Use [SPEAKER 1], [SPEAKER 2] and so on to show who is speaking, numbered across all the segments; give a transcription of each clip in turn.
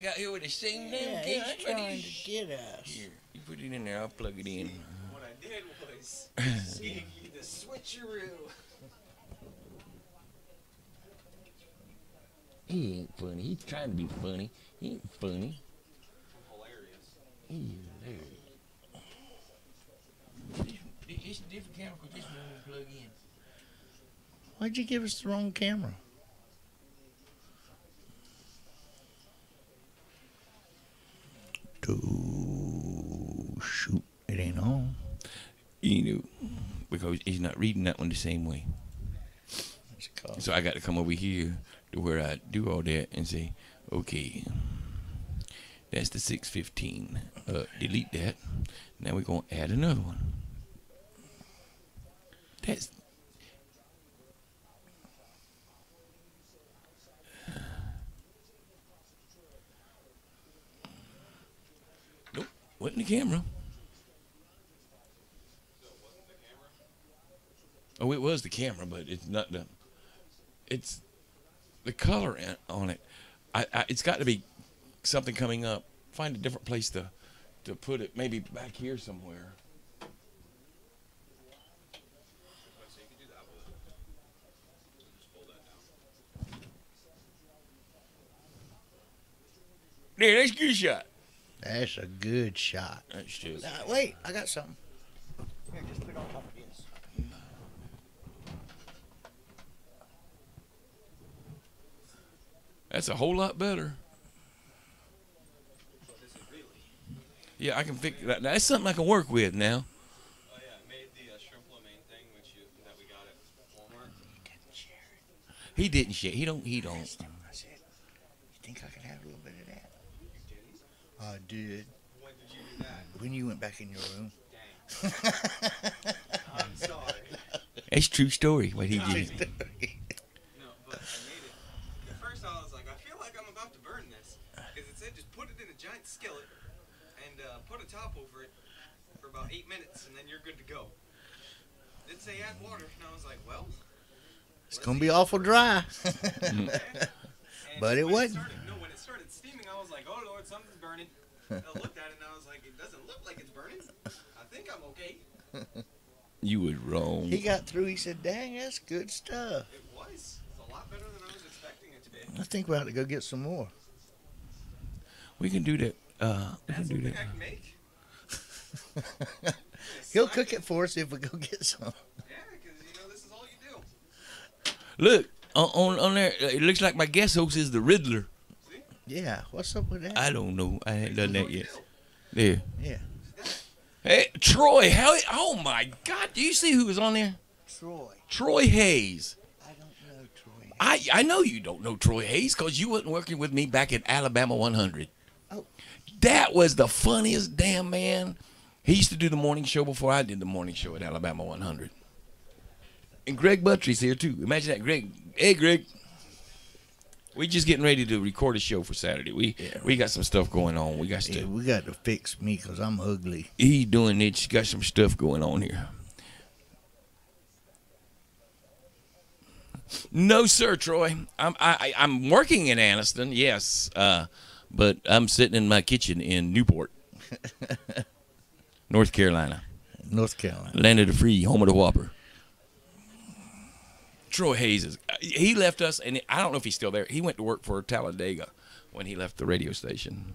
[SPEAKER 1] Got here with the same
[SPEAKER 2] Yeah,
[SPEAKER 1] damn
[SPEAKER 2] he's
[SPEAKER 1] can.
[SPEAKER 2] trying to get us.
[SPEAKER 1] Here, you put it in there. I'll plug it in.
[SPEAKER 3] What I did was gave you the switcheroo.
[SPEAKER 1] He ain't funny. He's trying to be funny. He ain't funny.
[SPEAKER 3] Hilarious.
[SPEAKER 1] He hilarious. It's a different camera because this one won't plug in.
[SPEAKER 2] Why'd you give us the wrong camera? Oh, shoot. It ain't on.
[SPEAKER 1] You know, because he's not reading that one the same way. So I got to come over here to where I do all that and say, okay, that's the 615. Delete that. Now we're going to add another one. That's... Nope, wasn't the camera. Oh, it was the camera, but it's not the... It's the color on it. It's got to be something coming up. Find a different place to put it. Maybe back here somewhere.
[SPEAKER 3] So you can do that with it. Just pull that down.
[SPEAKER 1] There, that's a good shot.
[SPEAKER 2] That's a good shot.
[SPEAKER 1] That's just...
[SPEAKER 2] Wait, I got something.
[SPEAKER 3] Here, just put it on top of this.
[SPEAKER 1] That's a whole lot better.
[SPEAKER 3] So this is really.
[SPEAKER 1] Yeah, I can fix that. That's something I can work with now.
[SPEAKER 3] Oh yeah, it made the shrimp lo mein thing that we got at Walmart.
[SPEAKER 2] He didn't share it.
[SPEAKER 1] He didn't shit. He don't.
[SPEAKER 2] I said, you think I could have a little bit of that?
[SPEAKER 3] You didn't?
[SPEAKER 2] I did.
[SPEAKER 3] When did you do that?
[SPEAKER 2] When you went back in your room.
[SPEAKER 3] Dang. I'm sorry.
[SPEAKER 1] It's true story what he did.
[SPEAKER 3] No, but I made it. At first I was like, I feel like I'm about to burn this. Because it said just put it in a giant skillet and put a top over it for about 8 minutes and then you're good to go. It did say add water and I was like, well.
[SPEAKER 2] It's going to be awful dry. But it wasn't.
[SPEAKER 3] When it started steaming, I was like, oh Lord, something's burning. I looked at it and I was like, it doesn't look like it's burning. I think I'm okay.
[SPEAKER 1] You was wrong.
[SPEAKER 2] He got through. He said, dang, that's good stuff.
[SPEAKER 3] It was. It's a lot better than I was expecting it to be.
[SPEAKER 2] I think we'll have to go get some more.
[SPEAKER 1] We can do that. We
[SPEAKER 3] That's
[SPEAKER 1] can do
[SPEAKER 3] something
[SPEAKER 1] that.
[SPEAKER 3] I can make.
[SPEAKER 2] He'll cook it for us if we go get some.
[SPEAKER 3] Yeah, because this is all you do.
[SPEAKER 1] Look on there. It looks like my guest host is the Riddler.
[SPEAKER 3] See?
[SPEAKER 2] Yeah, what's up with that?
[SPEAKER 1] I don't know. I ain't done
[SPEAKER 3] This is
[SPEAKER 1] that
[SPEAKER 3] all you
[SPEAKER 1] yet.
[SPEAKER 3] do.
[SPEAKER 1] There.
[SPEAKER 2] Yeah.
[SPEAKER 1] Hey, Troy. Oh my God! Do you see who was on there?
[SPEAKER 2] Troy.
[SPEAKER 1] Troy Hayes.
[SPEAKER 2] I don't know Troy.
[SPEAKER 1] I know you don't know Troy Hayes because you wasn't working with me back at Alabama 100.
[SPEAKER 2] Oh.
[SPEAKER 1] That was the funniest damn man. He used to do the morning show before I did the morning show at Alabama 100. And Greg Buttry's here too. Imagine that, Greg. Hey, Greg. We just getting ready to record a show for Saturday. We got some stuff going on. We got
[SPEAKER 2] Yeah,
[SPEAKER 1] stuff.
[SPEAKER 2] we got to fix me because I'm ugly.
[SPEAKER 1] He's doing it. Got some stuff going on here. No, sir, Troy. I'm working in Anniston, yes, but I'm sitting in my kitchen in Newport, North Carolina,
[SPEAKER 2] North Carolina.
[SPEAKER 1] land of the free, home of the Whopper. Troy Hayes he left us, and I don't know if he's still there. He went to work for Talladega when he left the radio station.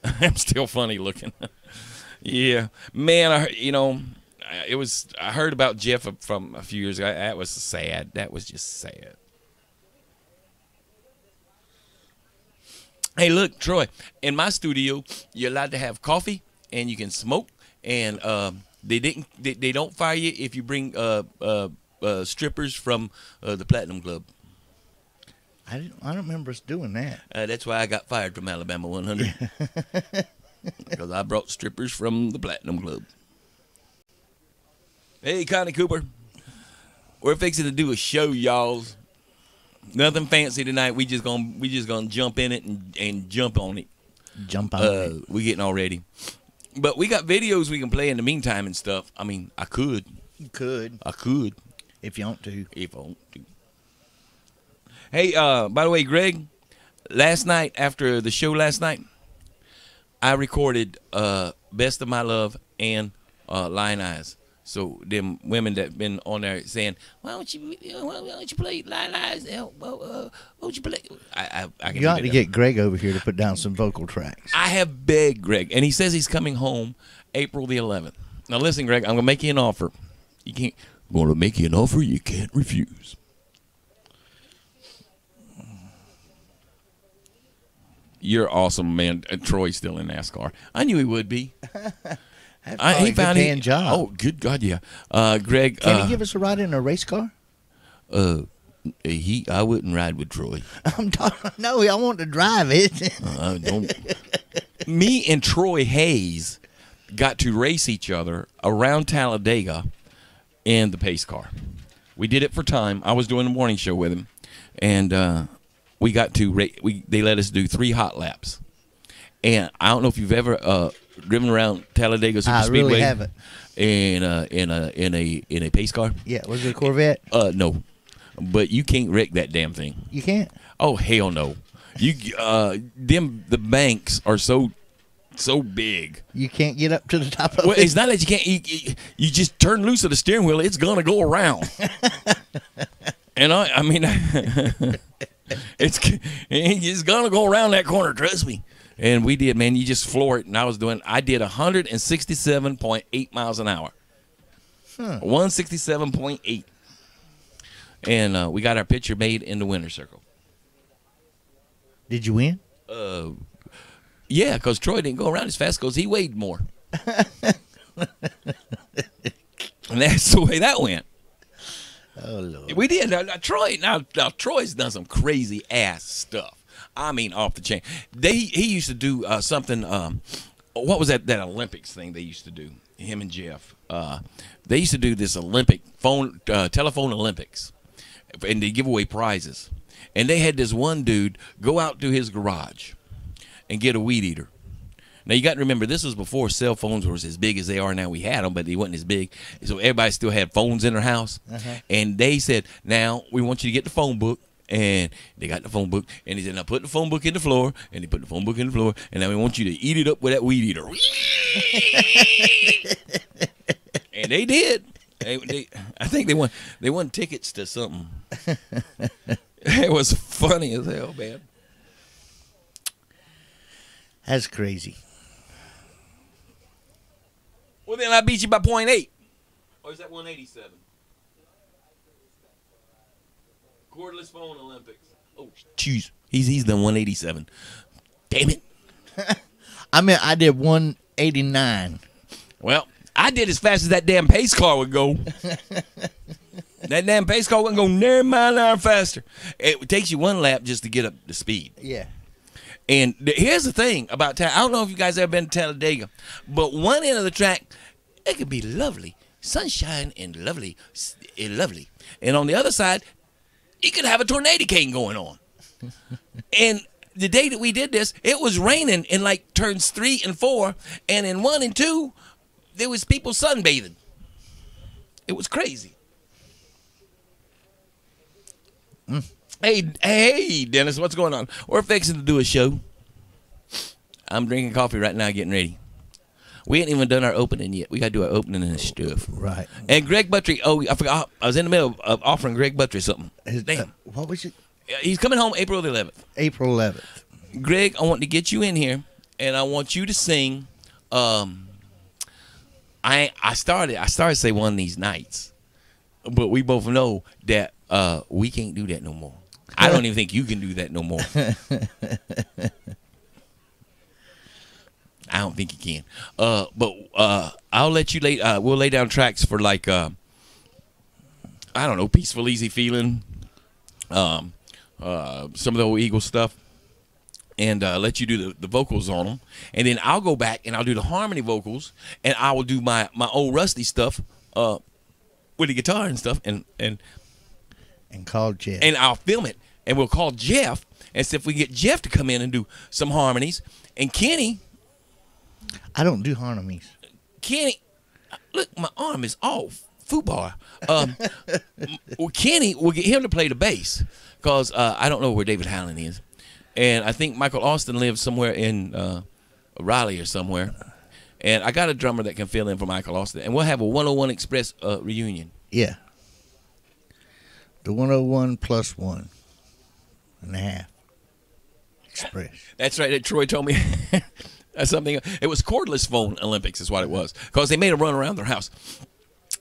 [SPEAKER 1] I'm still funny looking. Yeah, man. I heard about Jeff from a few years ago. That was sad. That was just sad. Hey, look, Troy. In my studio, you're allowed to have coffee and you can smoke. And they don't fire you if you bring strippers from the Platinum Club.
[SPEAKER 2] I don't remember us doing that.
[SPEAKER 1] That's why I got fired from Alabama 100 because I brought strippers from the Platinum Club. Hey, Connie Cooper. We're fixing to do a show, y'all. Nothing fancy tonight. We just gonna jump in it and jump on it.
[SPEAKER 2] Jump on it.
[SPEAKER 1] We getting all ready. But we got videos we can play in the meantime and stuff. I mean, I could.
[SPEAKER 2] You could,
[SPEAKER 1] If you want to.
[SPEAKER 2] if you want to.
[SPEAKER 1] Hey, by the way, Greg, last night after the show last night, I recorded "Best of My Love" and "Lion Eyes." So them women that been on there saying, "Why don't you play Lion Eyes? Why don't you play?" I can
[SPEAKER 2] You ought to get Greg over here to put down some vocal tracks.
[SPEAKER 1] I have begged Greg, and he says he's coming home April the 11th. Now listen, Greg, I'm gonna make you an offer. You can't. I'm gonna make you an offer you can't refuse. You're awesome, man. Troy's still in NASCAR. I knew he would be.
[SPEAKER 2] He found a good job.
[SPEAKER 1] Oh, good God, yeah. Greg,
[SPEAKER 2] Can he give us a ride in a race car?
[SPEAKER 1] I wouldn't ride with Troy.
[SPEAKER 2] No, I want to drive it.
[SPEAKER 1] Don't. Me and Troy Hayes got to race each other around Talladega in the pace car. We did it for time. I was doing the morning show with him, and we got to they let us do 3 hot laps. And I don't know if you've ever driven around Talladega Super Speedway.
[SPEAKER 2] I really haven't.
[SPEAKER 1] In a pace car.
[SPEAKER 2] Yeah, was it a Corvette?
[SPEAKER 1] No, but you can't wreck that damn thing.
[SPEAKER 2] You can't.
[SPEAKER 1] Oh hell no! The banks are so big.
[SPEAKER 2] You can't get up to the top of it.
[SPEAKER 1] Well, it's not that you can't. You just turn loose of the steering wheel. It's gonna go around. And I mean, it's gonna go around that corner. Trust me. And we did, man. You just floor it. And I did 167.8 miles an hour. 167.8. And we got our picture made in the winner's circle.
[SPEAKER 2] Did you win?
[SPEAKER 1] Yeah, because Troy didn't go around as fast because he weighed more. And that's the way that went.
[SPEAKER 2] Oh, Lord.
[SPEAKER 1] We did. Now Troy's done some crazy ass stuff. I mean, off the chain. He used to do something. What was that Olympics thing they used to do? Him and Jeff. They used to do this telephone Olympics, and they give away prizes. And they had this one dude go out to his garage and get a weed eater. Now you got to remember, this was before cell phones were as big as they are now. We had them, but they wasn't as big. So everybody still had phones in their house. And they said, "Now we want you to get the phone book." And they got the phone book, and he said, "Now put the phone book in the floor." And they put the phone book in the floor, and now we want you to eat it up with that weed eater. And they did. I think they won tickets to something. It was funny as hell, man.
[SPEAKER 2] That's crazy.
[SPEAKER 1] Well, then I beat you by 0.8. Or is that 187? Cordless phone Olympics. Oh, jeez. He's done 187. Damn it.
[SPEAKER 2] I mean, I did 189.
[SPEAKER 1] Well, I did as fast as that damn pace car would go. That damn pace car wouldn't go near mile an hour faster. It takes you one lap just to get up to speed.
[SPEAKER 2] Yeah.
[SPEAKER 1] And here's the thing about I don't know if you guys ever been to Talladega, but one end of the track, it could be lovely, sunshine and lovely. And on the other side, you could have a tornado cane going on. And the day that we did this, it was raining in like turns 3 and 4, and in 1 and 2, there was people sunbathing. It was crazy. Hey, Dennis, what's going on? We're fixing to do a show. I'm drinking coffee right now, getting ready. We ain't even done our opening yet. We got to do our opening and stuff.
[SPEAKER 2] Right.
[SPEAKER 1] And Greg Buttry, I forgot. I was in the middle of offering Greg Buttry something. Damn.
[SPEAKER 2] What was it?
[SPEAKER 1] He's coming home April the 11th.
[SPEAKER 2] April 11th.
[SPEAKER 1] Greg, I want to get you in here, and I want you to sing. I started to say one of these nights, but we both know that we can't do that no more. I don't even think you can do that no more. I don't think you can. But I'll let you lay. We'll lay down tracks for like I don't know, Peaceful Easy Feeling, some of the old Eagle stuff, and let you do the vocals on them, and then I'll go back and I'll do the harmony vocals, and I will do my old rusty stuff with the guitar and stuff, and
[SPEAKER 2] call Jeff,
[SPEAKER 1] and I'll film it, and we'll call Jeff and see if we can get Jeff to come in and do some harmonies, and Kenny.
[SPEAKER 2] I don't do harmonies.
[SPEAKER 1] Kenny, look, my arm is off. Football. Well, Kenny, we'll get him to play the bass because I don't know where David Howland is. and I think Michael Austin lives somewhere in Raleigh or somewhere. And I got a drummer that can fill in for Michael Austin, and we'll have a 101 Express reunion.
[SPEAKER 2] Yeah. The 101 plus 1.5 Express.
[SPEAKER 1] That's right. Troy told me something. It was cordless phone Olympics is what it was, because they made them run around their house.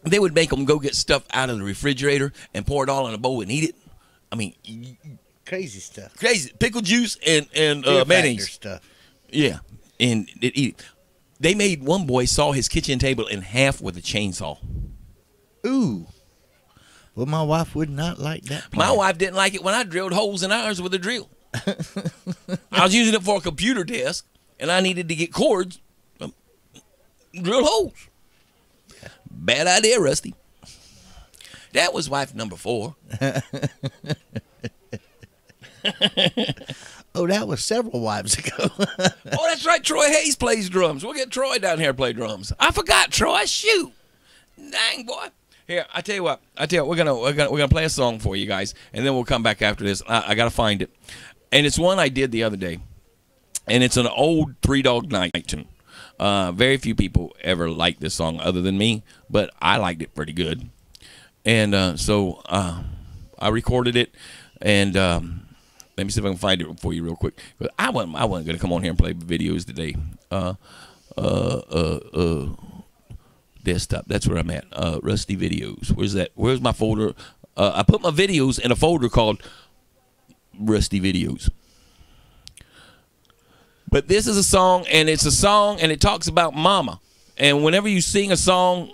[SPEAKER 1] They would make them go get stuff out of the refrigerator and pour it all in a bowl and eat it. I mean,
[SPEAKER 2] Crazy stuff.
[SPEAKER 1] crazy. Pickle juice and
[SPEAKER 2] Fear
[SPEAKER 1] mayonnaise.
[SPEAKER 2] factor stuff.
[SPEAKER 1] Yeah, and they'd eat it. They made one boy saw his kitchen table in half with a chainsaw.
[SPEAKER 2] Ooh. Well, my wife would not like that
[SPEAKER 1] My
[SPEAKER 2] plan.
[SPEAKER 1] wife didn't like it when I drilled holes in ours with a drill. I was using it for a computer desk, and I needed to get cords, drill holes. Bad idea, Rusty. That was wife number 4.
[SPEAKER 2] Oh, that was several wives ago.
[SPEAKER 1] Oh, that's right. Troy Hayes plays drums. We'll get Troy down here to play drums. I forgot Troy. Shoot, dang boy. Here, I tell you what. We're gonna play a song for you guys, and then we'll come back after this. I gotta find it, and it's one I did the other day, and it's an old Three Dog Night tune. Very few people ever liked this song other than me, but I liked it pretty good, and so I recorded it, and let me see if I can find it for you real quick. But I wasn't gonna come on here and play videos today. Desktop. That's where I'm at. Rusty Videos. Where's that? Where's my folder? I put my videos in a folder called Rusty Videos. But this is a song, and it's a song, and it talks about mama. And whenever you sing a song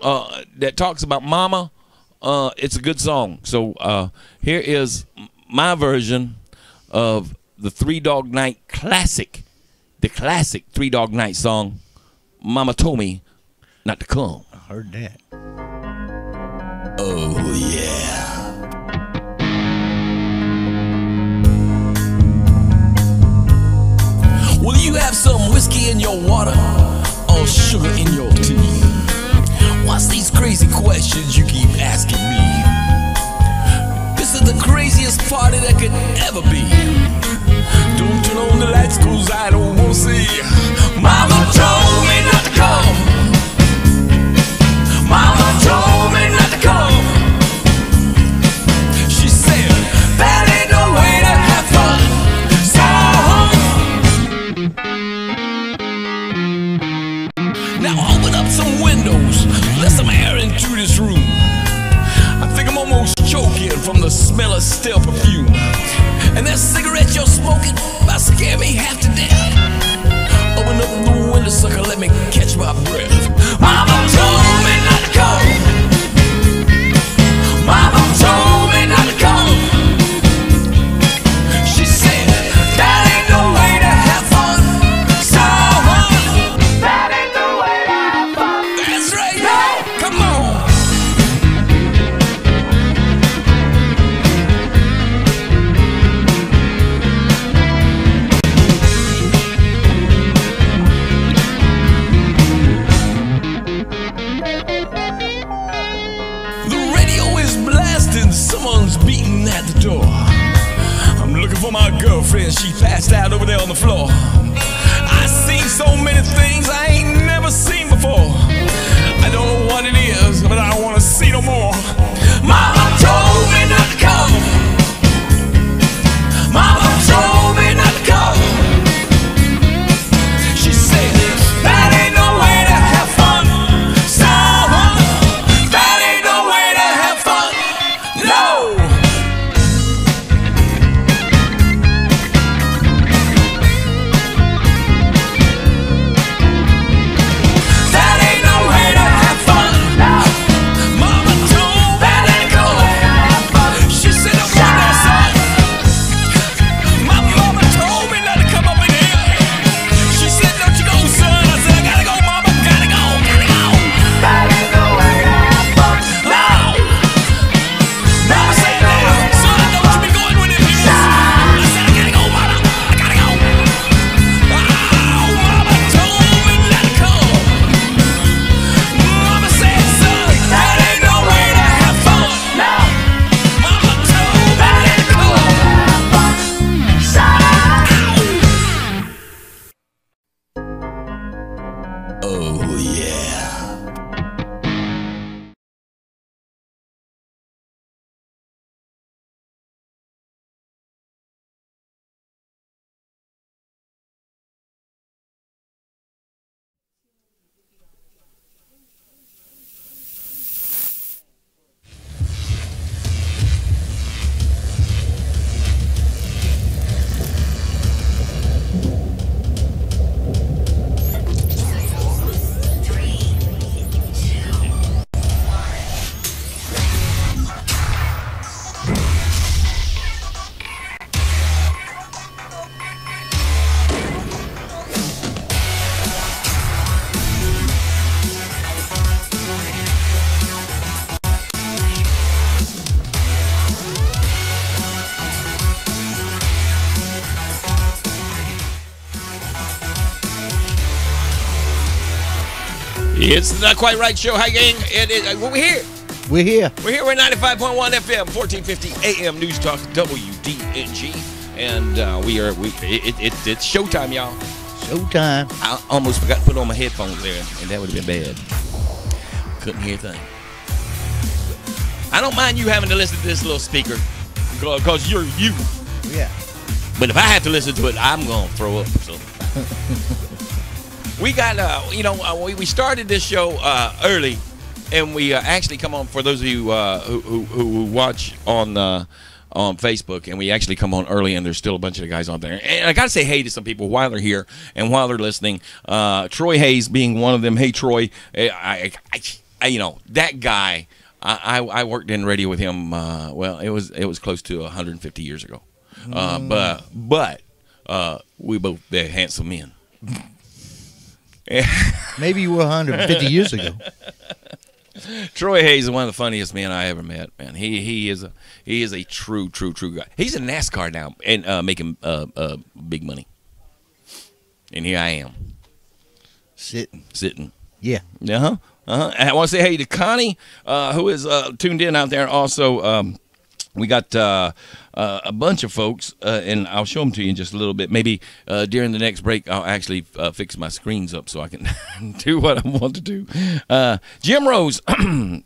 [SPEAKER 1] that talks about mama, it's a good song. So here is my version of the Three Dog Night classic, the classic Three Dog Night song, Mama Told Me Not to Come.
[SPEAKER 2] I heard that.
[SPEAKER 1] Oh, yeah. Will you have some whiskey in your water or sugar in your tea? What's these crazy questions you keep asking me? This is the craziest party that could ever be. Don't turn on the lights, 'cause I don't wanna see. Mama told me not to come. Mama told me not to come. She said that ain't no way to have fun. So now open up some windows, let some air into this room. I think I'm almost choking from the smell of stale perfume. And that cigarette you're smoking about scared me half to death. Open up the window, sucker, let me catch my breath. Mama told me not to come. Mama told me not to come. She said that ain't no way to have fun. So that ain't the way to have fun. That's right. No. Come on. Someone's beating at the door. I'm looking for my girlfriend. She passed out over there on the floor. I've seen so many things I ain't never seen before. I don't know what it is, but I don't want to see no more. Mama told me not to come. Mama told me not to come. She said that ain't no way to have fun. So that ain't no way to have fun. No! It's the Not Quite Right Show. Hi, gang. We're here.
[SPEAKER 2] We're here.
[SPEAKER 1] We're here. We're 95.1 FM, 1450 AM News Talk WDNG. And it's showtime, y'all.
[SPEAKER 2] Showtime.
[SPEAKER 1] I almost forgot to put on my headphones there, and that would have been bad. Couldn't hear a thing. I don't mind you having to listen to this little speaker because you're you.
[SPEAKER 2] Yeah.
[SPEAKER 1] But if I have to listen to it, I'm going to throw up. So. We got, we started this show early, and we actually come on, for those of you who watch on Facebook, and we actually come on early, and there's still a bunch of guys on there. And I got to say hey to some people while they're here and while they're listening. Troy Hayes being one of them. Hey, Troy, that guy, I worked in radio with him, it was close to 150 years ago. But we both, they're handsome men.
[SPEAKER 2] Maybe you were 150 years ago.
[SPEAKER 1] Troy Hayes is one of the funniest men I ever met, man. He is a true guy. He's in NASCAR now and making big money. And here I am. Sitting.
[SPEAKER 2] Yeah.
[SPEAKER 1] I want to say hey to Connie, who is tuned in out there. Also, we got a bunch of folks, and I'll show them to you in just a little bit. Maybe during the next break, I'll actually fix my screens up so I can do what I want to do. Jim Rose,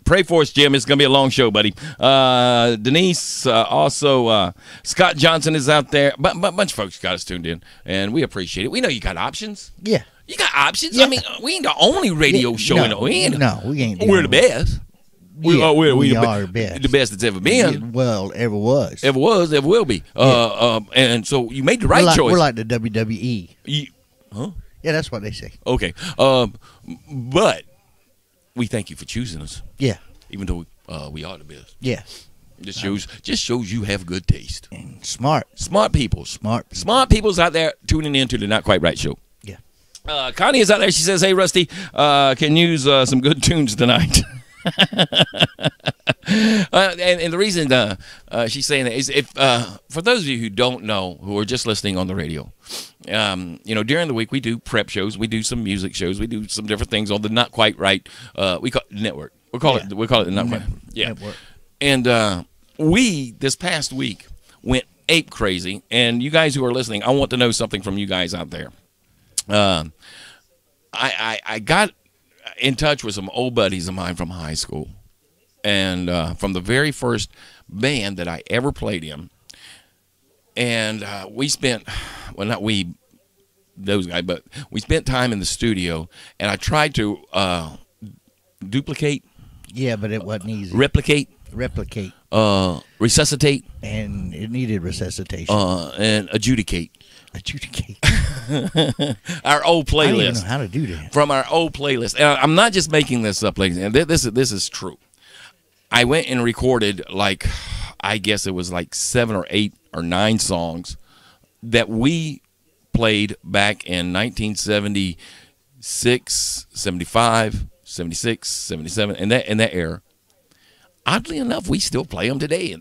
[SPEAKER 1] pray for us, Jim. It's going to be a long show, buddy. Denise, also Scott Johnson is out there. But a bunch of folks got us tuned in, and we appreciate it. We know you got options.
[SPEAKER 2] Yeah.
[SPEAKER 1] You got options.
[SPEAKER 2] Yeah.
[SPEAKER 1] I mean, we ain't the only radio show in the end.
[SPEAKER 2] No, we ain't.
[SPEAKER 1] We're the best.
[SPEAKER 2] We are
[SPEAKER 1] the
[SPEAKER 2] best.
[SPEAKER 1] The best that's ever been.
[SPEAKER 2] Well, ever was.
[SPEAKER 1] Ever was, ever will be. And so you made the right choice.
[SPEAKER 2] We're like the WWE.
[SPEAKER 1] Huh?
[SPEAKER 2] Yeah, that's what they say.
[SPEAKER 1] Okay. But we thank you for choosing us.
[SPEAKER 2] Yeah.
[SPEAKER 1] Even though we are the best.
[SPEAKER 2] Yeah.
[SPEAKER 1] Just shows you have good taste.
[SPEAKER 2] And smart.
[SPEAKER 1] Smart people. Smart people's out there tuning in to the Not Quite Right Show.
[SPEAKER 2] Yeah.
[SPEAKER 1] Connie is out there. She says, hey, Rusty, can use some good tunes tonight. And the reason she's saying that is if for those of you who don't know, who are just listening on the radio, during the week we do prep shows, we do some music shows, we do some different things on the Not Quite Right. We call it network. We call it the Not Quite. Yeah. Network. And we this past week went ape crazy. And you guys who are listening, I want to know something from you guys out there. I got in touch with some old buddies of mine from high school, and from the very first band that I ever played in. And we spent, well, not we, those guys, but we spent time in the studio, and I tried to duplicate.
[SPEAKER 2] Yeah, but it wasn't easy.
[SPEAKER 1] Replicate. Resuscitate.
[SPEAKER 2] And it needed resuscitation.
[SPEAKER 1] And adjudicate. Our old playlist.
[SPEAKER 2] I don't even know how to do that.
[SPEAKER 1] From our old playlist. And I'm not just making this up, ladies. And this is true. I went and recorded, I guess it was 7 or 8 or 9 songs that we played back in 1976, 75, 76, 77, in that era. Oddly enough, we still play them today.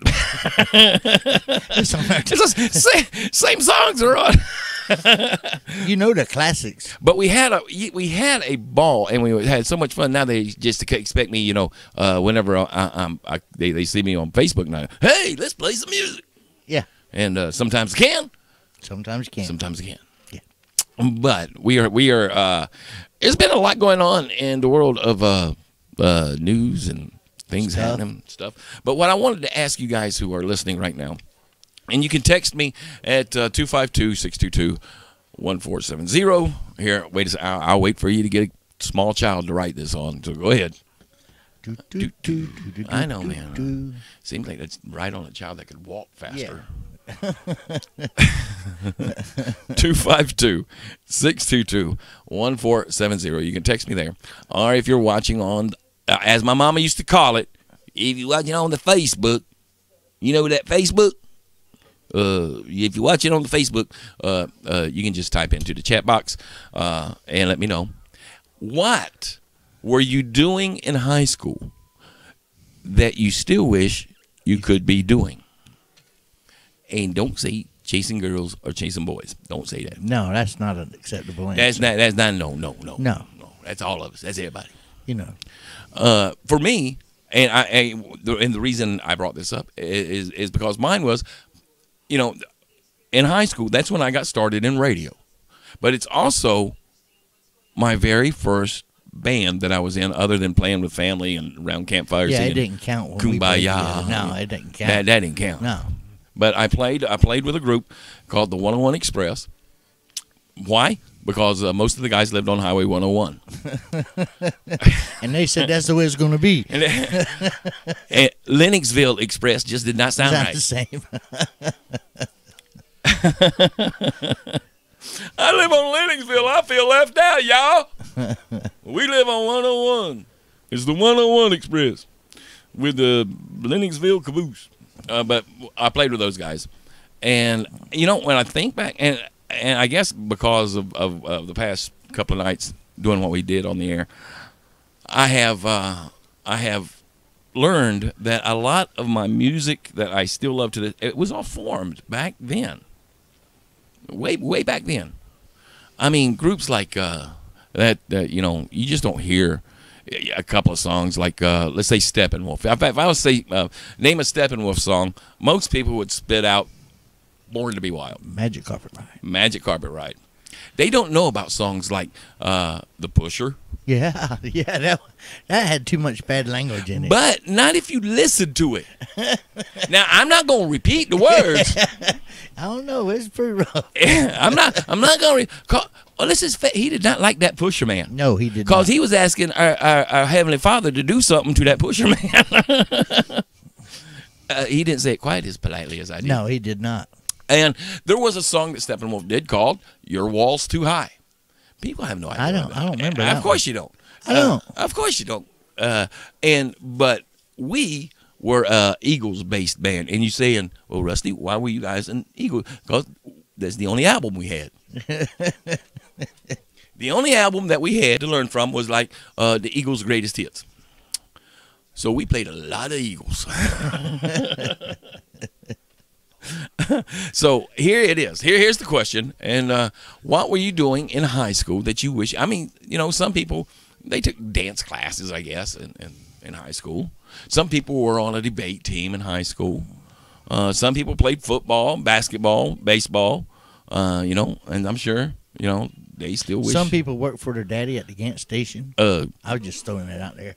[SPEAKER 1] Same songs are on.
[SPEAKER 2] You know the classics.
[SPEAKER 1] But we had a ball, and we had so much fun. Now they just expect me, whenever they see me on Facebook now. Hey, let's play some music.
[SPEAKER 2] Yeah.
[SPEAKER 1] And sometimes I can.
[SPEAKER 2] Sometimes you can.
[SPEAKER 1] Sometimes I can.
[SPEAKER 2] Yeah.
[SPEAKER 1] But we are. There's been a lot going on in the world of news and things happening, stuff. But what I wanted to ask you guys who are listening right now, and you can text me at 252-622-1470. Here, wait a second. I'll wait for you to get a small child to write this on. So go ahead. I know, man. Seems like that's right on a child that could walk faster. Yeah. 252-622-1470. You can text me there. Or if you're watching on, as my mama used to call it, if you're watching on the Facebook, you know that Facebook? If you watch it on the Facebook, you can just type into the chat box and let me know. What were you doing in high school that you still wish you could be doing? And don't say chasing girls or chasing boys. Don't say that.
[SPEAKER 2] No, that's not an acceptable answer.
[SPEAKER 1] That's not. No.
[SPEAKER 2] No.
[SPEAKER 1] That's all of us. That's everybody.
[SPEAKER 2] You know.
[SPEAKER 1] For me, and the reason I brought this up is because mine was, you know, in high school. That's when I got started in radio, but it's also my very first band that I was in, other than playing with family and around campfires.
[SPEAKER 2] Yeah, it didn't count. When we played
[SPEAKER 1] Kumbaya.
[SPEAKER 2] together. No, it didn't count.
[SPEAKER 1] That didn't count.
[SPEAKER 2] No.
[SPEAKER 1] But I played with a group called the 101 Express. Why? Because most of the guys lived on Highway 101.
[SPEAKER 2] And they said that's the way it's going to be.
[SPEAKER 1] And Lennoxville Express just did not sound
[SPEAKER 2] It's not
[SPEAKER 1] right.
[SPEAKER 2] the same.
[SPEAKER 1] I live on Lennoxville. I feel left out, y'all. We live on 101. It's the 101 Express with the Lennoxville caboose. But I played with those guys. And, you know, when I think back, and I guess because of the past couple of nights doing what we did on the air, I have learned that a lot of my music that I still love to this, it was all formed back then. Way back then. I mean, groups like that you know, you just don't hear a couple of songs like, let's say Steppenwolf. If I was to say, name a Steppenwolf song, most people would spit out Born to be Wild.
[SPEAKER 2] Magic Carpet Ride.
[SPEAKER 1] Magic Carpet Ride. They don't know about songs like The Pusher.
[SPEAKER 2] Yeah, that had too much bad language in it.
[SPEAKER 1] But not if you listen to it. Now, I'm not going to repeat the words.
[SPEAKER 2] I don't know. It's pretty rough.
[SPEAKER 1] I'm not going to. Well, he did not like that Pusher Man.
[SPEAKER 2] No, he did not.
[SPEAKER 1] Because he was asking our Heavenly Father to do something to that Pusher Man. He didn't say it quite as politely as I did.
[SPEAKER 2] No, he did not.
[SPEAKER 1] And there was a song that Steppenwolf did called "Your Wall's Too High." People have no idea.
[SPEAKER 2] I don't remember that.
[SPEAKER 1] Of course you don't.
[SPEAKER 2] I don't.
[SPEAKER 1] Of course you don't. But we were a Eagles-based band, and you saying, "Well, Rusty, why were you guys an Eagles?" Because that's the only album we had. The only album that we had to learn from was like the Eagles' greatest hits. So we played a lot of Eagles. So here it is. Here's the question. And what were you doing in high school that you wish? I mean, you know, some people, they took dance classes, I guess, in high school. Some people were on a debate team in high school. Some people played football, basketball, baseball, you know, and I'm sure, you know, they still wish.
[SPEAKER 2] Some people work for their daddy at the gas station. I was just throwing that out there.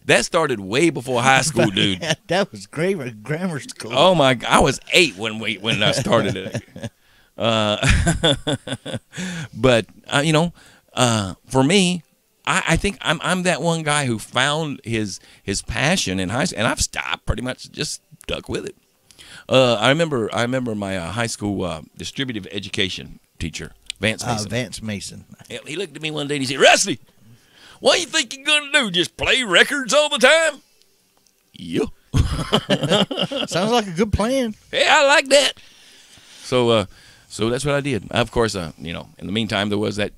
[SPEAKER 1] That started way before high school, dude.
[SPEAKER 2] That was grammar school.
[SPEAKER 1] Oh my! I was 8 when I started it. But you know, for me, I think I'm that one guy who found his passion in high school, and I've stopped pretty much just stuck with it. I remember my high school distributive education teacher, Vance Mason.
[SPEAKER 2] Vance Mason.
[SPEAKER 1] He looked at me one day and he said, "Rusty, what do you think you're going to do? Just play records all the time?" Yeah.
[SPEAKER 2] Sounds like a good plan.
[SPEAKER 1] Hey, I like that. So that's what I did. Of course, you know, in the meantime, there was that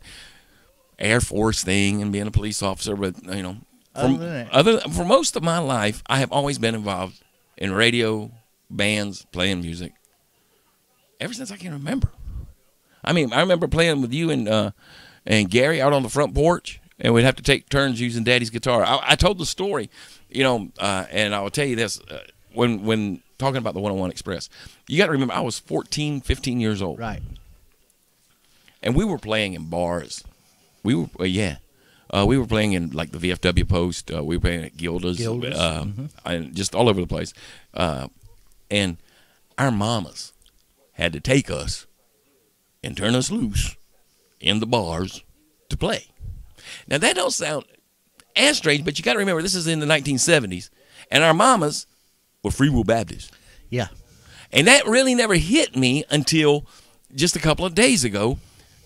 [SPEAKER 1] Air Force thing and being a police officer. But, you know, for most of my life, I have always been involved in radio, bands, playing music, ever since I can remember. I mean, I remember playing with you and Gary out on the front porch. And we'd have to take turns using Daddy's guitar. I told the story, you know, and I will tell you this. When talking about the 101 Express, you got to remember I was 14, 15 years old.
[SPEAKER 2] Right.
[SPEAKER 1] And we were playing in bars. We were playing in, like, the VFW Post. We were playing at Gilda's. And just all over the place. And our mamas had to take us and turn us loose in the bars to play. Now, that don't sound as strange, but you got to remember, this is in the 1970s, and our mamas were Free Will Baptists.
[SPEAKER 2] Yeah.
[SPEAKER 1] And that really never hit me until just a couple of days ago,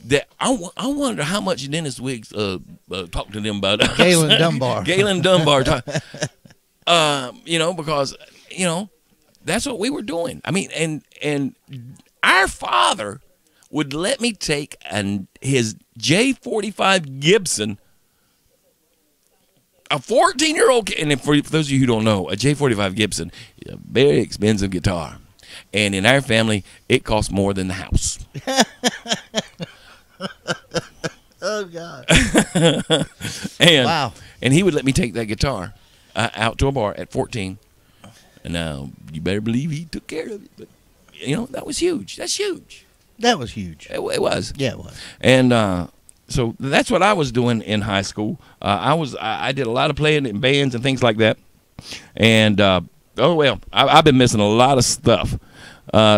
[SPEAKER 1] that I wonder how much Dennis Wiggs talked to them about us.
[SPEAKER 2] Galen Dunbar.
[SPEAKER 1] Galen Dunbar. You know, because, you know, that's what we were doing. I mean, and our father would let me take his J45 Gibson, a 14-year-old, and for those of you who don't know, a J45 Gibson is a very expensive guitar. And in our family, it costs more than the house.
[SPEAKER 2] Oh, God. God.
[SPEAKER 1] And
[SPEAKER 2] Wow.
[SPEAKER 1] and he would let me take that guitar out to a bar at 14. And now you better believe he took care of it. But that was huge. That's huge.
[SPEAKER 2] That was huge.
[SPEAKER 1] It was.
[SPEAKER 2] Yeah, it was.
[SPEAKER 1] And so that's what I was doing in high school. I did a lot of playing in bands and things like that. And I've been missing a lot of stuff.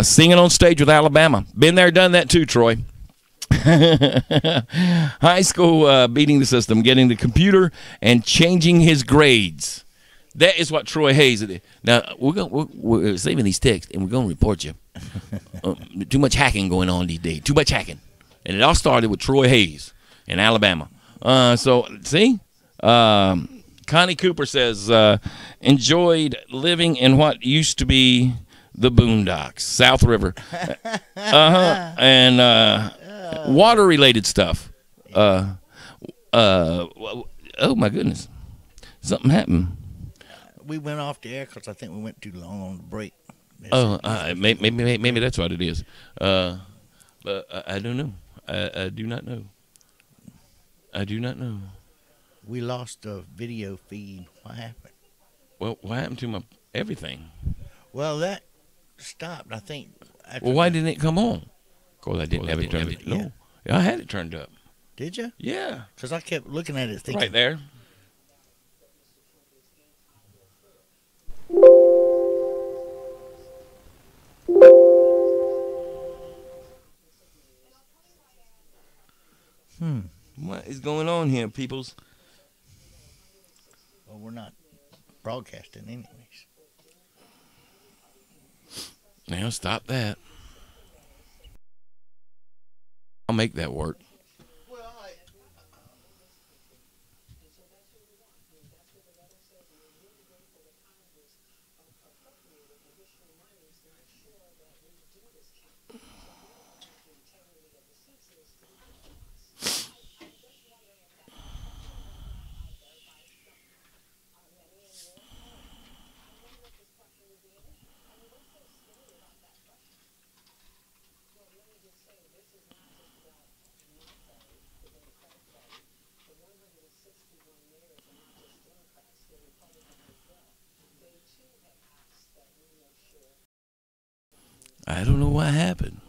[SPEAKER 1] Singing on stage with Alabama. Been there, done that too, Troy. High school, beating the system, getting the computer, and changing his grades. That is what Troy Hayes did. Now, we're saving these texts, and we're going to report you. Too much hacking going on these days. Too much hacking. And it all started with Troy Hayes in Alabama. So, see? Connie Cooper says, enjoyed living in what used to be the Boondocks, South River. And water-related stuff. Oh, my goodness. Something happened.
[SPEAKER 2] We went off the air because I think we went too long on the break.
[SPEAKER 1] Maybe that's what it is. But I don't know. I do not know. I do not know.
[SPEAKER 2] We lost the video feed. What happened?
[SPEAKER 1] Well, what happened to my everything?
[SPEAKER 2] Well, that stopped, I think.
[SPEAKER 1] Well, why didn't it come on? Because I didn't have it turned up. No. I had it turned up.
[SPEAKER 2] Did you?
[SPEAKER 1] Yeah.
[SPEAKER 2] Because I kept looking at it thinking.
[SPEAKER 1] Right there. What is going on here, peoples?
[SPEAKER 2] Well, we're not broadcasting anyways.
[SPEAKER 1] Now stop that. I'll make that work. I don't know what happened.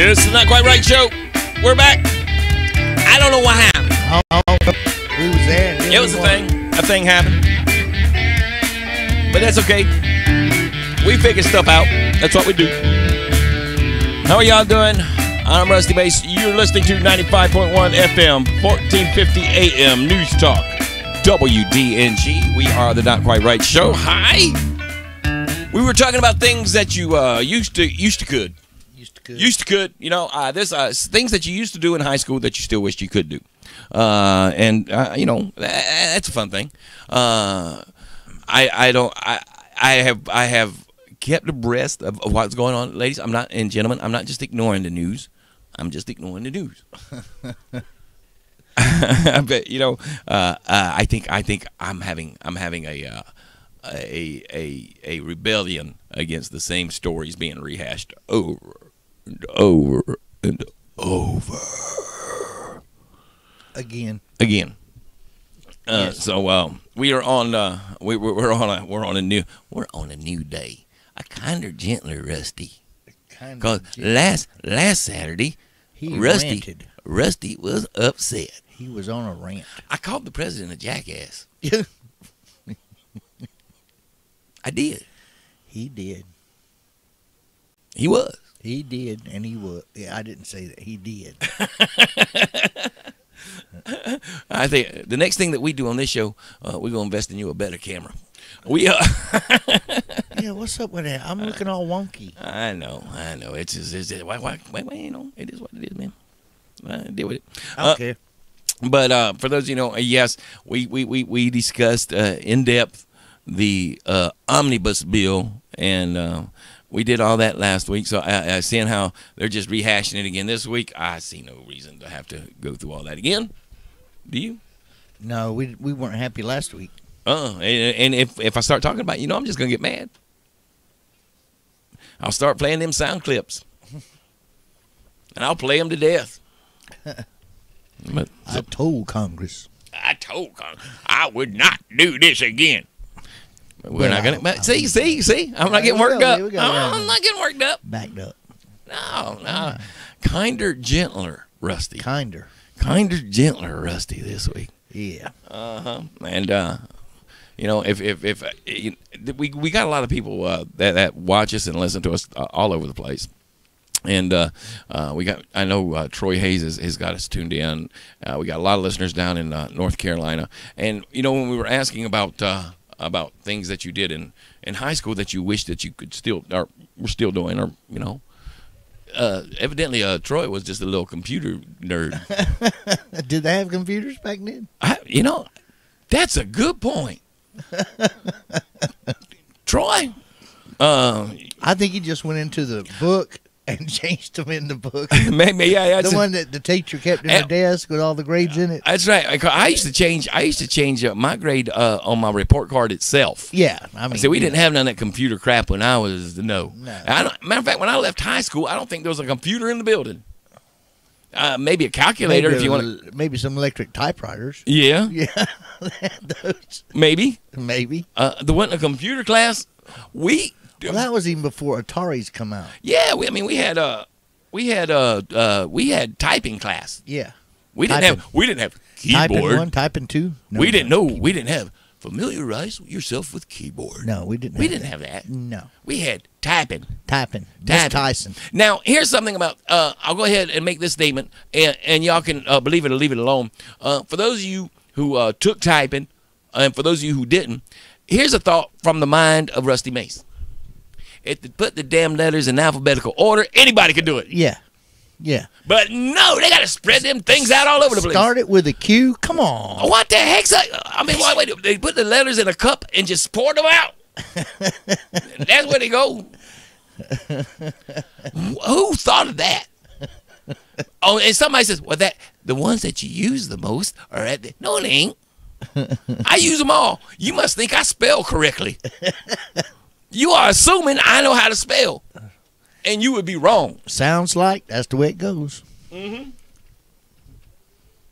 [SPEAKER 1] It's the Not Quite Right show. We're back. I don't know what happened.
[SPEAKER 2] We was there.
[SPEAKER 1] It was a thing. A thing happened. But that's okay. We figure stuff out. That's what we do. How are y'all doing? I'm Rusty Mace. You're listening to 95.1 FM, 1450 AM News Talk, WDNG. We are the Not Quite Right show. Hi. We were talking about things that you used to could. You know, things that you used to do in high school that you still wished you could do. You know, that's a fun thing. I have kept abreast of what's going on, ladies. I'm not, and gentlemen, I'm not just ignoring the news. I'm just ignoring the news. But you know, I think I'm having a rebellion against the same stories being rehashed over and over and over
[SPEAKER 2] again.
[SPEAKER 1] Yes. So we are on we're on a new day. A kinder, gentler Rusty. Because last Saturday, Rusty was upset.
[SPEAKER 2] He was on a rant.
[SPEAKER 1] I called the president a jackass. I did.
[SPEAKER 2] He did.
[SPEAKER 1] He was.
[SPEAKER 2] He did, and he was. Yeah, I didn't say that. He did.
[SPEAKER 1] I think the next thing that we do on this show, we're going to invest in you a better camera.
[SPEAKER 2] Yeah, what's up with that? I'm looking all wonky.
[SPEAKER 1] I know. It's just why, you know, it is what it is, man. Deal with it.
[SPEAKER 2] Okay.
[SPEAKER 1] But for those of you know, yes, we discussed in depth the omnibus bill, and we did all that last week. So I seeing how they're just rehashing it again this week. I see no reason to have to go through all that again. Do you?
[SPEAKER 2] No, we weren't happy last week.
[SPEAKER 1] And if I start talking about it, you know, I'm just gonna get mad. I'll start playing them sound clips, and I'll play them to death. But,
[SPEAKER 2] I told Congress
[SPEAKER 1] I would not do this again. We're not gonna. See. I'm not getting worked up. I'm not getting worked up.
[SPEAKER 2] Backed up.
[SPEAKER 1] No. Kinder, gentler, Rusty.
[SPEAKER 2] Kinder,
[SPEAKER 1] gentler, Rusty this week.
[SPEAKER 2] Yeah.
[SPEAKER 1] And you know, if we got a lot of people that watch us and listen to us all over the place. And I know Troy Hayes has got us tuned in. We got a lot of listeners down in North Carolina. And you know, when we were asking about things that you did in high school that you wish that you could still or were still doing, or you know, evidently Troy was just a little computer nerd.
[SPEAKER 2] Did they have computers back then?
[SPEAKER 1] You know, that's a good point. Troy,
[SPEAKER 2] I think he just went into the book and changed them in the book.
[SPEAKER 1] Maybe, yeah.
[SPEAKER 2] The one that the teacher kept in the desk with all the grades in it.
[SPEAKER 1] That's right. I used to change my grade on my report card itself.
[SPEAKER 2] Yeah, I mean,
[SPEAKER 1] so we didn't have none of that computer crap when I was no. Matter of fact, when I left high school, I don't think there was a computer in the building. Maybe a calculator if you want.
[SPEAKER 2] Maybe some electric typewriters.
[SPEAKER 1] Yeah.
[SPEAKER 2] Those.
[SPEAKER 1] Maybe.
[SPEAKER 2] The
[SPEAKER 1] one in a computer class.
[SPEAKER 2] Well, that was even before Ataris come out.
[SPEAKER 1] Yeah, we had typing class.
[SPEAKER 2] Yeah.
[SPEAKER 1] We didn't have keyboard.
[SPEAKER 2] Typing 1, typing 2. No,
[SPEAKER 1] we didn't have familiarize yourself with keyboard.
[SPEAKER 2] No, we didn't.
[SPEAKER 1] We didn't have that.
[SPEAKER 2] No.
[SPEAKER 1] We had typing.
[SPEAKER 2] Miss Tyson.
[SPEAKER 1] Now, here's something about, I'll go ahead and make this statement, and y'all can believe it or leave it alone. For those of you who took typing, and for those of you who didn't, here's a thought from the mind of Rusty Mace. If they put the damn letters in alphabetical order, anybody could do it.
[SPEAKER 2] Yeah.
[SPEAKER 1] But no, they got to spread them things out all over the place.
[SPEAKER 2] Start it with a Q? Come on.
[SPEAKER 1] What the heck's that? I mean, wait, they put the letters in a cup and just pour them out. That's where they go. Who thought of that? Oh, and somebody says, well, the ones that you use the most are at the... No, it ain't. I use them all. You must think I spell correctly. You are assuming I know how to spell, and you would be wrong.
[SPEAKER 2] Sounds like that's the way it goes.
[SPEAKER 1] Mm-hmm.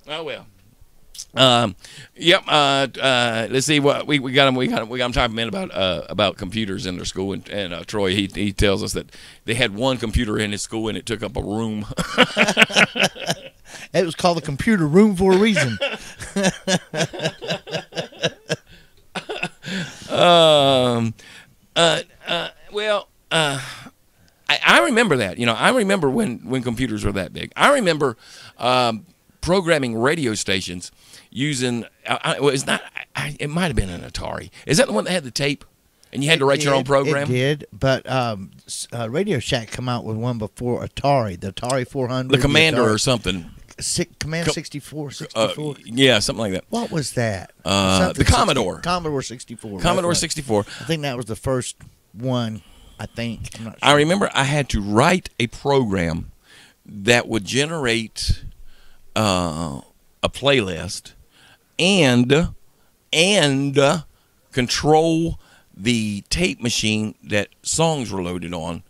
[SPEAKER 1] Oh, well. Yep. Let's see what we got him. We got him talking about computers in their school, and Troy he tells us that they had one computer in his school and it took up a room.
[SPEAKER 2] It was called the computer room for a reason.
[SPEAKER 1] I remember that. I remember when computers were that big. I remember programming radio stations using. It's not. It might have been an Atari. Is that the one that had the tape, and you had to write your own program?
[SPEAKER 2] It did, but Radio Shack come out with one before Atari, the Atari 400,
[SPEAKER 1] The Commander or something.
[SPEAKER 2] Command 64.
[SPEAKER 1] Yeah, something like that.
[SPEAKER 2] What was that?
[SPEAKER 1] The Commodore.
[SPEAKER 2] Commodore 64.
[SPEAKER 1] Commodore
[SPEAKER 2] Right.
[SPEAKER 1] 64.
[SPEAKER 2] I think that was the first one. I think. I'm not sure.
[SPEAKER 1] I remember I had to write a program that would generate a playlist and control the tape machine that songs were loaded on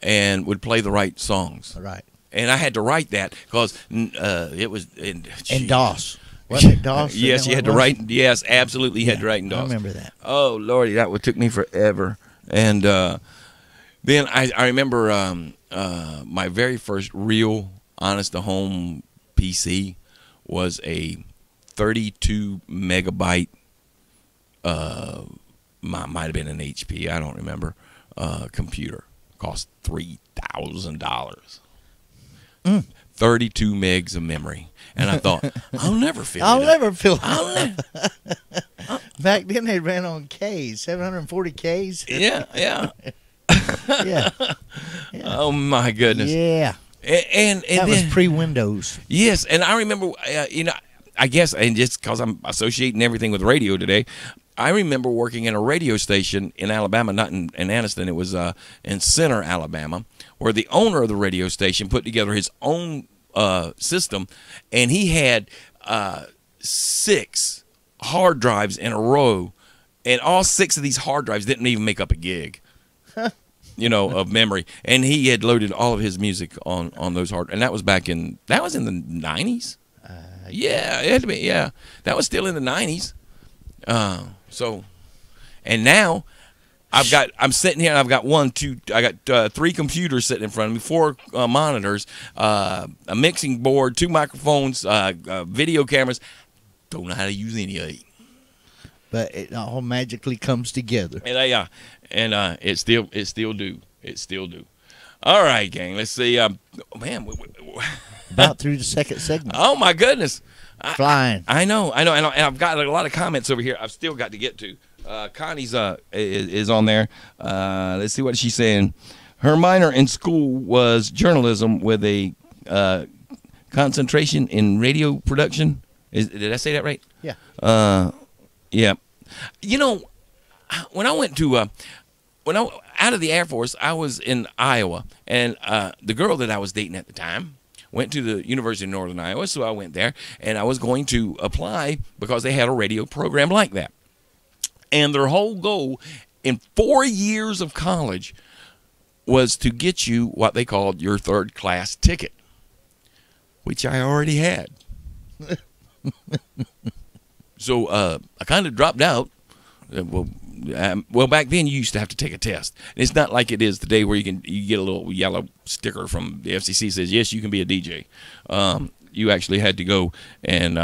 [SPEAKER 1] and would play the right songs.
[SPEAKER 2] Right.
[SPEAKER 1] And I had to write that because it was in
[SPEAKER 2] DOS. Wasn't it DOS?
[SPEAKER 1] Yes, you had to write. Yes, absolutely, you had to write in DOS.
[SPEAKER 2] I remember that.
[SPEAKER 1] Oh Lordy, that took me forever. And then I remember my very first real honest-to-home PC was a 32 megabyte. Might have been an HP. I don't remember. Computer cost $3,000. 32 megs of memory, and I thought I'll never fill it.
[SPEAKER 2] Back then they ran on Ks, 740 Ks.
[SPEAKER 1] Yeah.
[SPEAKER 2] Yeah.
[SPEAKER 1] Oh my goodness.
[SPEAKER 2] Yeah.
[SPEAKER 1] And
[SPEAKER 2] that was pre-Windows.
[SPEAKER 1] Yes, and I remember, I guess, and just because I'm associating everything with radio today, I remember working in a radio station in Alabama, not in Anniston. It was in Center, Alabama, where the owner of the radio station put together his own system, and he had 6 hard drives in a row, and all 6 of these hard drives didn't even make up a gig. Of memory, and he had loaded all of his music on those hard, and that was in the 90s. Yeah, it had to be. Yeah, that was still in the 90s. And now I'm sitting here and I've got 3 computers sitting in front of me, 4 monitors, a mixing board, 2 microphones, video cameras. Don't know how to use any of it.
[SPEAKER 2] But it all magically comes together.
[SPEAKER 1] And it still do. It still do. All right, gang. Let's see. Man,
[SPEAKER 2] about through the second segment.
[SPEAKER 1] Oh my goodness.
[SPEAKER 2] Flying.
[SPEAKER 1] I know. And I've got a lot of comments over here I've still got to get to. Connie's is on there. Let's see what she's saying. Her minor in school was journalism with a concentration in radio production. Did I say that right?
[SPEAKER 2] Yeah.
[SPEAKER 1] Yeah. When I went to out of the Air Force, I was in Iowa, and the girl that I was dating at the time went to the University of Northern Iowa, so I went there, and I was going to apply because they had a radio program like that. And their whole goal in 4 years of college was to get you what they called your third-class ticket, which I already had. So I kind of dropped out. Well, back then you used to have to take a test. And it's not like it is today where you get a little yellow sticker from the FCC that says yes, you can be a DJ. You actually had to go and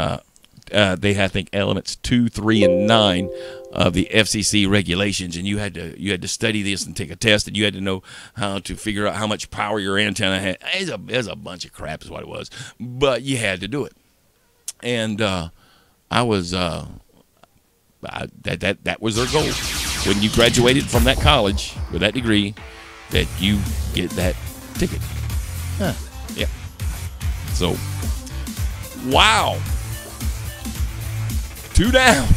[SPEAKER 1] they had, I think, elements 2, 3, and 9 of the FCC regulations, and you had to study this and take a test, and you had to know how to figure out how much power your antenna had. It's a bunch of crap, is what it was, but you had to do it. And I was that was their goal. When you graduated from that college with that degree, that you get that ticket.
[SPEAKER 2] Huh.
[SPEAKER 1] Yeah. So, wow. 2 down.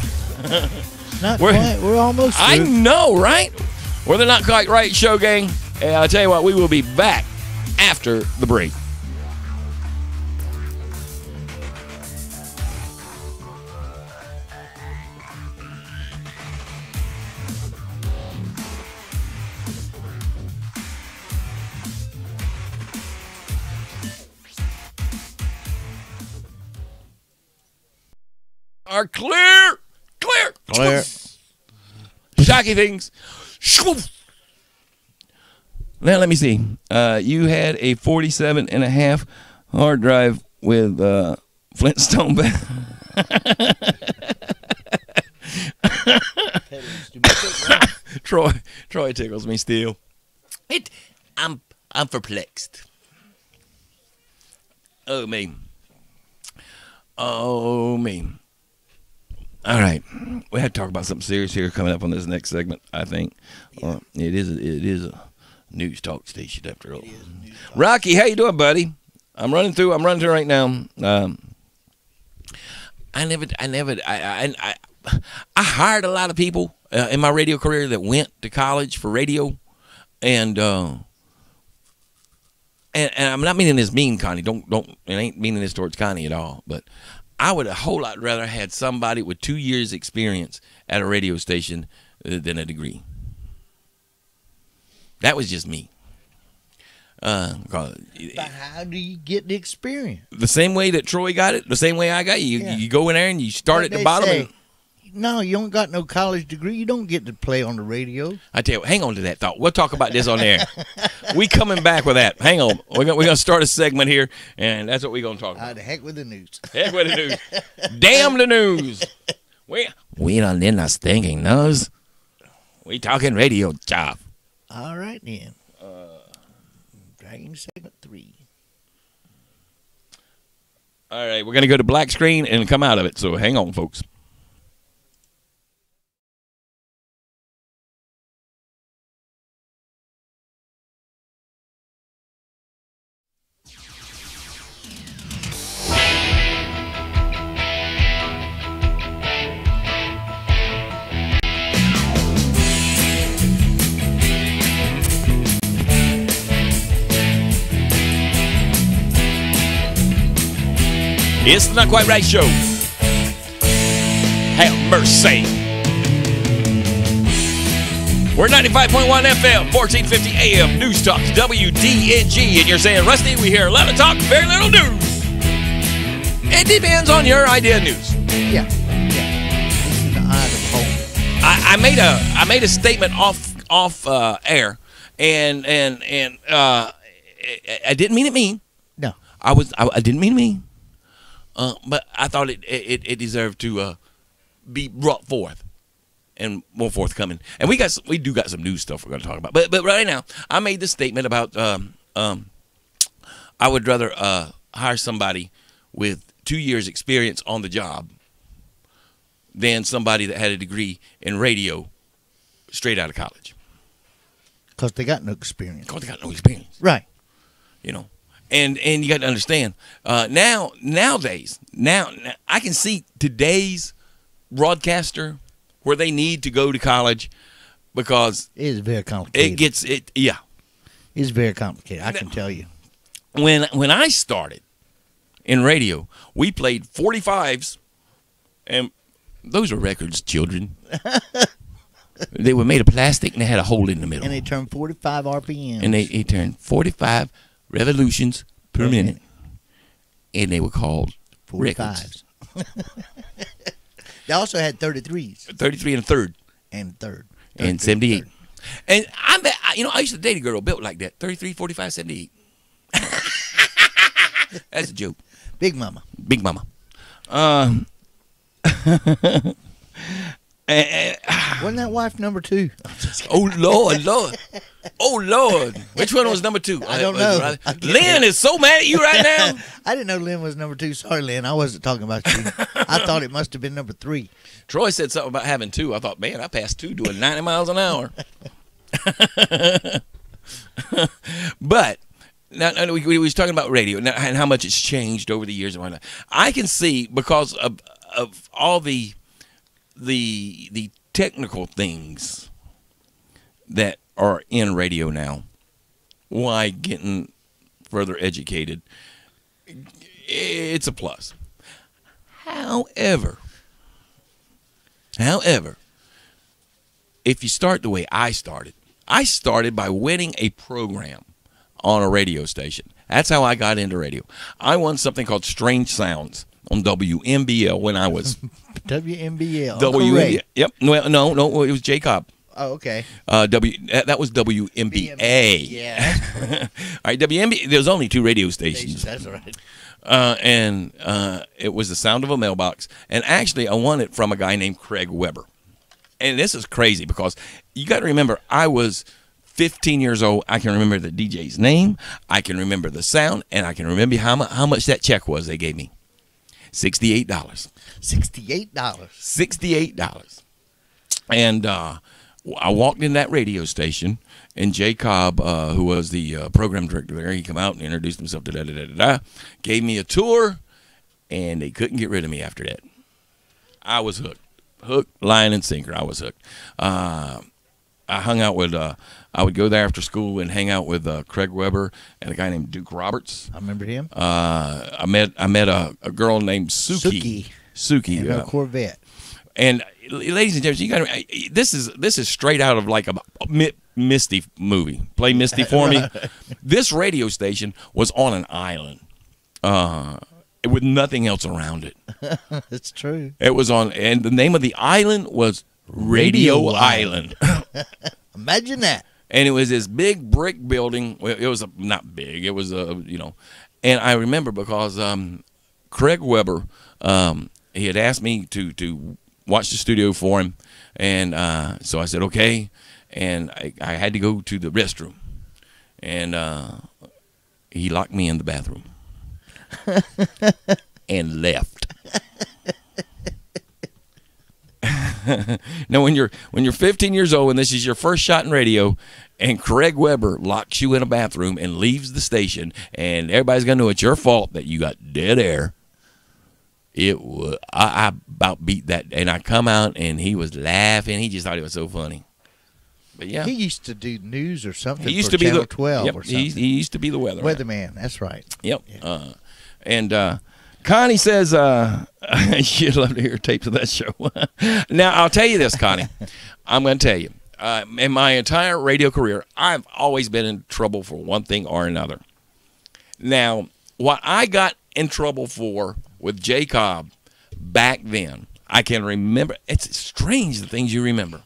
[SPEAKER 2] Not quite. We're almost through.
[SPEAKER 1] I know, right? We're the Not Quite Right show, gang. And I'll tell you what, we will be back after the break. are clear. Clear.
[SPEAKER 2] Clear.
[SPEAKER 1] Shocky things. Now, let me see. You had a 47.5 hard drive with Flintstone back. Troy tickles me still. I'm perplexed. Oh me. All right, we have to talk about something serious here coming up on this next segment. I think it is a news talk station after all. Rocky, how you doing, buddy? I'm running through right now. I hired a lot of people in my radio career that went to college for radio, and I'm not meaning this mean, Connie. Don't. It ain't meaning this towards Connie at all. But I would a whole lot rather had somebody with 2 years experience at a radio station than a degree. That was just me.
[SPEAKER 2] But how do you get the experience?
[SPEAKER 1] The same way that Troy got it, the same way I got it. You go in there and you start at the bottom.
[SPEAKER 2] No, you don't got no college degree. You don't get to play on the radio.
[SPEAKER 1] I tell you, hang on to that thought. We'll talk about this on air. We coming back with that. Hang on. We're gonna start a segment here, and that's what we're gonna talk about.
[SPEAKER 2] The heck with the news.
[SPEAKER 1] Heck with the news. Damn the news. We don't need no stinking nose. We talking radio job.
[SPEAKER 2] All right then. Dragging segment 3.
[SPEAKER 1] All right, we're gonna go to black screen and come out of it. So hang on, folks. It's the Not Quite Right Show. Have mercy. We're 95.1 FM, 1450 AM, News Talk, WDNG. And you're saying, Rusty, we hear a lot of talk, very little news. It depends on your idea of news.
[SPEAKER 2] Yeah. It's in the eye of the beholder.
[SPEAKER 1] I made a statement off air, and I didn't mean it mean.
[SPEAKER 2] No.
[SPEAKER 1] I didn't mean it mean. But I thought it deserved to be brought forth and more forthcoming. And we do got some news stuff we're going to talk about. But right now, I made this statement about I would rather hire somebody with 2 years experience on the job than somebody that had a degree in radio straight out of college.
[SPEAKER 2] Because they got no experience.
[SPEAKER 1] Right. You know. And you got to understand, nowadays, I can see today's broadcaster where they need to go to college because
[SPEAKER 2] it is very complicated.
[SPEAKER 1] It's
[SPEAKER 2] very complicated. I can tell you.
[SPEAKER 1] When I started in radio, we played 45s, and those were records, children. They were made of plastic and they had a hole in the middle.
[SPEAKER 2] And they turned 45 RPMs.
[SPEAKER 1] And they turned 45 revolutions per minute. And they were called 45s.
[SPEAKER 2] They also had 33s.
[SPEAKER 1] 33 and a third.
[SPEAKER 2] And third.
[SPEAKER 1] And 78. And I used to date a girl built like that. 33, 45, 78. That's a joke.
[SPEAKER 2] Big Mama.
[SPEAKER 1] Big Mama.
[SPEAKER 2] Wasn't that wife number 2?
[SPEAKER 1] Oh, Lord. Oh, Lord. Which one was number 2?
[SPEAKER 2] I don't know.
[SPEAKER 1] Lynn is so mad at you right now.
[SPEAKER 2] I didn't know Lynn was number 2. Sorry, Lynn. I wasn't talking about you. I thought it must have been number 3.
[SPEAKER 1] Troy said something about having 2. I thought, man, I passed 2 doing 90 miles an hour. But now we was talking about radio and how much it's changed over the years and whatnot. I can see because of all the technical things that are in radio now, why getting further educated, it's a plus. However, if you start the way I started by winning a program on a radio station. That's how I got into radio. I won something called Strange Sounds on WMBL when I was
[SPEAKER 2] WMBL.
[SPEAKER 1] WMBL.
[SPEAKER 2] Correct.
[SPEAKER 1] Yep. No, it was J Cobb.
[SPEAKER 2] Oh, okay.
[SPEAKER 1] That was WMBA.
[SPEAKER 2] Yeah.
[SPEAKER 1] All right, WMBA. There's only 2 radio stations.
[SPEAKER 2] That's right.
[SPEAKER 1] And it was the sound of a mailbox. And actually, I won it from a guy named Craig Weber. And this is crazy because you got to remember, I was 15 years old. I can remember the DJ's name. I can remember the sound. And I can remember how much that check was they gave me. $68.
[SPEAKER 2] $68.
[SPEAKER 1] $68. And I walked in that radio station, and Jay Cobb, who was the program director there, he come out and introduced himself, gave me a tour, and they couldn't get rid of me after that. I was hooked. Hook, line, and sinker. I was hooked. I hung out with, I would go there after school and hang out with Craig Weber and a guy named Duke Roberts.
[SPEAKER 2] I remember him.
[SPEAKER 1] I met a girl named Suki. Suki.
[SPEAKER 2] And a Corvette.
[SPEAKER 1] And ladies and gentlemen, you got this is straight out of like a Misty movie. Play Misty for me. This radio station was on an island, with nothing else around it.
[SPEAKER 2] It's true.
[SPEAKER 1] It was on, and the name of the island was Radio Island.
[SPEAKER 2] Imagine that.
[SPEAKER 1] And it was this big brick building. Well, it was not big. It was and I remember because Craig Weber, he had asked me to watch the studio for him, and so I said okay, and I had to go to the restroom, and he locked me in the bathroom and left. Now, when you're 15 years old and this is your first shot in radio, and Craig Weber locks you in a bathroom and leaves the station, and everybody's gonna know it's your fault that you got dead air. It was, I about beat that, and I come out and he was laughing. He just thought it was so funny. But yeah,
[SPEAKER 2] he used to do news or something.
[SPEAKER 1] He used
[SPEAKER 2] for
[SPEAKER 1] to be
[SPEAKER 2] Channel
[SPEAKER 1] the
[SPEAKER 2] 12
[SPEAKER 1] yep,
[SPEAKER 2] or something.
[SPEAKER 1] he used to be the weatherman.
[SPEAKER 2] Weatherman. That's right.
[SPEAKER 1] Yep.
[SPEAKER 2] Yeah.
[SPEAKER 1] And Connie says she'd love to hear tapes of that show. Now I'll tell you this, Connie. I'm going to tell you. In my entire radio career, I've always been in trouble for one thing or another. Now, what I got in trouble for with Jay Cobb back then, I can remember. It's strange the things you remember.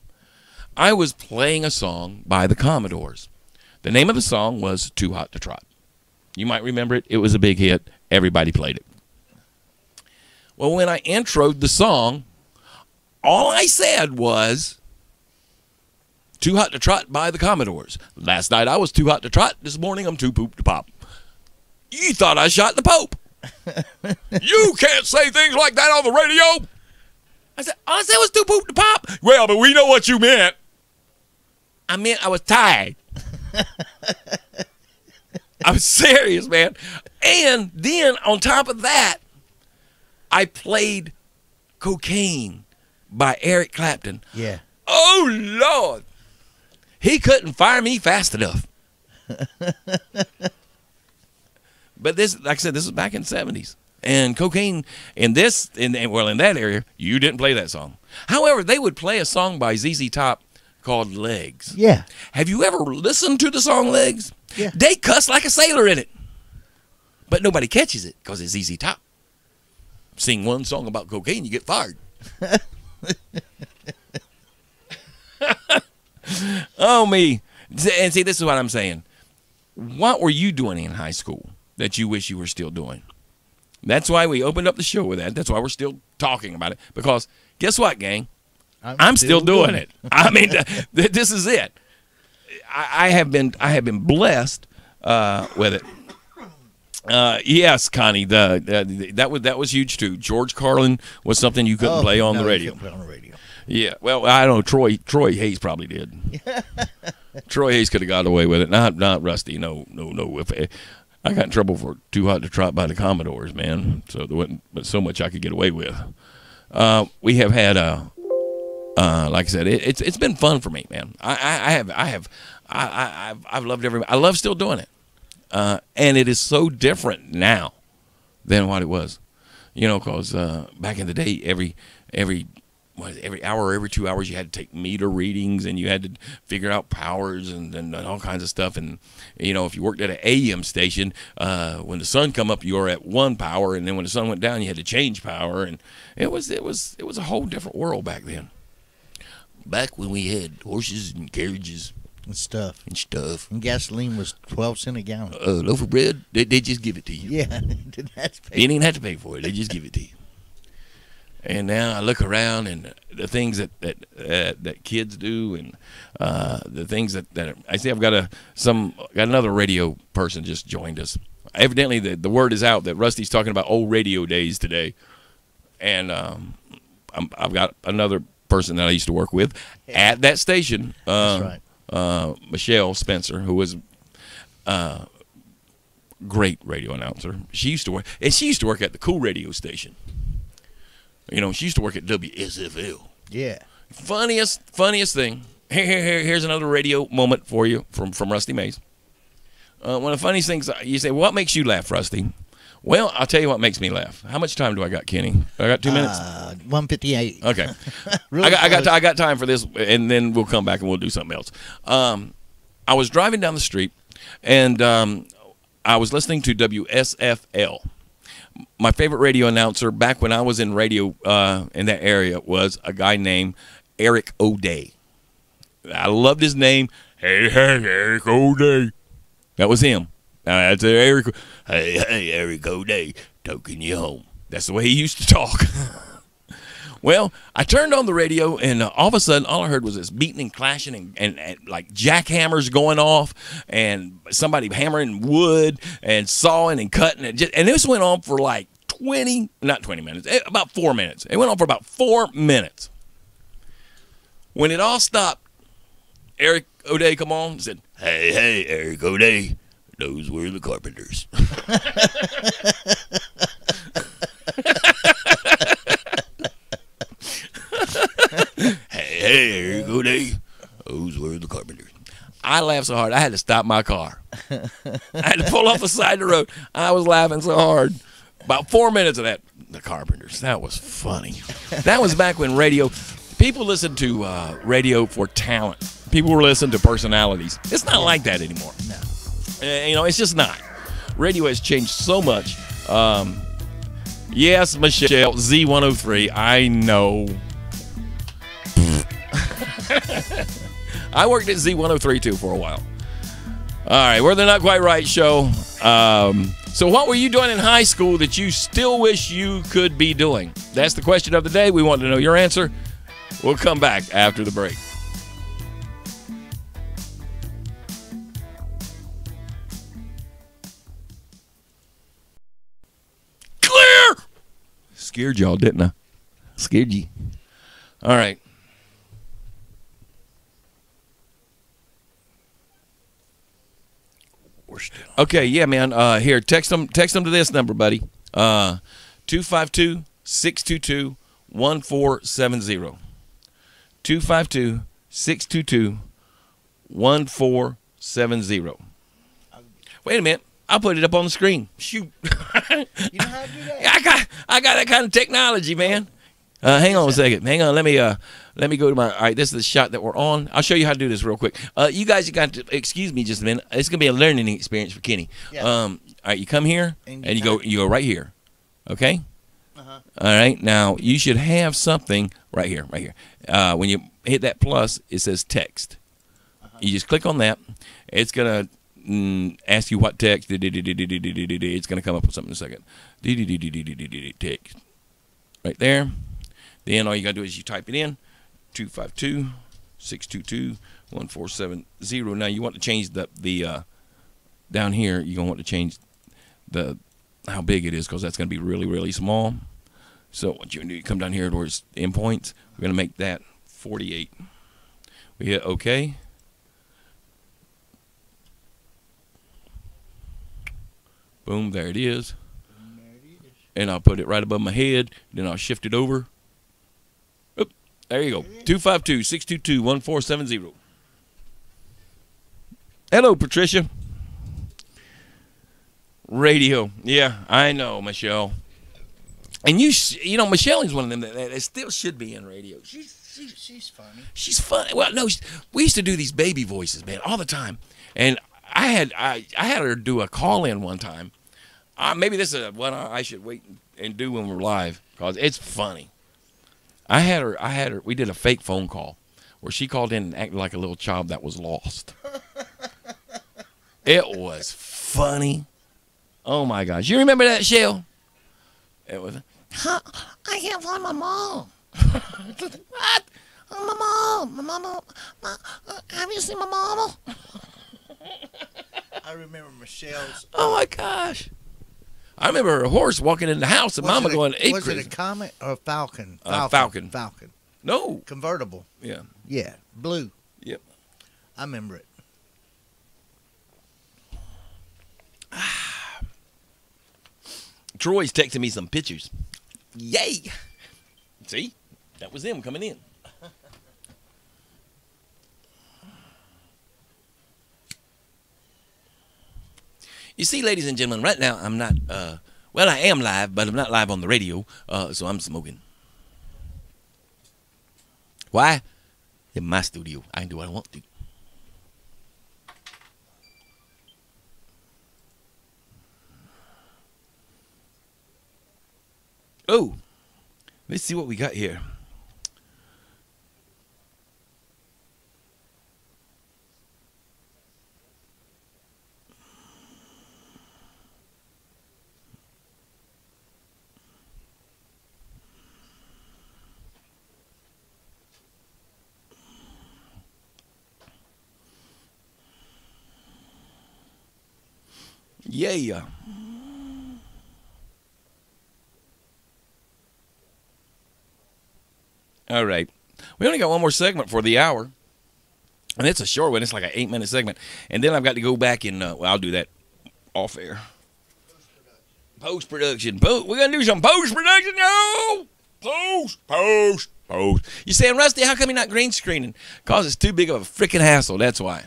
[SPEAKER 1] I was playing a song by the Commodores. The name of the song was Too Hot to Trot. You might remember it. It was a big hit. Everybody played it. Well, when I introed the song, all I said was Too Hot to Trot by the Commodores. Last night I was too hot to trot. This morning I'm too poop to pop. You thought I shot the Pope. You can't say things like that on the radio. I said, all I said was too poop to pop. Well, but we know what you meant. I meant I was tired. I was serious, man. And then on top of that, I played Cocaine by Eric Clapton.
[SPEAKER 2] Yeah.
[SPEAKER 1] Oh, Lord. He couldn't fire me fast enough. But this, like I said, this was back in the 70s. And Cocaine, in that area, you didn't play that song. However, they would play a song by ZZ Top called Legs.
[SPEAKER 2] Yeah.
[SPEAKER 1] Have you ever listened to the song Legs?
[SPEAKER 2] Yeah.
[SPEAKER 1] They cuss like a sailor in it. But nobody catches it because it's ZZ Top. Sing one song about cocaine, you get fired. Oh, me. And see, this is what I'm saying. What were you doing in high school that you wish you were still doing? That's why we opened up the show with that. That's why we're still talking about it. Because guess what, gang? I'm still doing it. I mean, this is it. I have been blessed with it. Yes, Connie. That was huge too. George Carlin was something you couldn't play on the radio.
[SPEAKER 2] Play on the radio.
[SPEAKER 1] Yeah. Well, I don't know. Troy Hayes probably did. Troy Hayes could have got away with it. Not Rusty. No. If I got in trouble for Too Hot to Trot by the Commodores, man. So there wasn't but so much I could get away with. We have had like I said, it's been fun for me, man. I've loved I love still doing it. And it is so different now than what it was, because back in the day, every every hour or every 2 hours you had to take meter readings, and you had to figure out powers and all kinds of stuff. And if you worked at an AM station, when the sun come up, you were at one power, and then when the sun went down, you had to change power. And it was a whole different world back then. Back when we had horses and carriages
[SPEAKER 2] and stuff. And gasoline was 12 cents a gallon.
[SPEAKER 1] Loaf of bread, they just give it to you.
[SPEAKER 2] Yeah, didn't have to pay.
[SPEAKER 1] You didn't have to pay for it. They just give it to you. And now I look around, and the things that kids do, and the things that I see. I've got another radio person just joined us. Evidently, the word is out that Rusty's talking about old radio days today, and I've got another person that I used to work with at that station.
[SPEAKER 2] That's right.
[SPEAKER 1] Michelle Spencer, who was great radio announcer. She used to work at the cool radio station. She used to work at WSFL.
[SPEAKER 2] Yeah.
[SPEAKER 1] Funniest thing. Here's another radio moment for you from Rusty Mace. One of the funniest things, you say, what makes you laugh, Rusty? Well, I'll tell you what makes me laugh. How much time do I got, Kenny? I got 2 minutes?
[SPEAKER 2] 1:58.
[SPEAKER 1] Okay.
[SPEAKER 2] Really
[SPEAKER 1] I got time for this, and then we'll come back and we'll do something else. I was driving down the street, and I was listening to WSFL. My favorite radio announcer back when I was in radio in that area was a guy named Eric O'Day. I loved his name. Hey, Eric O'Day. That was him. That's Eric. Hey, Eric O'Day, taking you home. That's the way he used to talk. Well, I turned on the radio, and all of a sudden, all I heard was this beating and clashing and like jackhammers going off, and somebody hammering wood and sawing and cutting. And this went on for like not 20 minutes, about 4 minutes. It went on for about 4 minutes. When it all stopped, Eric O'Day come on and said, Hey, Eric O'Day, those were the Carpenters. Hey, Eric O'Day, those were the Carpenters. I laughed so hard I had to stop my car. I had to pull off the side of the road. I was laughing so hard. About 4 minutes of that, the Carpenters. That was funny. That was back when people listened to radio for talent. People were listening to personalities. It's not like that anymore.
[SPEAKER 2] No.
[SPEAKER 1] It's just not. Radio has changed so much. Yes, Michelle, Z103, I know. I worked at Z103 too for a while. All right, we're the Not Quite Right show. So what were you doing in high school that you still wish you could be doing? That's the question of the day. We want to know your answer. We'll come back after the break. Clear! Scared y'all, didn't I? Scared you. All right. Okay, yeah, man. Here, text them to this number, buddy. 252-622-1470. 252-622-1470. Wait a minute. I'll put it up on the screen. Shoot.
[SPEAKER 2] You know how to do that?
[SPEAKER 1] I got that kind of technology, man. Hang on a second. Hang on. Let me go to my. All right, this is the shot that we're on. I'll show you how to do this real quick. You guys got to excuse me just a minute. It's gonna be a learning experience for Kenny.
[SPEAKER 2] Yeah.
[SPEAKER 1] All right, you come here and you go right here. Okay.
[SPEAKER 2] Uh-huh.
[SPEAKER 1] All right. Now you should have something right here. When you hit that plus, it says text.
[SPEAKER 2] Uh-huh.
[SPEAKER 1] You just click on that. It's gonna ask you what text. It's gonna come up with something in a second. Text. Right there. Then all you got to do is you type it in, 252-622-1470. Now you want to change the down here, you're going to want to change how big it is, because that's going to be really, really small. So what you do, you come down here towards endpoints. We're going to make that 48. We hit OK. Boom, there it is. And I'll put it right above my head. Then I'll shift it over. Oop, there you go. 252-622-1470. Hello, Patricia. Radio. Yeah, I know, Michelle. And you know, Michelle is one of them that still should be in radio.
[SPEAKER 2] She's funny.
[SPEAKER 1] She's funny. Well, no, we used to do these baby voices, man, all the time. And I had her do a call in one time. Maybe this is one I should wait and do when we're live because it's funny. I had her. We did a fake phone call where she called in and acted like a little child that was lost. It was funny. Oh my gosh, you remember that, Shell? It was. Huh, I can't find my mom. What? Oh, my mama. Have you seen my mama?
[SPEAKER 2] I remember Michelle's.
[SPEAKER 1] Oh my gosh. I remember a horse walking in the house and Mama going, "Hey,
[SPEAKER 2] was it a Comet or a Falcon?
[SPEAKER 1] Falcon.
[SPEAKER 2] Falcon.
[SPEAKER 1] No.
[SPEAKER 2] Convertible.
[SPEAKER 1] Yeah.
[SPEAKER 2] Yeah. Blue.
[SPEAKER 1] Yep.
[SPEAKER 2] I remember it.
[SPEAKER 1] Troy's texting me some pictures. Yay. See? That was them coming in. You see, ladies and gentlemen, right now I'm not, well, I am live, but I'm not live on the radio, so I'm smoking. Why? In my studio, I can do what I want to. Oh, let's see what we got here. Yeah. All right. We only got one more segment for the hour. And it's a short one. It's like an 8-minute segment. And then I've got to go back and, well, I'll do that off air. Post-production. We're going to do some post-production. No! Post. You saying, Rusty, how come you're not green screening? Because it's too big of a freaking hassle. That's why.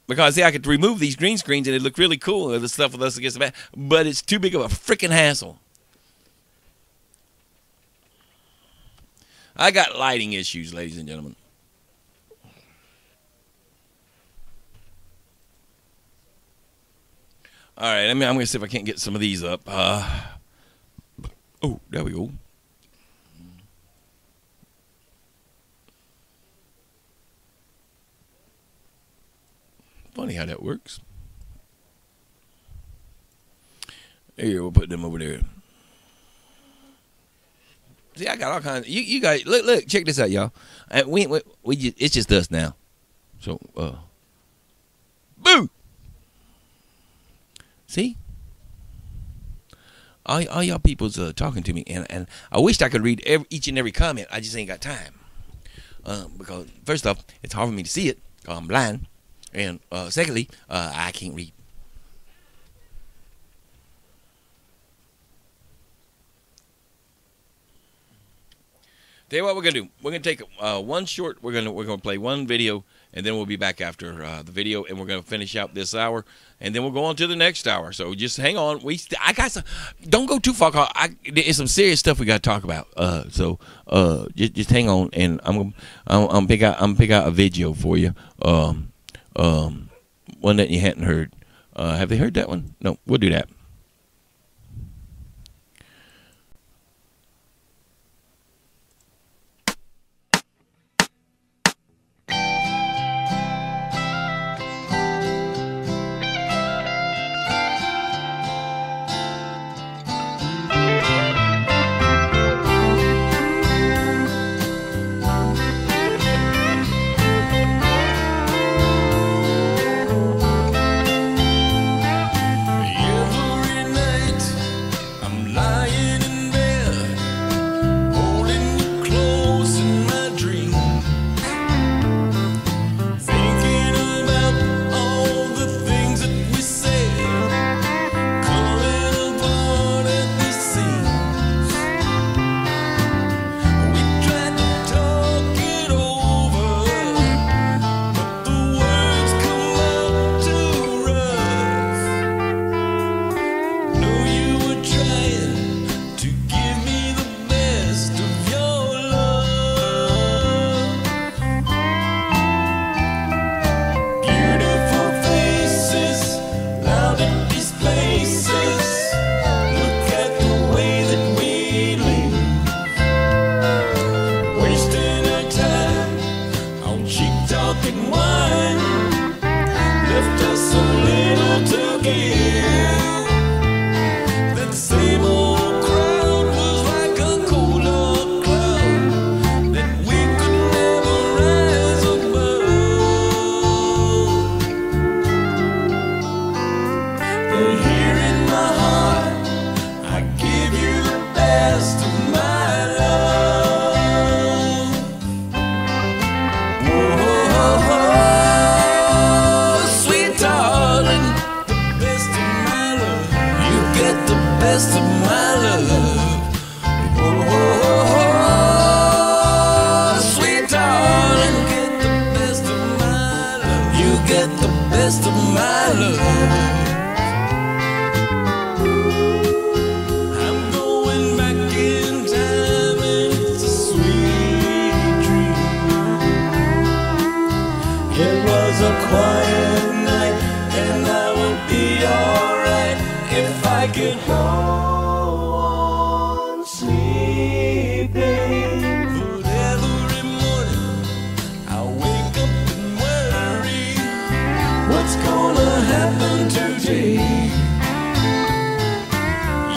[SPEAKER 1] Because, see, I could remove these green screens and it'd look really cool, the stuff with us against the back. But it's too big of a freaking hassle. I got lighting issues, ladies and gentlemen. All right, I'm going to see if I can't get some of these up. Oh, there we go. Funny how that works. Here, we'll put them over there. See, I got all kinds. You guys, look, check this out, y'all. It's just us now. So, boo. See, all y'all people's talking to me, and I wished I could read each and every comment. I just ain't got time. Because first off, it's hard for me to see it because I'm blind, and secondly, I can't read. Tell you what we're gonna do. We're gonna take one short. We're gonna play one video, and then we'll be back after the video, and we're gonna finish out this hour, and then we'll go on to the next hour. So just hang on. I got some. Don't go too far. It's some serious stuff we gotta talk about. So just hang on, and I'm pick out a video for you. One that you hadn't heard. Have they heard that one? No, we'll do that. You're and wine left us a little to give. That same old crowd was like a cold cloud that we could never rise above. But here in my heart, I give you the best of my love. Oh, sweet darling, the best of my love. You get the best of my love. Oh, sweet darling, get the best of my love. You get the best of my love. I'm going back in time and it's a sweet dream. It was a quiet night and I will be alright if I could go on sleeping. But every morning I wake up and worry what's gonna happen today.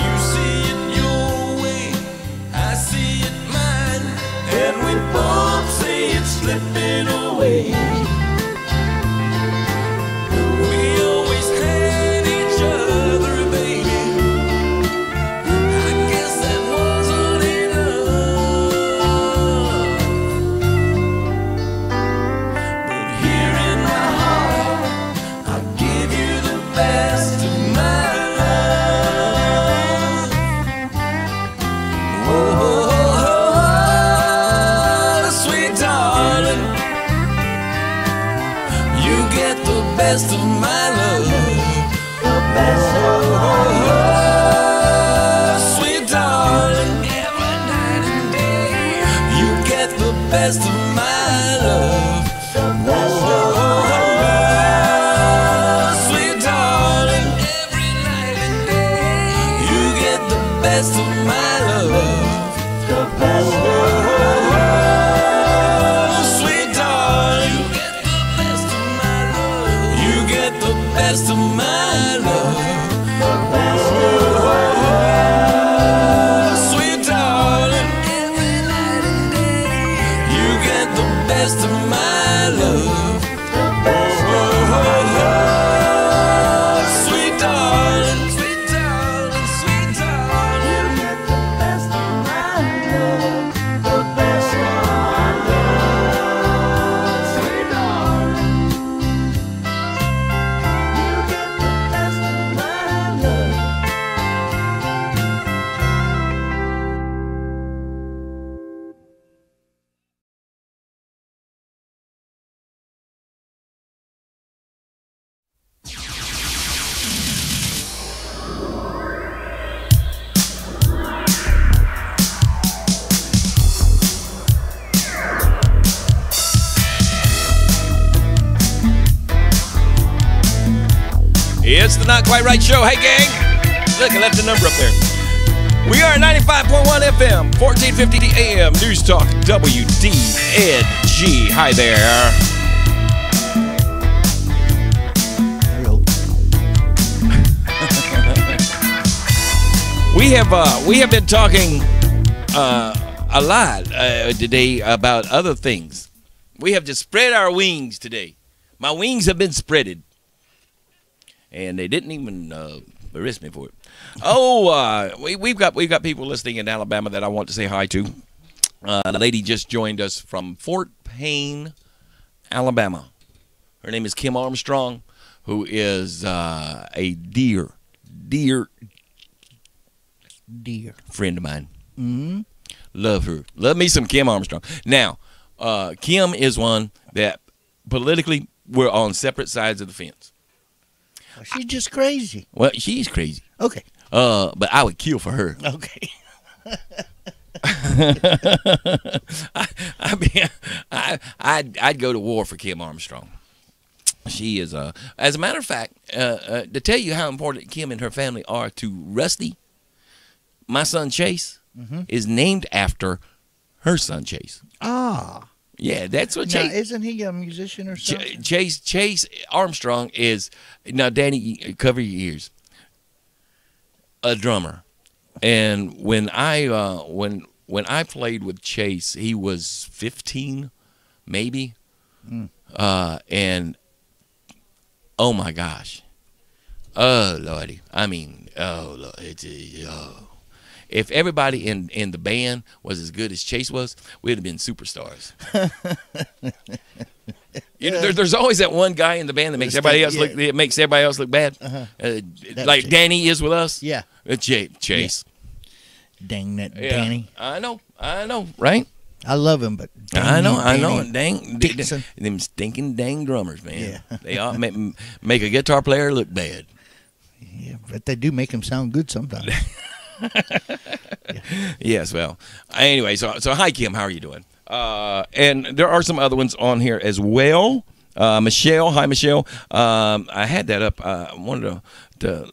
[SPEAKER 1] You see it your way, I see it mine, and we both see it slipping away. We always had each other, baby. I guess that wasn't enough. But here in my heart, I'll give you the best of my love. Oh, sweet darling, you get the best of my love. The best of my love. Sweet darling, every night and day, you get the best of my love. The best of my love. Sweet darling, every night and day, you get the best of my love. The best of my love. Sweet darling, you get the best of my love. You get the best of my love. The best of my love. Sweet darling, every night and day, you get the best of my love. The best of my love. Sweet darling, sweet darling, sweet darling, you get the best of my love. The best of my love. Sweet darling, you get the best of my love. It's the Not Quite Right Show. Hey, gang. Look, I left the number up there. We are 95.1 FM, 1450 AM, News Talk, WDNG. Hi there. We have been talking a lot today about other things. We have just spread our wings today. My wings have been spreaded. And they didn't even arrest me for it. Oh, we've got people listening in Alabama that I want to say hi to. A lady just joined us from Fort Payne, Alabama. Her name is Kim Armstrong, who is a dear friend of mine. Mm-hmm. Love her. Love me some Kim Armstrong. Now, Kim is one that politically we're on separate sides of the fence.
[SPEAKER 2] She's just crazy.
[SPEAKER 1] Well, she's crazy.
[SPEAKER 2] Okay.
[SPEAKER 1] But I would kill for her.
[SPEAKER 2] Okay.
[SPEAKER 1] I'd go to war for Kim Armstrong. She is as a matter of fact, to tell you how important Kim and her family are to Rusty, my son Chase is named after her son Chase.
[SPEAKER 2] Ah.
[SPEAKER 1] Yeah, that's what
[SPEAKER 2] Now,
[SPEAKER 1] Chase.
[SPEAKER 2] isn't he a musician or something?
[SPEAKER 1] Chase Armstrong is now. Danny, cover your ears. A drummer, and when I played with Chase, he was 15, maybe, and oh my gosh, oh lordy, I mean, oh Lord, if everybody in the band was as good as Chase was, we'd have been superstars. You know, there's always that one guy in the band that makes everybody else look bad, like Danny is with us.
[SPEAKER 2] Yeah.
[SPEAKER 1] Chase.
[SPEAKER 2] Yeah. Dang that
[SPEAKER 1] Yeah.
[SPEAKER 2] Danny.
[SPEAKER 1] I know, right?
[SPEAKER 2] I love him, but
[SPEAKER 1] I know.
[SPEAKER 2] Danny
[SPEAKER 1] Dang,
[SPEAKER 2] Dixon.
[SPEAKER 1] them stinking dang drummers, man.
[SPEAKER 2] Yeah.
[SPEAKER 1] They all make a guitar player look bad.
[SPEAKER 2] Yeah, but they do make him sound good sometimes.
[SPEAKER 1] Yes, well, anyway, so hi Kim, how are you doing? And there are some other ones on here as well. Michelle, hi Michelle. I had that up. I wanted to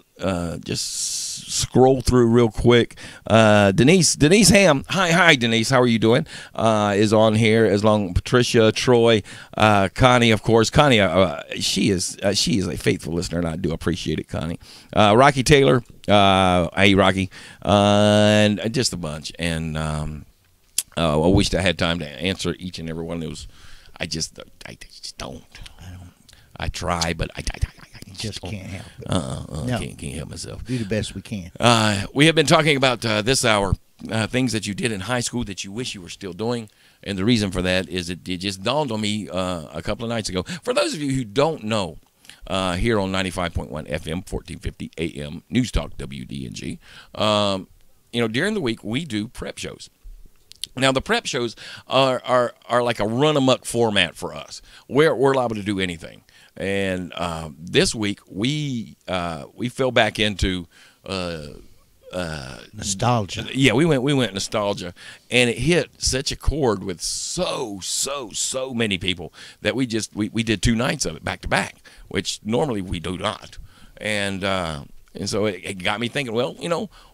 [SPEAKER 1] just scroll through real quick. Denise Ham, hi Denise, how are you doing? Is on here as long. Patricia, Troy, Connie, of course. Connie, she is a faithful listener, and I do appreciate it, Connie. Rocky Taylor, hey Rocky, and just a bunch. And I wished I had time to answer each and every one of those. I just don't. I try, but I
[SPEAKER 2] Just can't help it.
[SPEAKER 1] No. Can't help myself.
[SPEAKER 2] Do the best we can.
[SPEAKER 1] We have been talking about this hour things that you did in high school that you wish you were still doing, and the reason for that is it just dawned on me a couple of nights ago. For those of you who don't know, here on 95.1 FM, 1450 AM, News Talk WDNG, during the week we do prep shows. Now, the prep shows are like a run-amok format for us. We're liable to do anything. And this week, we fell back into
[SPEAKER 2] nostalgia.
[SPEAKER 1] Yeah, we went nostalgia, and it hit such a chord with so many people that we did 2 nights of it back to back, which normally we do not. And so it got me thinking. Well,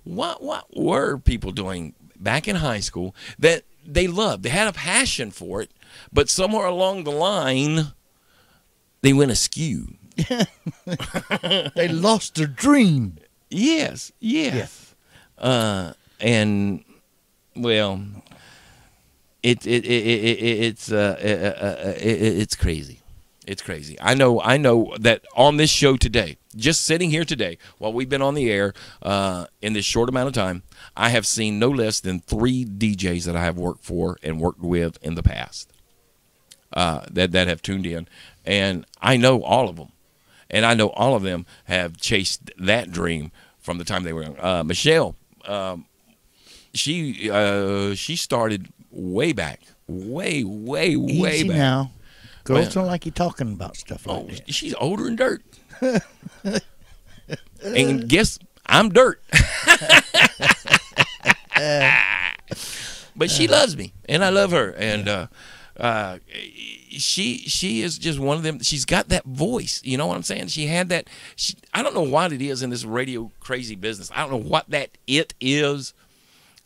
[SPEAKER 1] what were people doing back in high school that they loved? They had a passion for it, but somewhere along the line, they went askew.
[SPEAKER 2] They lost their dream.
[SPEAKER 1] Yes. And well, it's crazy. It's crazy. I know that on this show today, just sitting here today, while we've been on the air in this short amount of time, I have seen no less than 3 DJs that I have worked for and worked with in the past that have tuned in. And I know all of them. And I know all of them have chased that dream from the time they were young. Michelle, she started way back. Way
[SPEAKER 2] Easy
[SPEAKER 1] back.
[SPEAKER 2] now. Girls don't like you talking about stuff like that.
[SPEAKER 1] She's older than dirt. And guess I'm dirt. But she loves me, and I love her. And she is just one of them. She's got that voice. You know what I'm saying? She had that. I don't know what it is in this radio crazy business. I don't know what that it is,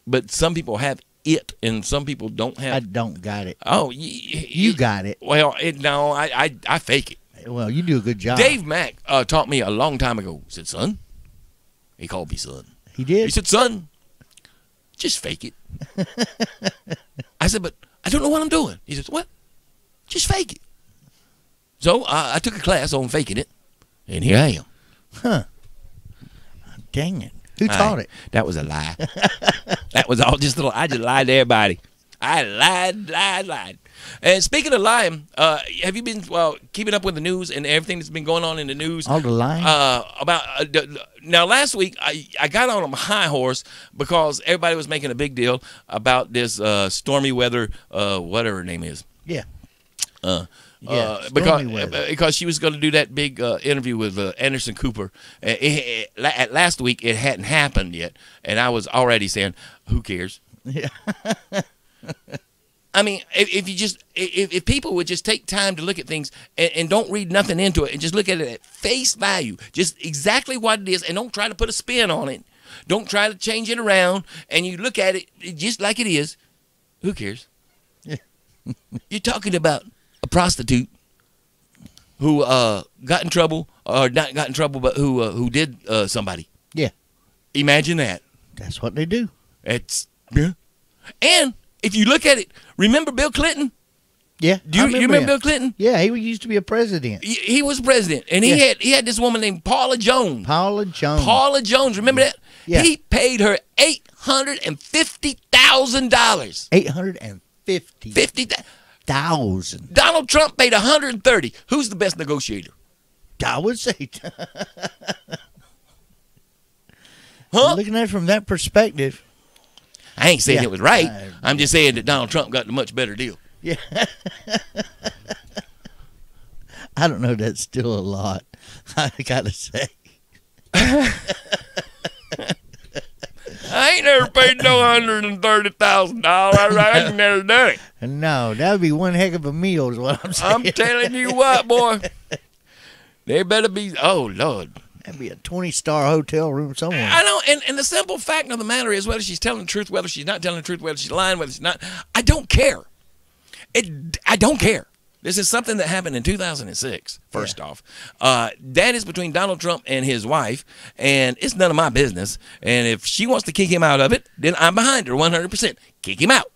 [SPEAKER 1] but some people have it, and some people don't have.
[SPEAKER 2] I don't got it.
[SPEAKER 1] Oh,
[SPEAKER 2] you got it.
[SPEAKER 1] Well, no, I fake it.
[SPEAKER 2] Well, you do a good job.
[SPEAKER 1] Dave Mack taught me a long time ago. He said, son. He called me son.
[SPEAKER 2] He did?
[SPEAKER 1] He said, son, just fake it. I said, but I don't know what I'm doing. He said, what? Just fake it. So I took a class on faking it, and here I am.
[SPEAKER 2] Huh. Dang it. Who taught it?
[SPEAKER 1] That was a lie. That was all just a lie. I just lied to everybody. I lied. And speaking of lying, have you been keeping up with the news and everything that's been going on in the news?
[SPEAKER 2] All the lying?
[SPEAKER 1] Now, last week, I got on a high horse because everybody was making a big deal about this stormy weather, whatever her name is.
[SPEAKER 2] Yeah.
[SPEAKER 1] Because she was going to do that big interview with Anderson Cooper. Last week, it hadn't happened yet, and I was already saying, who cares?
[SPEAKER 2] Yeah.
[SPEAKER 1] I mean, if people would just take time to look at things and don't read nothing into it and just look at it at face value, just exactly what it is, and don't try to put a spin on it, don't try to change it around, and you look at it just like it is, who cares?
[SPEAKER 2] Yeah.
[SPEAKER 1] You're talking about a prostitute who got in trouble, or not got in trouble, but who did somebody.
[SPEAKER 2] Yeah.
[SPEAKER 1] Imagine that.
[SPEAKER 2] That's what they do.
[SPEAKER 1] It's yeah. And if you look at it, remember Bill Clinton?
[SPEAKER 2] Yeah.
[SPEAKER 1] Do you remember
[SPEAKER 2] him.
[SPEAKER 1] Bill Clinton?
[SPEAKER 2] Yeah, he used to be a president.
[SPEAKER 1] He was president, and he had this woman named Paula Jones.
[SPEAKER 2] Paula Jones.
[SPEAKER 1] Paula Jones, remember that?
[SPEAKER 2] Yeah.
[SPEAKER 1] He paid her $850,000.
[SPEAKER 2] $850,000.
[SPEAKER 1] Donald Trump paid $130. Who's the best negotiator?
[SPEAKER 2] I would say.
[SPEAKER 1] Huh?
[SPEAKER 2] Looking at it from that perspective.
[SPEAKER 1] I ain't saying
[SPEAKER 2] Yeah.
[SPEAKER 1] it was right. I'm just saying that Donald Trump got the much better deal.
[SPEAKER 2] Yeah. I don't know. That's still a lot. I gotta say.
[SPEAKER 1] I ain't never paid no $130,000. I ain't never done it.
[SPEAKER 2] No, that would be one heck of a meal, is what I'm saying.
[SPEAKER 1] I'm telling you what, boy. There better be. Oh Lord.
[SPEAKER 2] That'd be a 20-star hotel room somewhere.
[SPEAKER 1] I know, and the simple fact of the matter is whether she's telling the truth, whether she's not telling the truth, whether she's lying, whether she's not. I don't care. I don't care. This is something that happened in 2006, first off. That is between Donald Trump and his wife, and it's none of my business. And if she wants to kick him out of it, then I'm behind her 100%. Kick him out.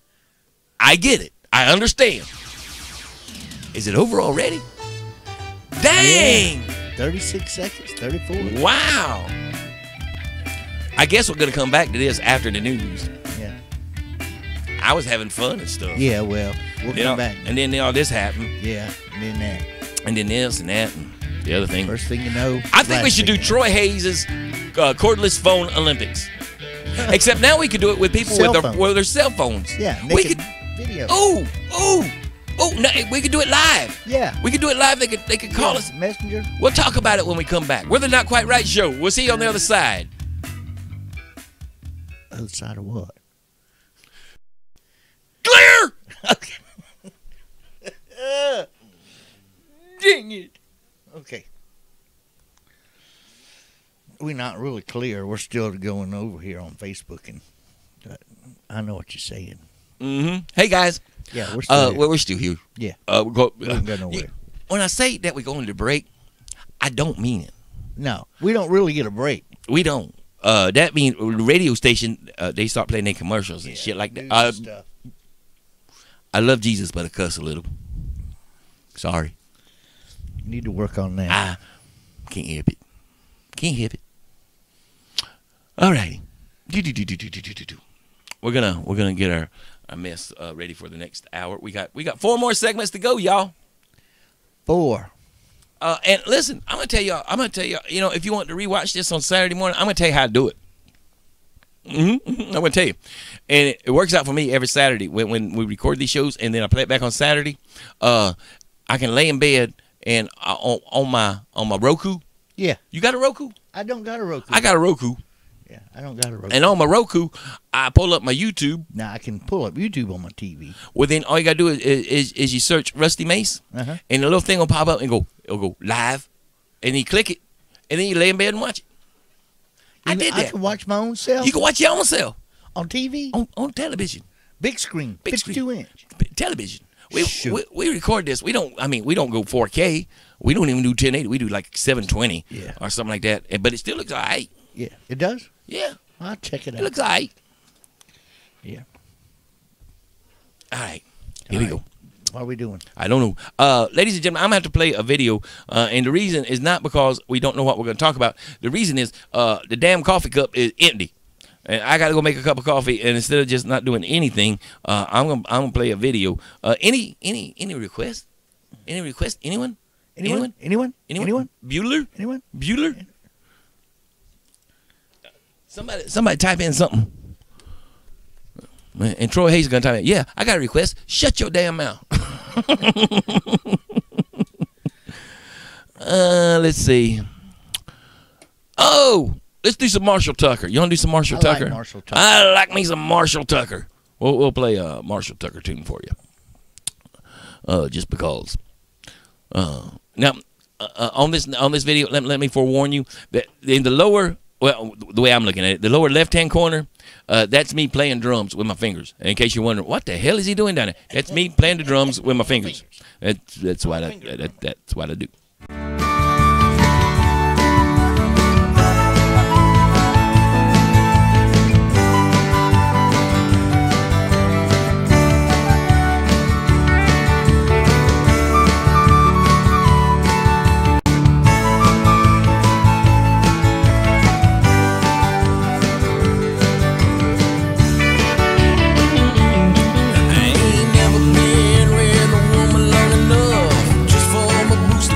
[SPEAKER 1] I get it. I understand. Is it over already? Dang!
[SPEAKER 2] Yeah. 36 seconds, 34.
[SPEAKER 1] Wow. I guess we're going to come back to this after the news.
[SPEAKER 2] Yeah.
[SPEAKER 1] I was having fun and stuff.
[SPEAKER 2] Yeah, well, we'll come back.
[SPEAKER 1] And then all this happened.
[SPEAKER 2] Yeah, and then that.
[SPEAKER 1] And then this and that and the other thing.
[SPEAKER 2] First thing you know.
[SPEAKER 1] I think we should do Troy Hayes' cordless phone Olympics. Except now we could do it with people with their cell phones.
[SPEAKER 2] Yeah,
[SPEAKER 1] we could
[SPEAKER 2] video.
[SPEAKER 1] Oh, no, we could do it live.
[SPEAKER 2] Yeah.
[SPEAKER 1] We could do it live. They could call us.
[SPEAKER 2] Messenger.
[SPEAKER 1] We'll talk about it when we come back. We're the Not Quite Right Show. We'll see you on the other side.
[SPEAKER 2] Other side of what?
[SPEAKER 1] Clear!
[SPEAKER 2] Okay.
[SPEAKER 1] Dang it.
[SPEAKER 2] Okay. We're not really clear. We're still going over here on Facebook, and I know what you're saying.
[SPEAKER 1] Mm-hmm. Hey, guys.
[SPEAKER 2] Yeah, we're still here.
[SPEAKER 1] We're still here.
[SPEAKER 2] Yeah.
[SPEAKER 1] We don't
[SPEAKER 2] go nowhere.
[SPEAKER 1] When I say that we're going to break, I don't mean it.
[SPEAKER 2] No, we don't really get a break.
[SPEAKER 1] We don't. That means the radio station, they start playing their commercials and shit like that.
[SPEAKER 2] Stuff.
[SPEAKER 1] I love Jesus, but I cuss a little. Sorry.
[SPEAKER 2] You need to work on that.
[SPEAKER 1] I can't help it. Can't help it. All righty. We're gonna get our mess ready for the next hour. We got 4 more segments to go, y'all.
[SPEAKER 2] 4.
[SPEAKER 1] And listen, I'm gonna tell y'all. You know, if you want to rewatch this on Saturday morning, I'm gonna tell you how to do it. I'm gonna tell you, and it works out for me every Saturday when we record these shows, and then I play it back on Saturday. I can lay in bed and on my Roku.
[SPEAKER 2] Yeah.
[SPEAKER 1] You got a Roku?
[SPEAKER 2] I don't got a Roku.
[SPEAKER 1] I got a Roku.
[SPEAKER 2] Yeah, I don't got a Roku.
[SPEAKER 1] And on my Roku, I pull up my YouTube.
[SPEAKER 2] Now I can pull up YouTube on my TV.
[SPEAKER 1] Well, then all you gotta do is you search Rusty Mace, and the little thing will pop up and it'll go live, and you click it, and then you lay in bed and watch it. I did that.
[SPEAKER 2] I can watch my own self.
[SPEAKER 1] You can watch your own self
[SPEAKER 2] on TV,
[SPEAKER 1] on television,
[SPEAKER 2] big screen,
[SPEAKER 1] big
[SPEAKER 2] 52-inch
[SPEAKER 1] television. We record this. We don't go 4K. We don't even do 1080. We do like 720 or something like that. But it still looks all right.
[SPEAKER 2] Yeah, it does.
[SPEAKER 1] Yeah,
[SPEAKER 2] I'll check it out.
[SPEAKER 1] It looks all right.
[SPEAKER 2] Yeah.
[SPEAKER 1] All right, here we go.
[SPEAKER 2] What are we doing?
[SPEAKER 1] I don't know. Ladies and gentlemen, I'm going to have to play a video. And the reason is not because we don't know what we're going to talk about. The reason is the damn coffee cup is empty. And I got to go make a cup of coffee. And instead of just not doing anything, I'm gonna play a video. Any requests? Any requests? Anyone?
[SPEAKER 2] Anyone?
[SPEAKER 1] Bueller?
[SPEAKER 2] Anyone?
[SPEAKER 1] Bueller? Somebody type in something. And Troy Hayes is going to type in, yeah, I got a request. Shut your damn mouth. Let's see. Oh, let's do some Marshall Tucker. You want to do some Marshall Tucker?
[SPEAKER 2] Like Marshall Tucker.
[SPEAKER 1] I like me some Marshall Tucker. We'll play a Marshall Tucker tune for you. Just because. Now, on this video, let me forewarn you that in the lower, well, the way I'm looking at it, the lower left-hand corner, That's me playing drums with my fingers. In case you're wondering, what the hell is he doing down there? That's me playing the drums with my fingers. That's what I do.
[SPEAKER 4] I ain't never been with a woman long enough just for my boots to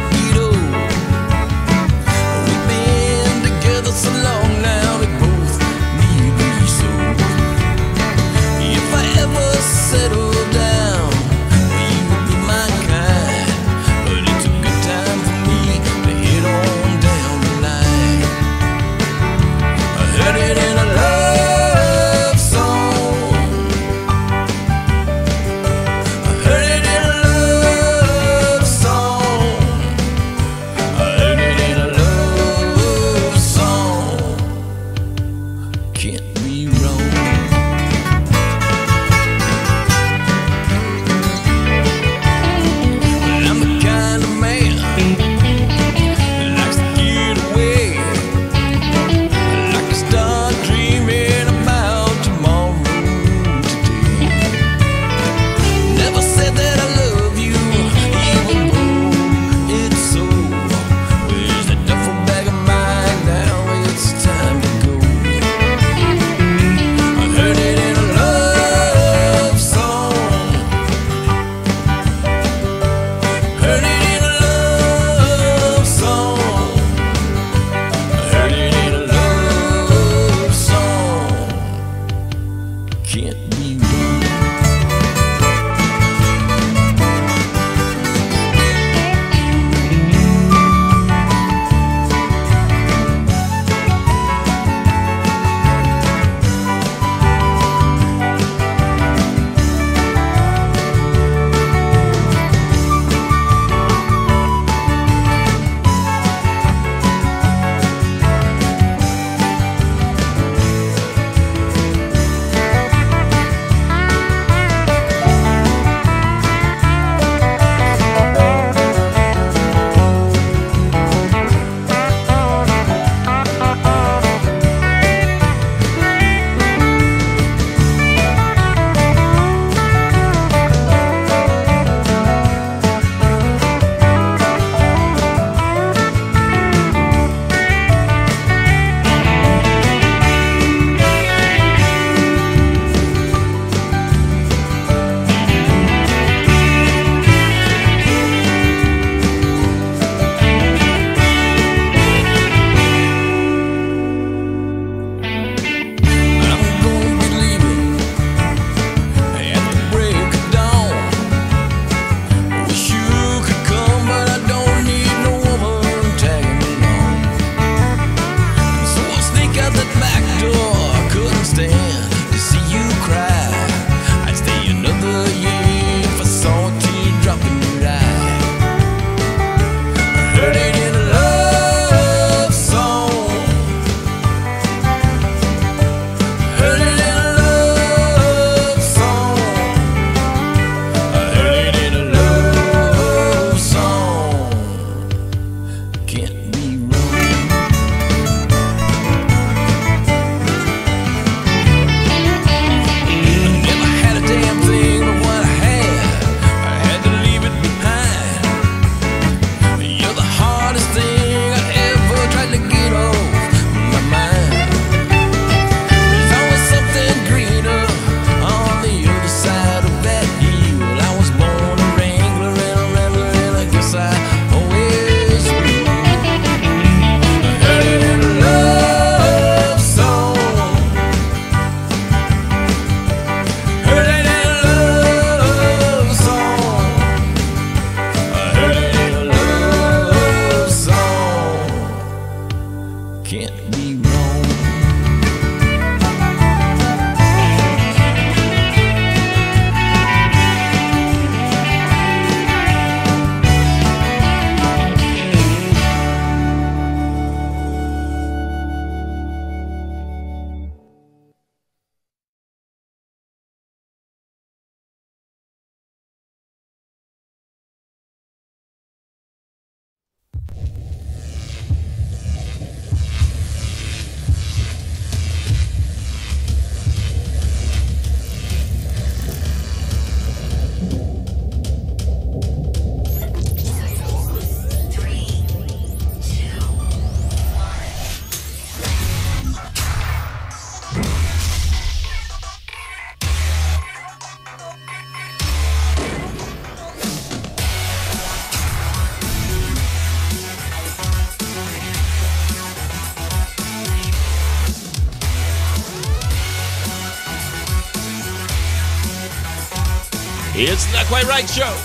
[SPEAKER 1] It's Not Quite Right Show.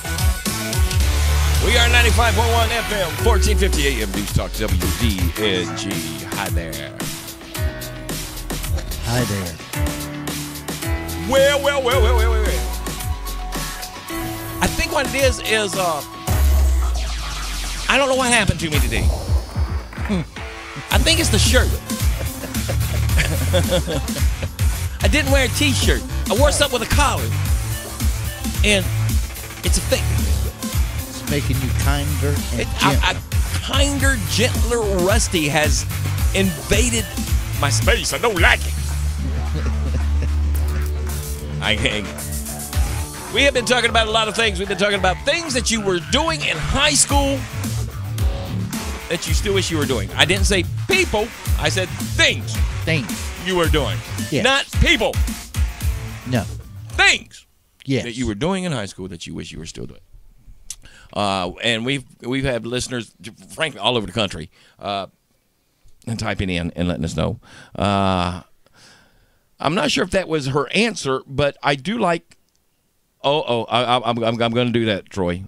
[SPEAKER 1] We are 95.1 FM, 1450 AM News Talk WDNG. Hi there.
[SPEAKER 2] Hi there.
[SPEAKER 1] Well. I think what it is I don't know what happened to me today. I think it's the shirt. I didn't wear a t-shirt. I wore something with a collar. And it's affecting me.
[SPEAKER 2] It's making you kinder and gentler.
[SPEAKER 1] Kinder, gentler Rusty has invaded my space. I don't like it. We have been talking about a lot of things. We've been talking about things that you were doing in high school that you still wish you were doing. I didn't say people. I said things.
[SPEAKER 2] Things.
[SPEAKER 1] You were doing.
[SPEAKER 2] Yes.
[SPEAKER 1] Not people.
[SPEAKER 2] No.
[SPEAKER 1] Things.
[SPEAKER 2] Yes.
[SPEAKER 1] That you were doing in high school that you wish you were still doing. And we've had listeners, frankly, all over the country, and typing in and letting us know. I'm not sure if that was her answer, but I do like. I'm going to do that, Troy.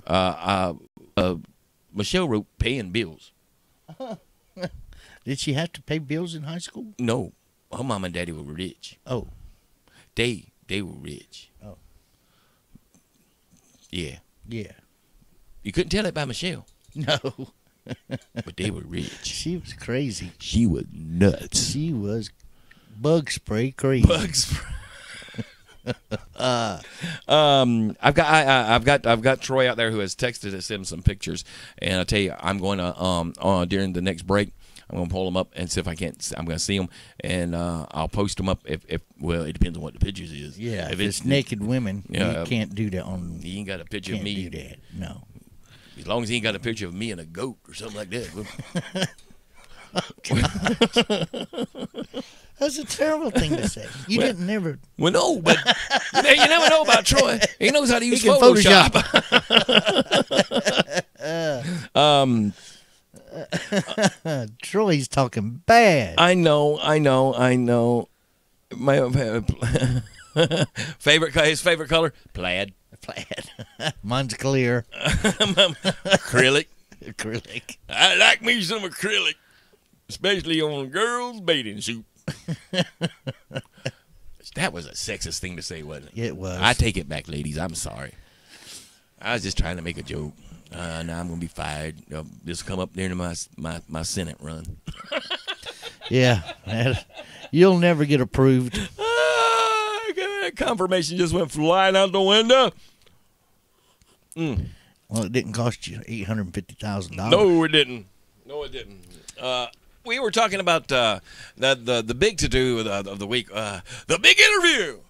[SPEAKER 1] Michelle wrote paying bills.
[SPEAKER 2] Did she have to pay bills in high school?
[SPEAKER 1] No, her mom and daddy were rich.
[SPEAKER 2] Oh,
[SPEAKER 1] they were rich.
[SPEAKER 2] Oh. Yeah.
[SPEAKER 1] You couldn't tell it by Michelle.
[SPEAKER 2] No.
[SPEAKER 1] But they were rich.
[SPEAKER 2] She was crazy.
[SPEAKER 1] She was nuts.
[SPEAKER 2] She was bug spray crazy.
[SPEAKER 1] Bug spray. I've got Troy out there who has texted to send him some pictures, and I tell you, I'm going to during the next break, I'm going to pull them up and see if I can't. I'm going to see them, and I'll post them up. If well, it depends on what the pictures is.
[SPEAKER 2] Yeah, if it's naked women, you can't do that on.
[SPEAKER 1] He ain't got a picture of me.
[SPEAKER 2] Can't do that. No.
[SPEAKER 1] As long as he ain't got a picture of me and a goat or something like that.
[SPEAKER 2] That's a terrible thing to say. You didn't never.
[SPEAKER 1] Well, no, but you never know about Troy. He knows how to use
[SPEAKER 2] He can
[SPEAKER 1] Photoshop.
[SPEAKER 2] Troy's talking bad.
[SPEAKER 1] I know. My his favorite color, plaid.
[SPEAKER 2] Plaid. Mine's clear.
[SPEAKER 1] Acrylic.
[SPEAKER 2] Acrylic.
[SPEAKER 1] I like me some acrylic, especially on a girl's bathing suit. That was a sexist thing to say, wasn't it?
[SPEAKER 2] It was.
[SPEAKER 1] I take it back, ladies. I'm sorry. I was just trying to make a joke. Now I'm going to be fired. Just come up there to my Senate run.
[SPEAKER 2] Yeah. You'll never get approved.
[SPEAKER 1] That confirmation just went flying out the window.
[SPEAKER 2] Well, it didn't cost you $850,000.
[SPEAKER 1] No, it didn't. We were talking about the big to-do of the week. The big interview.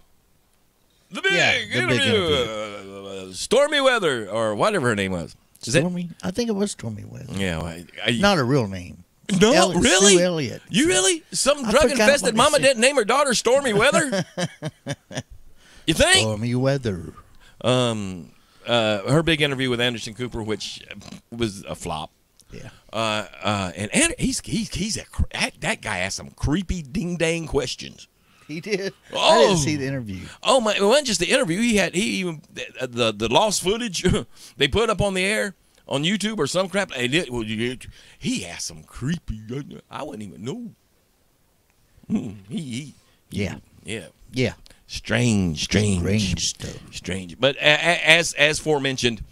[SPEAKER 1] The big interview. Stormy Weather, or whatever her name was.
[SPEAKER 2] Stormy? I think it was Stormy Weather.
[SPEAKER 1] Yeah.
[SPEAKER 2] Not a real name.
[SPEAKER 1] No, really?
[SPEAKER 2] Sue Elliott.
[SPEAKER 1] You really? Some drug-infested mama didn't name her daughter Stormy Weather? You think?
[SPEAKER 2] Stormy Weather.
[SPEAKER 1] Her big interview with Anderson Cooper, which was a flop.
[SPEAKER 2] Yeah.
[SPEAKER 1] And that guy asked some creepy ding-dang questions.
[SPEAKER 2] He did.
[SPEAKER 1] Oh.
[SPEAKER 2] I didn't see the interview.
[SPEAKER 1] Oh my! It wasn't just the interview. He even the lost footage they put up on the air on YouTube or some crap. He asked some creepy. I wouldn't even know. Yeah. Strange
[SPEAKER 2] stuff.
[SPEAKER 1] Strange. But as forementioned,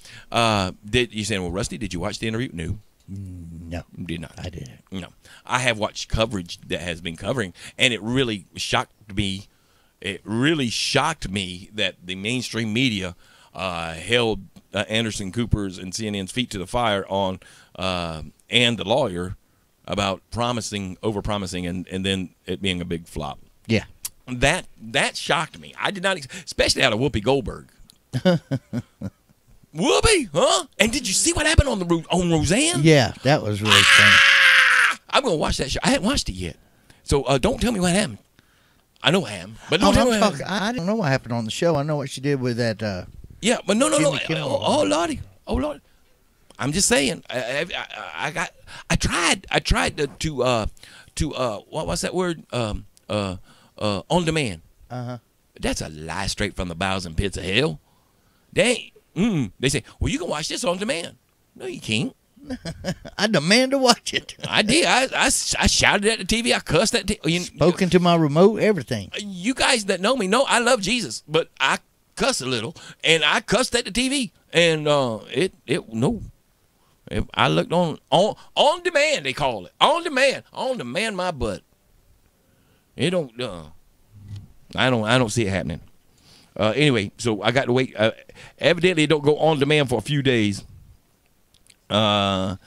[SPEAKER 1] did you saying? Well, Rusty, did you watch the interview? No.
[SPEAKER 2] No,
[SPEAKER 1] did not.
[SPEAKER 2] I didn't.
[SPEAKER 1] No, I have watched coverage that has been covering, and it really shocked me. It really shocked me that the mainstream media held Anderson Cooper's and CNN's feet to the fire on and the lawyer about over promising, and then it being a big flop.
[SPEAKER 2] Yeah.
[SPEAKER 1] That shocked me. I did not, especially out of Whoopi Goldberg. Whoopi, huh? And did you see what happened on Roseanne?
[SPEAKER 2] Yeah, that was really funny.
[SPEAKER 1] I'm gonna watch that show. I hadn't watched it yet, so don't tell me what happened. I know what happened, but don't tell me what happened.
[SPEAKER 2] I don't know what happened on the show. I know what she did with that.
[SPEAKER 1] Yeah, but no.
[SPEAKER 2] Jimmy Kimmel.
[SPEAKER 1] Oh Lordy. I'm just saying. I tried to what's that word? On demand. That's a lie straight from the bowels and pits of hell. They say, well, you can watch this on demand. No, you can't.
[SPEAKER 2] I demand to watch it.
[SPEAKER 1] I did. I shouted at the TV. I cussed at the TV.
[SPEAKER 2] Spoken to my remote, everything.
[SPEAKER 1] You guys that know me know I love Jesus, but I cuss a little, and I cussed at the TV, and I looked on demand. They call it on demand. My butt. It don't. I don't see it happening. Anyway, so I got to wait. Evidently, it don't go on demand for a few days. Anyways,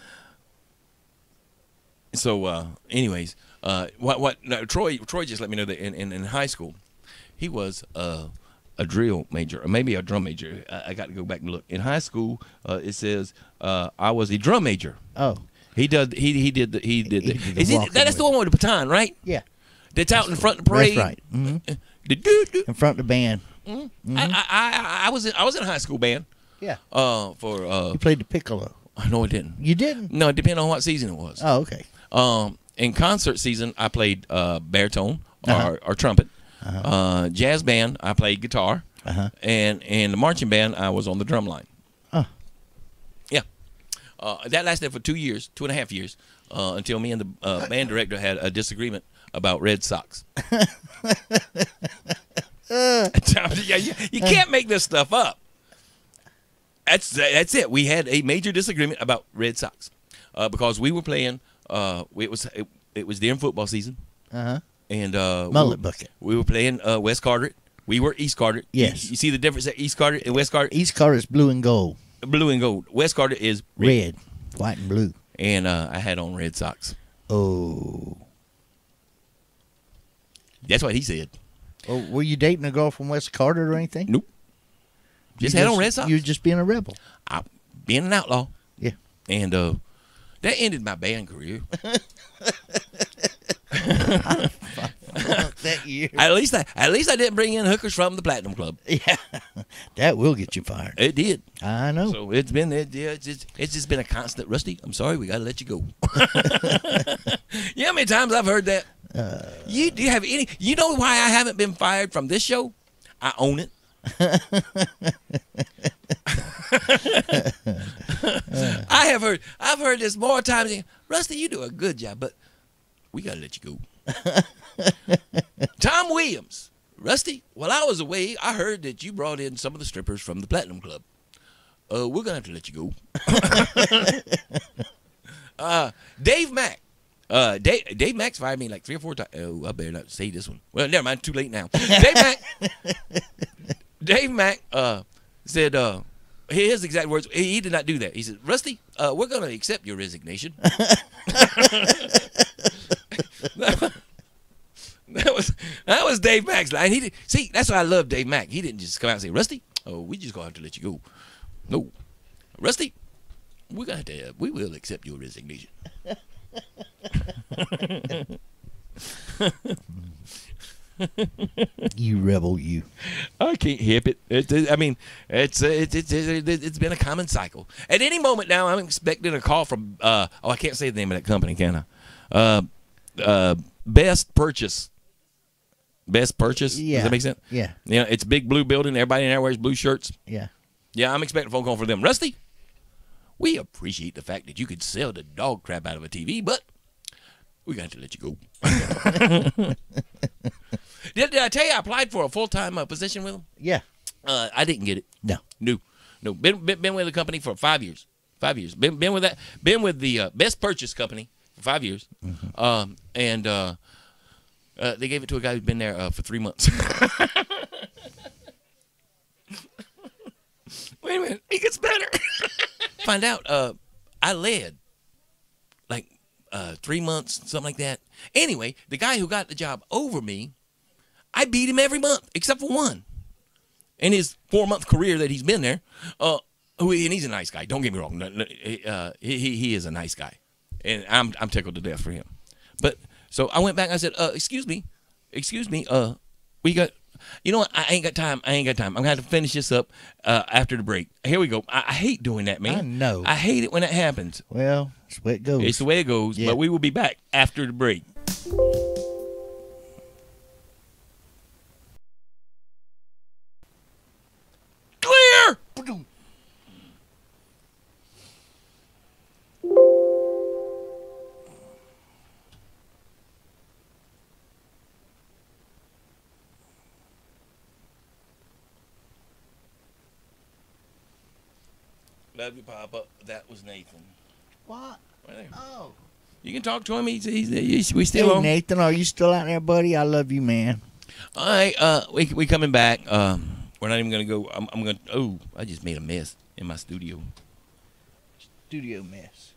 [SPEAKER 1] Troy just let me know that in high school, he was a drill major, or maybe a drum major. I got to go back and look. In high school, it says I was a drum major.
[SPEAKER 2] Oh,
[SPEAKER 1] he did the that's the one with the baton, right?
[SPEAKER 2] Yeah,
[SPEAKER 1] that's out in front of the parade.
[SPEAKER 2] That's right. Mm-hmm. In front of the band.
[SPEAKER 1] Mm-hmm. I was in a high school band.
[SPEAKER 2] Yeah.
[SPEAKER 1] You
[SPEAKER 2] played the piccolo.
[SPEAKER 1] No, I didn't.
[SPEAKER 2] You didn't?
[SPEAKER 1] No, it depended on what season it was.
[SPEAKER 2] Oh, okay.
[SPEAKER 1] In concert season, I played baritone or trumpet. Jazz band, I played guitar. And in the marching band, I was on the drum line. Yeah. That lasted for 2.5 years, until me and the band director had a disagreement about Red Sox. You can't make this stuff up. That's it. We had a major disagreement about Red Sox because we were playing. It was during football season. And
[SPEAKER 2] Mullet bucket.
[SPEAKER 1] We were playing West Carteret. We were East Carteret.
[SPEAKER 2] Yes.
[SPEAKER 1] You see the difference at East Carteret and West Carteret?
[SPEAKER 2] East Carteret is blue and gold.
[SPEAKER 1] Blue and gold. West Carteret is
[SPEAKER 2] red, white, and blue.
[SPEAKER 1] And I had on Red Sox.
[SPEAKER 2] Oh.
[SPEAKER 1] That's what he said.
[SPEAKER 2] Oh, were you dating a girl from West Carteret or anything?
[SPEAKER 1] Nope. Just had on Red Sox.
[SPEAKER 2] You were just being a rebel.
[SPEAKER 1] Being an outlaw.
[SPEAKER 2] Yeah.
[SPEAKER 1] And that ended my band career.
[SPEAKER 2] That year.
[SPEAKER 1] At least I didn't bring in hookers from the Platinum Club.
[SPEAKER 2] Yeah. That will get you fired.
[SPEAKER 1] It did.
[SPEAKER 2] I know.
[SPEAKER 1] So it's just been a constant. Rusty, I'm sorry, we got to let you go. You know how many times I've heard that? Do you have any? You know why I haven't been fired from this show? I own it. I've heard this more times. Rusty, you do a good job, but we gotta let you go. Tom Williams, Rusty, while I was away, I heard that you brought in some of the strippers from the Platinum Club. We're gonna have to let you go. Dave Mack. Dave Mack's fired me like 3 or 4 times. Oh, I better not say this one. Well, never mind. Too late now. Dave Mack said, his exact words, he did not do that. He said, Rusty, we're going to accept your resignation. That was Dave Mack's line. See, that's why I love Dave Mack. He didn't just come out and say, Rusty, we just going to have to let you go. No. Rusty, we will accept your resignation.
[SPEAKER 2] You rebel, you.
[SPEAKER 1] I can't help it. It's been a common cycle. At any moment now, I'm expecting a call from. I can't say the name of that company, can I? Best Purchase. Best Purchase.
[SPEAKER 2] Yeah.
[SPEAKER 1] Does that make sense?
[SPEAKER 2] Yeah.
[SPEAKER 1] Yeah. It's a big blue building. Everybody in there wears blue shirts.
[SPEAKER 2] Yeah.
[SPEAKER 1] Yeah. I'm expecting a phone call from them. Rusty, we appreciate the fact that you could sell the dog crap out of a TV, but we got to let you go. Did I tell you I applied for a full-time position with them?
[SPEAKER 2] Yeah.
[SPEAKER 1] I didn't get it.
[SPEAKER 2] No.
[SPEAKER 1] Been with the company for 5 years. 5 years. Been with that. Been with the Best Purchase company for 5 years. Mm-hmm. And they gave it to a guy who's been there for 3 months. Wait a minute. It gets better. Find out. I led 3 months, something like that. Anyway, the guy who got the job over me, I beat him every month except for one. In his 4-month career that he's been there, and he's a nice guy. Don't get me wrong. He is a nice guy, and I'm tickled to death for him. But so I went back and I said, excuse me, we got, you know what? I ain't got time. I'm gonna have to finish this up after the break. Here we go. I hate doing that, man.
[SPEAKER 2] I know.
[SPEAKER 1] I hate it when that happens.
[SPEAKER 2] Well, it's the way it goes.
[SPEAKER 1] It's the way it goes.
[SPEAKER 2] Yeah.
[SPEAKER 1] But we will be back after the break. Clear. Love you, Papa. That was Nathan.
[SPEAKER 2] What?
[SPEAKER 1] Right there.
[SPEAKER 2] Oh.
[SPEAKER 1] You can talk to him. We still
[SPEAKER 2] Hey,
[SPEAKER 1] on.
[SPEAKER 2] Nathan, are you still out there, buddy? I love you, man.
[SPEAKER 1] All right, we coming back. We're not even gonna go. I'm gonna. Oh, I just made a mess in my studio.
[SPEAKER 2] Studio mess.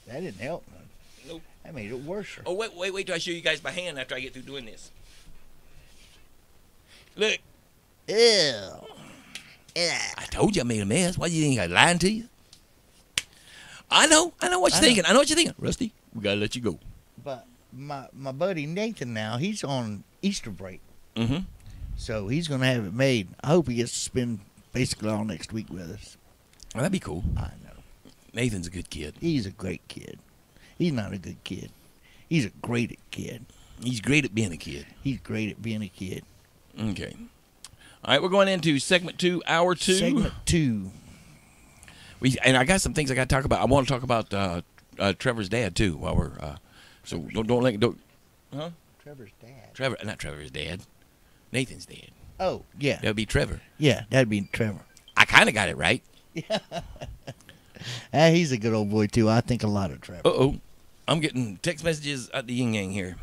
[SPEAKER 2] That didn't help none.
[SPEAKER 1] Nope.
[SPEAKER 2] That made it worse.
[SPEAKER 1] Oh, wait till I show you guys by hand after I get through doing this. Look,
[SPEAKER 2] Ew.
[SPEAKER 1] I told you I made a mess. Why do you think I lied to you? I know what you're thinking. I know what you're thinking. Rusty, we gotta let you go.
[SPEAKER 2] But my buddy Nathan now, he's on Easter break.
[SPEAKER 1] Mm-hmm.
[SPEAKER 2] So he's going to have it made. I hope he gets to spend basically all next week with us.
[SPEAKER 1] Well, that'd be cool.
[SPEAKER 2] I know.
[SPEAKER 1] Nathan's a good kid.
[SPEAKER 2] He's a great kid. He's not a good kid. He's a great kid.
[SPEAKER 1] He's great at being a kid.
[SPEAKER 2] He's great at being a kid.
[SPEAKER 1] Okay. All right, we're going into segment 2, hour 2.
[SPEAKER 2] Segment 2.
[SPEAKER 1] And I got some things I got to talk about. I want to talk about Trevor's dad too. While we're so don't. Huh?
[SPEAKER 2] Trevor's dad.
[SPEAKER 1] Trevor, not Trevor's dad. Nathan's dad.
[SPEAKER 2] Oh, yeah.
[SPEAKER 1] That would be Trevor.
[SPEAKER 2] Yeah, that'd be Trevor.
[SPEAKER 1] I kind of got it right.
[SPEAKER 2] He's a good old boy, too. I think a lot of Trevor.
[SPEAKER 1] Uh-oh. I'm getting text messages at the yin yang here.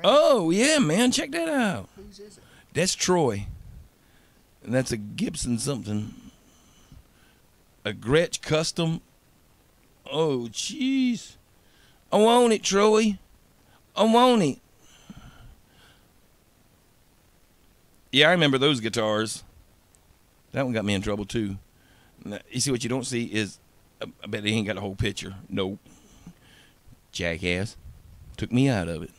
[SPEAKER 1] Oh, yeah, man. Check that out.
[SPEAKER 2] Whose is it?
[SPEAKER 1] That's Troy. And that's a Gibson something. A Gretsch Custom. Oh, jeez. I want it, Troy. I want it. Yeah, I remember those guitars. That one got me in trouble, too. Now, you see, what you don't see is, I bet he ain't got the whole picture. Nope. Jackass. Took me out of it.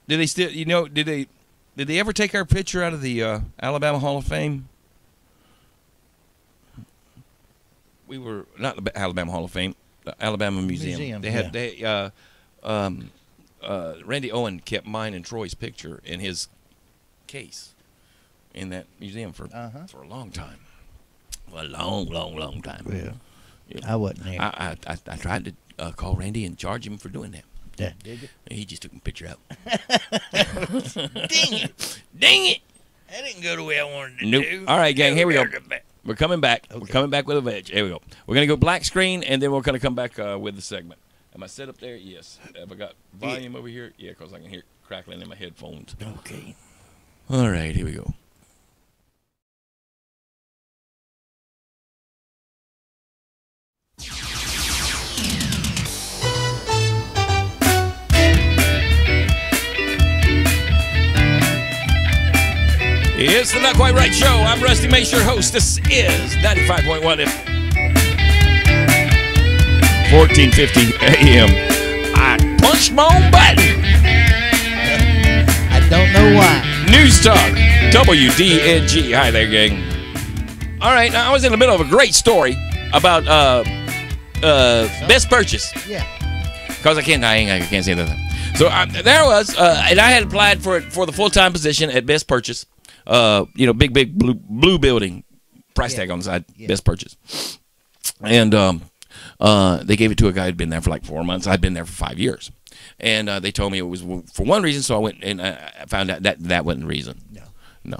[SPEAKER 1] Did they still, did they ever take our picture out of the Alabama Hall of Fame? We were, not the Alabama Hall of Fame, the Alabama Museum. They had, Randy Owen kept mine and Troy's picture in his case in that museum for a long time. A long time.
[SPEAKER 2] Well,
[SPEAKER 1] Yeah.
[SPEAKER 2] I wasn't there.
[SPEAKER 1] I tried to call Randy and charge him for doing that.
[SPEAKER 2] Yeah. Did you?
[SPEAKER 1] He just took my picture out.
[SPEAKER 2] Dang it.
[SPEAKER 1] Dang it!
[SPEAKER 2] That didn't go the way I wanted to
[SPEAKER 1] Nope.
[SPEAKER 2] do.
[SPEAKER 1] All right, gang, here we go.
[SPEAKER 2] Back.
[SPEAKER 1] We're coming back.
[SPEAKER 2] Okay.
[SPEAKER 1] We're coming back with a veg. Here we go. We're going to go black screen, and then we're going to come back with the segment. Am I set up there? Yes. Have I got volume over here? Yeah, because I can hear it crackling in my headphones.
[SPEAKER 2] Okay.
[SPEAKER 1] All right, here we go. It's the Not Quite Right Show. I'm Rusty Mace, your host. This is 95.1 FM. 1450 AM. I punched my own button.
[SPEAKER 2] I don't know why.
[SPEAKER 1] News Talk, WDNG. Hi there, gang. All right, now I was in the middle of a great story about Best Purchase.
[SPEAKER 2] Yeah.
[SPEAKER 1] Because I can't say that. So there I was, and I had applied for the full-time position at Best Purchase. Big blue building, price tag on the side, Best Purchase. And they gave it to a guy who'd been there for like 4 months. I'd been there for 5 years. And they told me it was for one reason, so I went and I found out that wasn't the reason. No.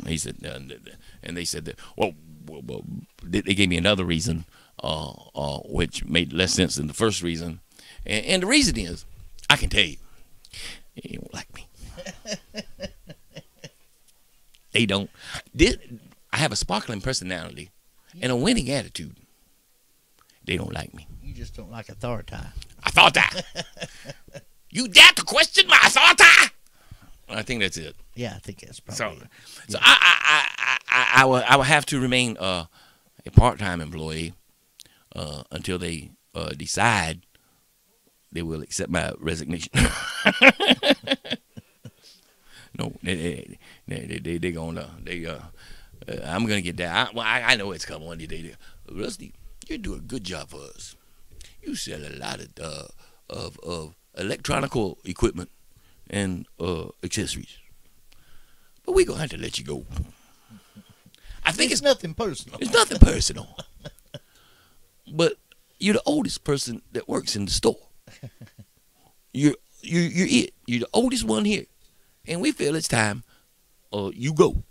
[SPEAKER 1] He said, and they said that, well, they gave me another reason, which made less sense than the first reason. And the reason is, I can tell you, they don't like me. They don't. I have a sparkling personality and a winning attitude. They don't like me.
[SPEAKER 2] You just don't like authority.
[SPEAKER 1] Authority. You dare to question my authority? I think that's it.
[SPEAKER 2] Yeah, I think that's
[SPEAKER 1] So,
[SPEAKER 2] probably
[SPEAKER 1] so I will have to remain a part-time employee until they decide they will accept my resignation. No, they gonna I'm gonna get that. I know it's coming one day. Rusty, you do a good job for us. You sell a lot of electronical equipment and accessories, but we gonna have to let you go. I think it's
[SPEAKER 2] nothing personal.
[SPEAKER 1] It's nothing personal. But you're the oldest person that works in the store. You're it. You're the oldest one here, and we feel it's time. You go.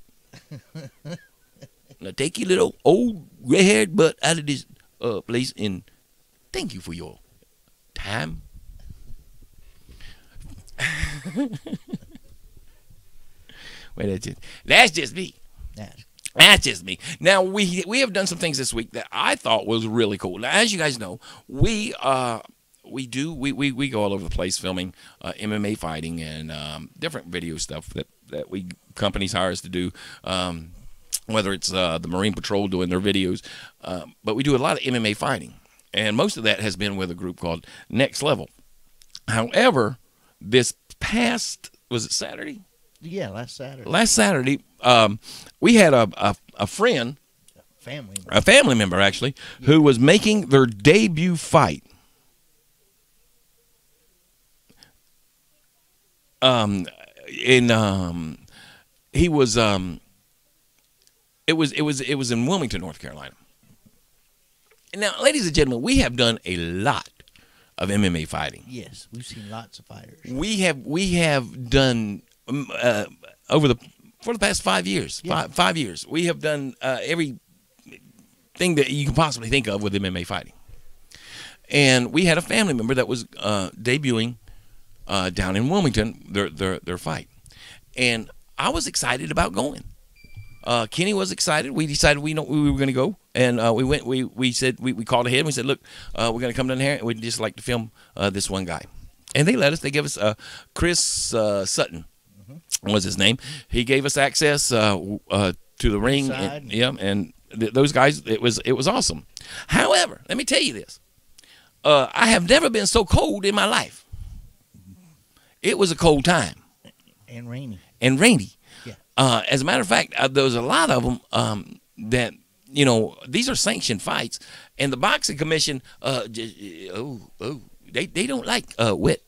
[SPEAKER 1] Now take your little old gray-haired butt out of this place, and thank you for your time. Well, that's just me. That's just me. Now we have done some things this week that I thought was really cool. Now, as you guys know, we go all over the place filming MMA fighting and different video stuff that companies hire us to do. Whether it's the Marine Patrol doing their videos, but we do a lot of MMA fighting, and most of that has been with a group called Next Level. However, this past, was it Saturday?
[SPEAKER 2] Yeah, last Saturday.
[SPEAKER 1] Last Saturday, we had a friend, a family member actually, who was making their debut fight. He was it was in Wilmington, North Carolina. And now, ladies and gentlemen, we have done a lot of MMA fighting.
[SPEAKER 2] Yes, we've seen lots of fighters.
[SPEAKER 1] We have done for the past 5 years.
[SPEAKER 2] Yeah.
[SPEAKER 1] 5 years, we have done everything that you can possibly think of with MMA fighting. And we had a family member that was debuting down in Wilmington their fight, and I was excited about going. Kenny was excited. We decided we were going to go, and we went. We said we called ahead. And we said, look, we're going to come down here, and we'd just like to film this one guy. And they let us. They gave us Chris Sutton was his name. He gave us access to the ring. And those guys. It was awesome. However, let me tell you this. I have never been so cold in my life. It was a cold time.
[SPEAKER 2] And rainy.
[SPEAKER 1] Yeah. As a matter of fact, there was a lot of them that, these are sanctioned fights, and the boxing commission, they don't like wet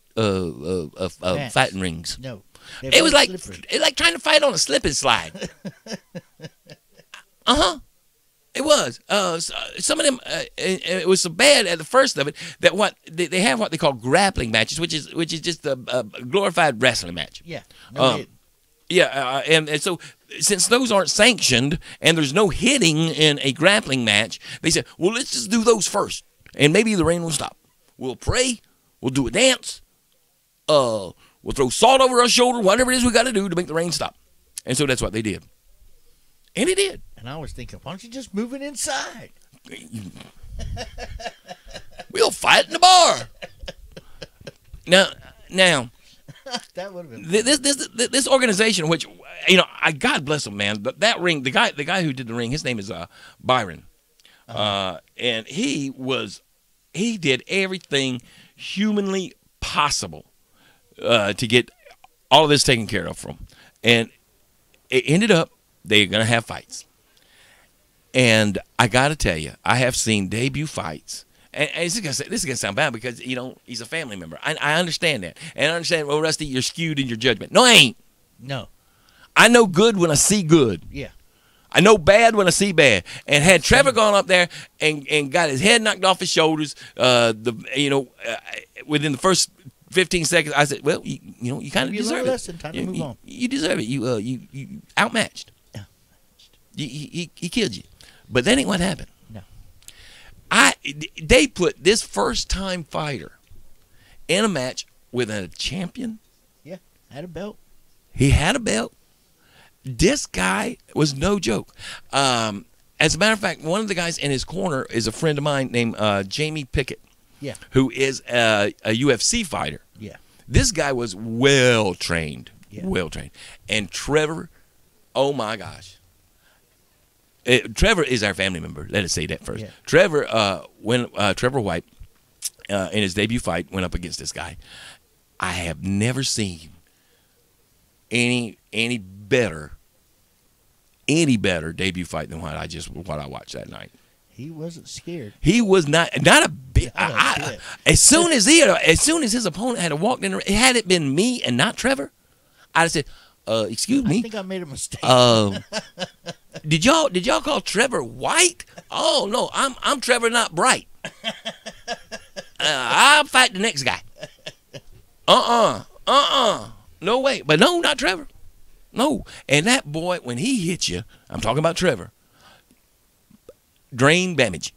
[SPEAKER 1] fighting rings.
[SPEAKER 2] No.
[SPEAKER 1] It was like trying to fight on a slip and slide. It was. Some of them. It was so bad at the first of it that they have what they call grappling matches, which is just a glorified wrestling match.
[SPEAKER 2] Yeah. No hit.
[SPEAKER 1] Yeah, and so since those aren't sanctioned and there's no hitting in a grappling match, they said, well, let's just do those first, and maybe the rain will stop. We'll pray. We'll do a dance. We'll throw salt over our shoulder, whatever it is we got to do to make the rain stop. And so that's what they did. And it did.
[SPEAKER 2] And I was thinking, why don't you just move it inside?
[SPEAKER 1] We'll fight in the bar. Now,
[SPEAKER 2] that would have been
[SPEAKER 1] this organization, which God bless him, man. But that ring, the guy who did the ring, his name is Byron, and he did everything humanly possible to get all of this taken care of from, and it ended up they're gonna have fights. And I got to tell you, I have seen debut fights. And this is gonna sound bad because he's a family member. I understand that, and I understand. Well, Rusty, you're skewed in your judgment. No, I ain't.
[SPEAKER 2] No,
[SPEAKER 1] I know good when I see good.
[SPEAKER 2] Yeah,
[SPEAKER 1] I know bad when I see bad. And had Trevor gone up there and got his head knocked off his shoulders, within the first 15 seconds, I said, well, you kind of deserve it.
[SPEAKER 2] Time to move on.
[SPEAKER 1] You deserve it. You outmatched.
[SPEAKER 2] Yeah.
[SPEAKER 1] He killed you. But that ain't what happened.
[SPEAKER 2] No.
[SPEAKER 1] They put this first-time fighter in a match with a champion.
[SPEAKER 2] Yeah, had a belt.
[SPEAKER 1] He had a belt. This guy was no joke. As a matter of fact, one of the guys in his corner is a friend of mine named Jamie Pickett,
[SPEAKER 2] Yeah.
[SPEAKER 1] who is a UFC fighter.
[SPEAKER 2] Yeah.
[SPEAKER 1] This guy was well trained,
[SPEAKER 2] Yeah.
[SPEAKER 1] well trained. And Trevor, oh my gosh. Trevor is our family member. Let us say that first.
[SPEAKER 2] Yeah.
[SPEAKER 1] Trevor, Trevor White, in his debut fight, went up against this guy. I have never seen any better debut fight than what I watched that night.
[SPEAKER 2] He wasn't scared.
[SPEAKER 1] He was not a bit.
[SPEAKER 2] Not a bit.
[SPEAKER 1] As soon as his opponent had walked in, had it been me and not Trevor, I'd have said, "Excuse me."
[SPEAKER 2] I think I made a mistake.
[SPEAKER 1] Did y'all call Trevor White? Oh no, I'm Trevor, not Bright. I'll fight the next guy. No way. But no, not Trevor. No. And that boy, when he hits you, I'm talking about Trevor, drain damage.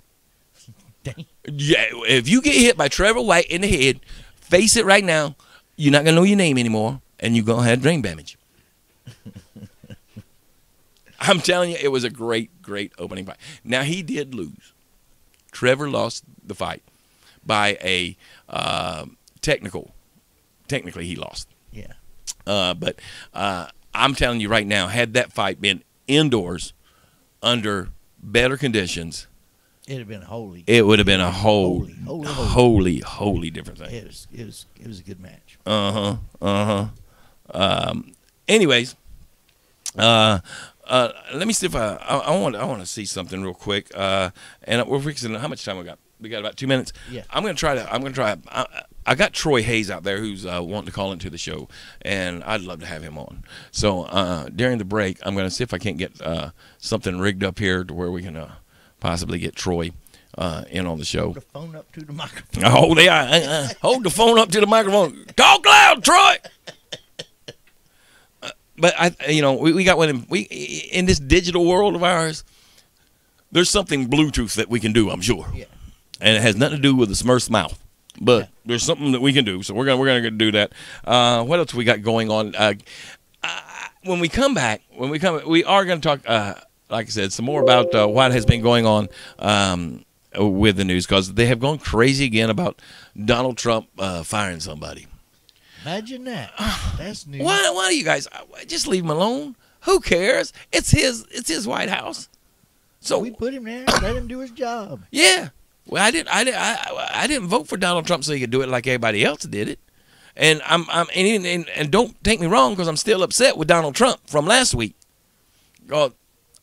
[SPEAKER 2] Dang.
[SPEAKER 1] Yeah, if you get hit by Trevor White in the head, face it right now, you're not going to know your name anymore, and you're going to have drain damage. I'm telling you, it was a great opening fight. Now, he did lose. Trevor lost the fight by a technically he lost.
[SPEAKER 2] Yeah.
[SPEAKER 1] But I'm telling you right now, had that fight been indoors under better conditions,
[SPEAKER 2] It'd have been holy.
[SPEAKER 1] it would have been a whole
[SPEAKER 2] Holy.
[SPEAKER 1] different thing.
[SPEAKER 2] It was a good match.
[SPEAKER 1] Anyways, let me see if I want to see something real quick. And we're fixing. How much time we got? We got about 2 minutes.
[SPEAKER 2] Yeah.
[SPEAKER 1] I'm gonna try. I got Troy Hayes out there who's wanting to call into the show, and I'd love to have him on. So during the break, I'm gonna see if I can't get something rigged up here to where we can possibly get Troy in on the show.
[SPEAKER 2] Hold the phone up to the microphone.
[SPEAKER 1] Oh, yeah. Hold the phone up to the microphone. Talk loud, Troy. But we got one. In this digital world of ours, there's something Bluetooth that we can do. I'm sure.
[SPEAKER 2] Yeah.
[SPEAKER 1] And it has nothing to do with the Smurf's mouth. But there's something that we can do, so we're gonna do that. What else we got going on? When we come back, we are gonna talk. Like I said, some more about what has been going on with the news, because they have gone crazy again about Donald Trump firing somebody.
[SPEAKER 2] Imagine that. That's new.
[SPEAKER 1] Why do you guys just leave him alone? Who cares? It's his White House. So
[SPEAKER 2] We put him there. Let him do his job.
[SPEAKER 1] yeah. Well, I didn't vote for Donald Trump so he could do it like everybody else did it. And and don't take me wrong, because I'm still upset with Donald Trump from last week. God,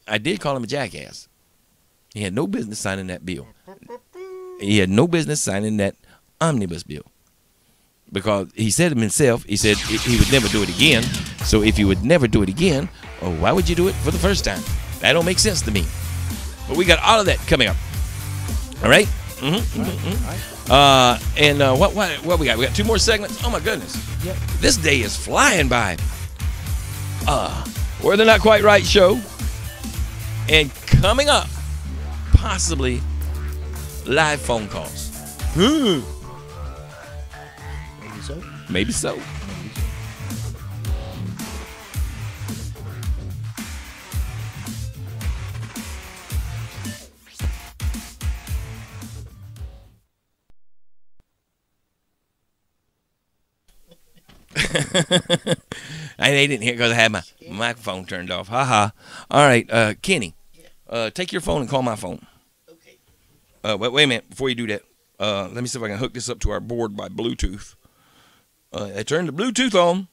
[SPEAKER 1] I did call him a jackass. He had no business signing that bill. He had no business signing that omnibus bill, because he said it himself. He said he would never do it again. So if you would never do it again, why would you do it for the first time? That don't make sense to me. But we got all of that coming up. All right. And what we got? We got 2 more segments. Oh my goodness.
[SPEAKER 2] Yep.
[SPEAKER 1] This day is flying by. We're the Not Quite Right show, and coming up, possibly live phone calls.
[SPEAKER 2] Maybe so.
[SPEAKER 1] Maybe so. They didn't hear because I had my microphone turned off. Ha ha. All right, Kenny, take your phone and call my phone.
[SPEAKER 2] Okay.
[SPEAKER 1] Wait a minute before you do that. Let me see if I can hook this up to our board by Bluetooth. I turned the Bluetooth on.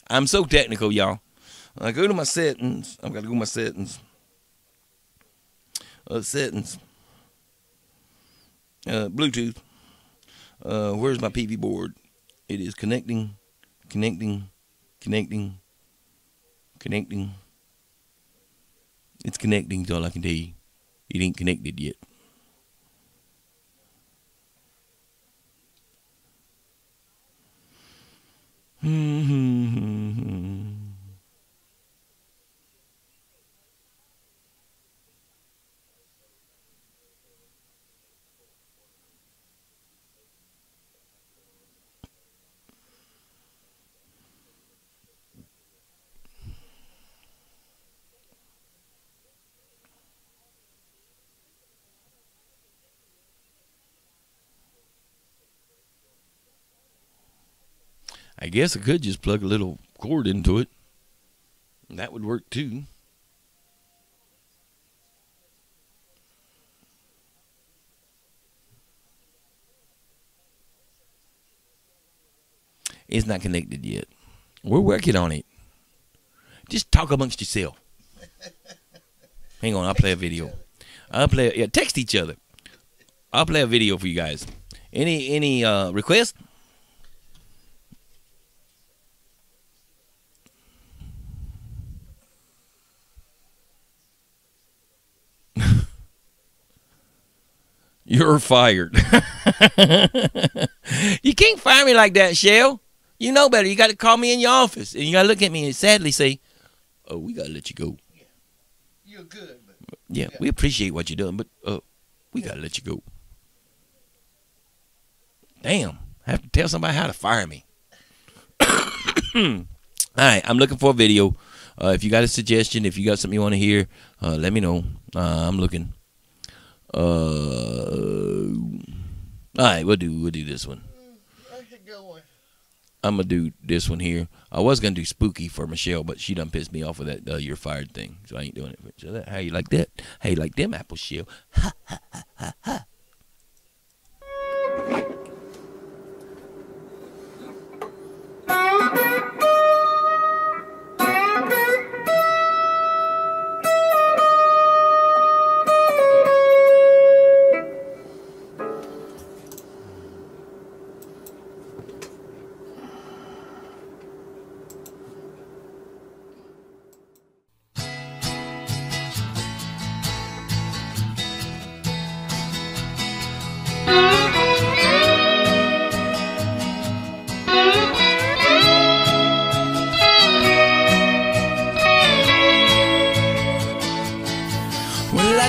[SPEAKER 1] I'm so technical, y'all. I go to my settings. I've got to go to my settings. Settings. Bluetooth. Where's my PV board? It is connecting. It's connecting, is all I can tell you. It ain't connected yet. I guess I could just plug a little cord into it. That would work too. It's not connected yet. We're working on it. Just talk amongst yourself. Hang on, I'll play a video. Text each other. I'll play a video for you guys. Any requests? You're fired. You can't fire me like that, Shell. You know better. You got to call me in your office, and you got to look at me and sadly say, "Oh, we got to let you go."
[SPEAKER 2] Yeah. You're good. But
[SPEAKER 1] yeah, we appreciate what you're doing, but we got to let you go. Damn, I have to tell somebody how to fire me. All right, I'm looking for a video. If you got a suggestion, if you got something you want to hear, let me know. I'm looking. All right, we'll do this one. I'm gonna do this one here. I was gonna do spooky for Michelle, but she done pissed me off with that "you're fired" thing, so I ain't doing it. So how you like that? How you like them apples, Shell? Ha ha ha ha ha.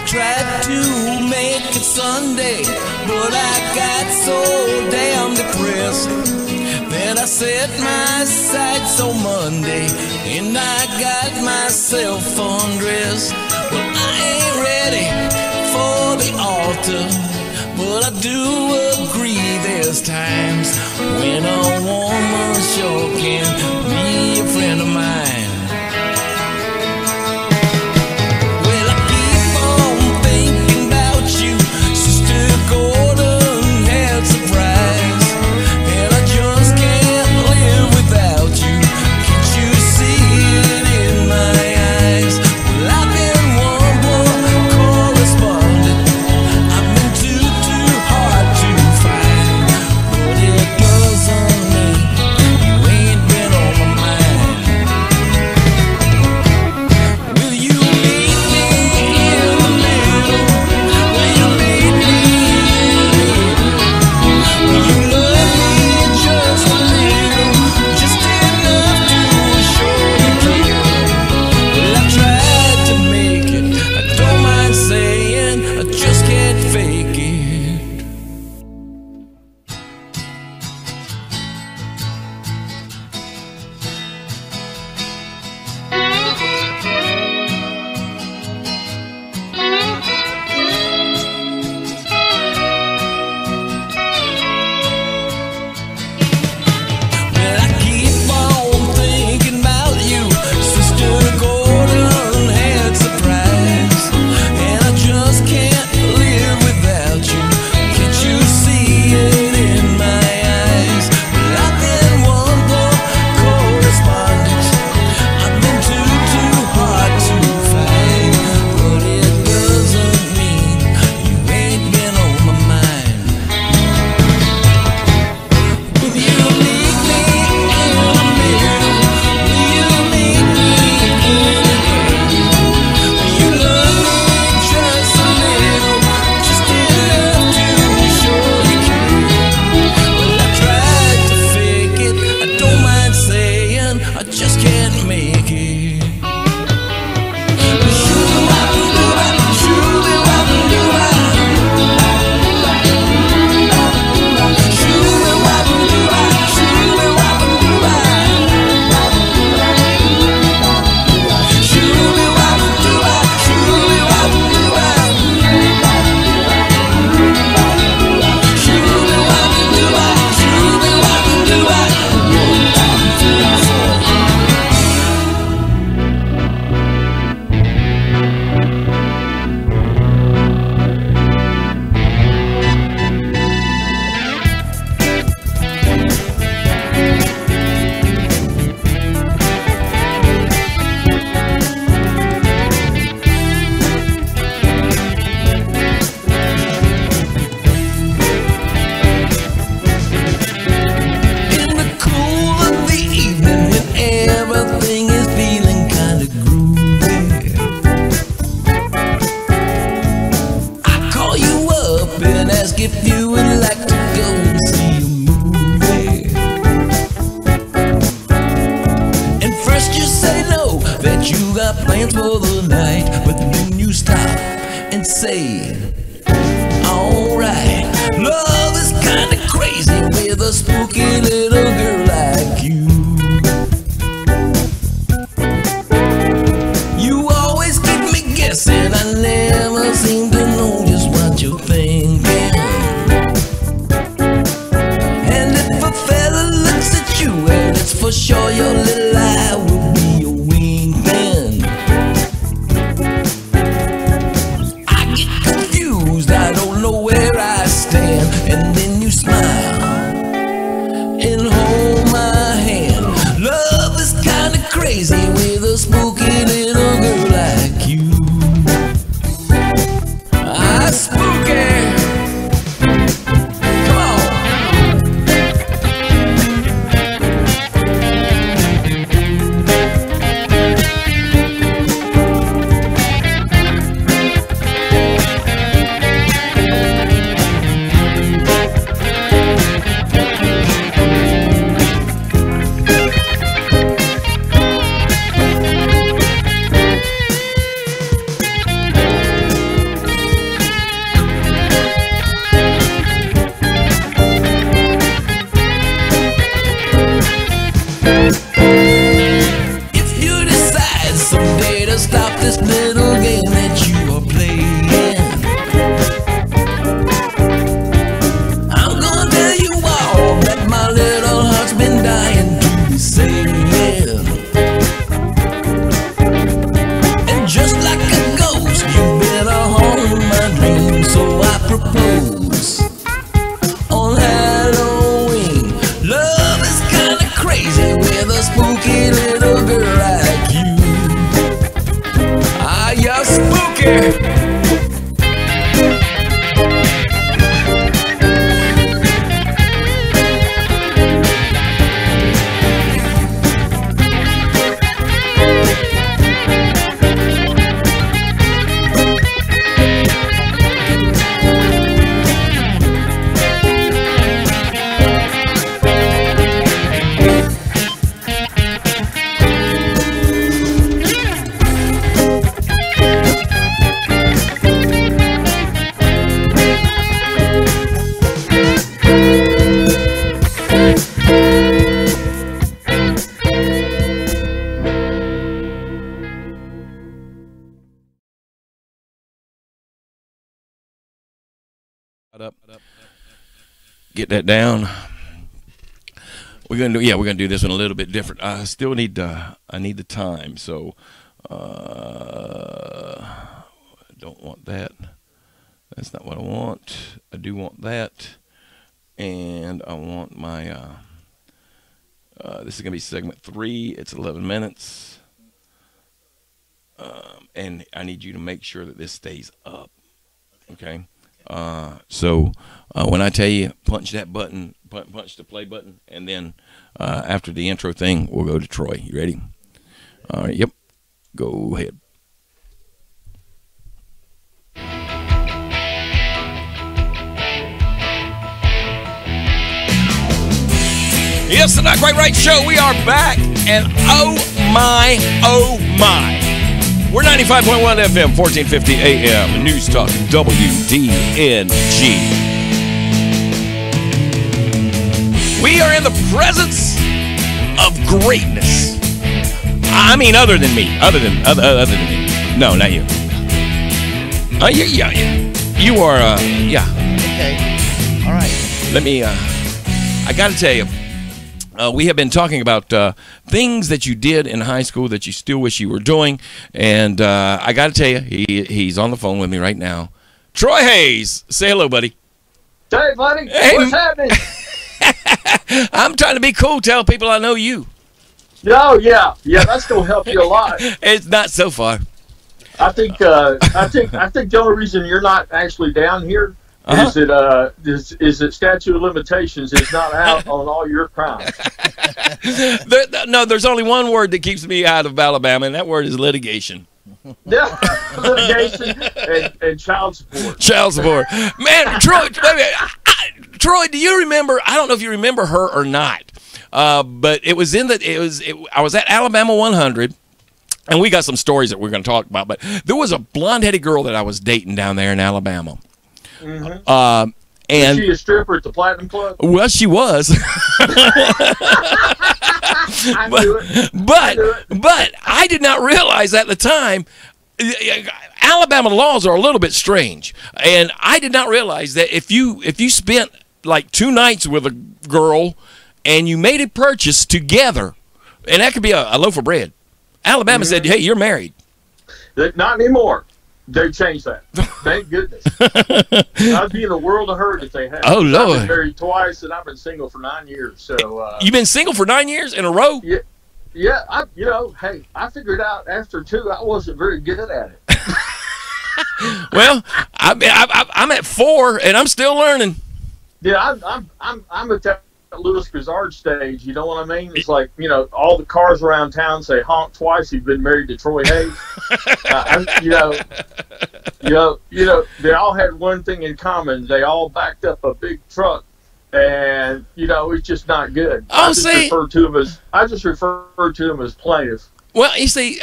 [SPEAKER 4] Tried to make it Sunday, but I got so damn depressed that I set my sights on Monday and I got myself undressed. Well, I ain't ready for the altar, but I do agree there's times when a woman sure can be a friend of mine. Been if you would like to go and see a movie. And first you say no, that you got plans for the night, but then you stop and say, alright. Love is kinda crazy with a spooky little girl like you. You always keep me guessing, I never seem to know just what you're thinking. And if a fella looks at you, well, it's for sure your little eye will be a wing then. I get confused, I don't know where I stand. And then you smile and hold my hand. Love is kinda crazy with a spooky little girl like you. Ah, spooky. Come on. If you decide someday to stop this little game that you are playing, I'm gonna tell you all that my little heart's been dying to be saying. And just like a ghost, you've been a haunting my dreams, so I propose on Halloween. Love is kinda crazy with a spooky little girl like you. Ah, you're spooky.
[SPEAKER 1] Up. Get that down. We're gonna do this one a little bit different. I still need I need the time, so don't want that. That's not what I want. I do want that, and I want my this is gonna be segment 3. It's 11 minutes, and I need you to make sure that this stays up. Okay. So when I tell you punch that button, punch the play button, and then after the intro thing, we'll go to Troy. You ready? All right. Yep. Go ahead. Yes, the Not Quite Right Show. We are back, and oh my. We're 95.1 FM, 1450 AM, News Talk, WDNG. We are in the presence of greatness. I mean, other than me. Other than me. No, not you. You are, yeah.
[SPEAKER 2] Okay. All right.
[SPEAKER 1] Let me, I got to tell you, we have been talking about things that you did in high school that you still wish you were doing. And I got to tell you, he's on the phone with me right now. Troy Hayes. Say hello, buddy.
[SPEAKER 5] Hey, buddy.
[SPEAKER 1] Hey,
[SPEAKER 5] what's happening?
[SPEAKER 1] I'm trying to be cool. Tell people I know you.
[SPEAKER 5] Oh, yeah. That's gonna help you a lot.
[SPEAKER 1] It's not so far.
[SPEAKER 5] I think the only reason you're not actually down here is that statute of limitations is not out on all your crimes.
[SPEAKER 1] No, there's only one word that keeps me out of Alabama, and that word is litigation.
[SPEAKER 5] Yeah, litigation and child support.
[SPEAKER 1] Child support. Man, Troy, wait a minute. Troy, do you remember? I don't know if you remember her or not, but it was I was at Alabama 100, and we got some stories that we're going to talk about. But there was a blonde-headed girl that I was dating down there in Alabama.
[SPEAKER 5] Mm-hmm.
[SPEAKER 1] And
[SPEAKER 5] was she a stripper at the Platinum Club?
[SPEAKER 1] Well, she was.
[SPEAKER 5] I knew it.
[SPEAKER 1] But I did not realize at the time. Alabama laws are a little bit strange, and I did not realize that if you spent like 2 nights with a girl and you made a purchase together, and that could be a loaf of bread, Alabama said, "Hey, you're married."
[SPEAKER 5] Not anymore. They changed that. Thank goodness. I'd be in a world of hurt if they had.
[SPEAKER 1] Oh, Lord.
[SPEAKER 5] I've been married twice, and I've been single for 9 years. So
[SPEAKER 1] you've been single for 9 years in a row?
[SPEAKER 5] Yeah. Yeah, hey, I figured out after 2 I wasn't very good at it.
[SPEAKER 1] Well, I'm at 4 and I'm still learning.
[SPEAKER 5] Yeah, I'm at that Louis Grizzard stage. You know what I mean? It's like, all the cars around town say honk twice. He's been married to Troy Hayes. They all had one thing in common. They all backed up a big truck. And it's just not good. I just refer to him as plaintiff.
[SPEAKER 1] Well, you see,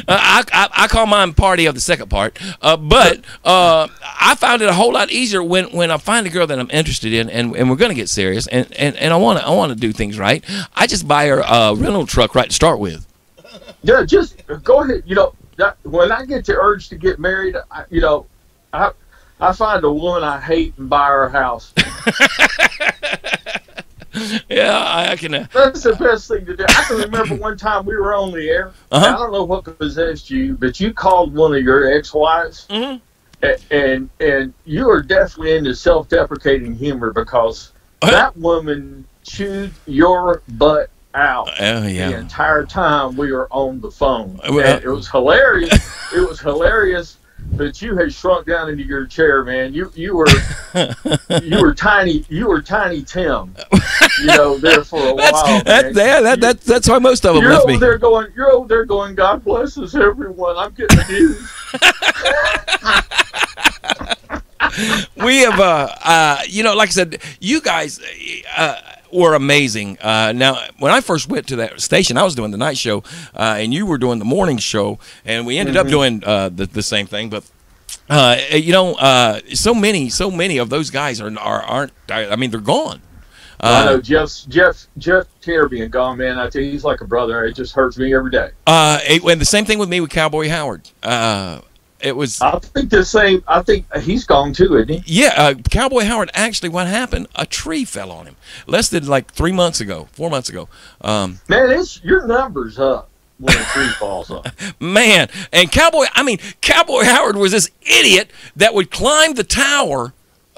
[SPEAKER 1] I call mine party of the second part, but I found it a whole lot easier when I find a girl that I'm interested in, and we're going to get serious, and I want to do things right. I just buy her a rental truck right to start with.
[SPEAKER 5] Yeah, just go ahead. When I get the urge to get married, I find a woman I hate and buy her a house.
[SPEAKER 1] Yeah, I can.
[SPEAKER 5] That's the best thing to do. I can remember one time we were on the air. I don't know what possessed you, but you called one of your ex-wives, and you are definitely into self-deprecating humor because that woman chewed your butt out the entire time we were on the phone. And it was hilarious. It was hilarious. But you had shrunk down into your chair, man. You were tiny. You were Tiny Tim. There for a while.
[SPEAKER 1] That's why most of them left me.
[SPEAKER 5] You're over there going. God bless us, everyone. I'm getting the news.
[SPEAKER 1] We have, like I said, you guys were amazing. Now, when I first went to that station, I was doing the night show, and you were doing the morning show, and we ended up doing the same thing. But so many of those guys aren't. I mean, they're gone.
[SPEAKER 5] I know Jeff Terry being gone, man. I tell you, he's like a brother. It just hurts me every day.
[SPEAKER 1] And the same thing with me with Cowboy Howard. It was.
[SPEAKER 5] I think the same. I think he's gone too, isn't he?
[SPEAKER 1] Yeah, Cowboy Howard. Actually, what happened? A tree fell on him. Less than like 4 months ago.
[SPEAKER 5] Man, your numbers up when a tree falls on.
[SPEAKER 1] Man, and Cowboy Howard was this idiot that would climb the tower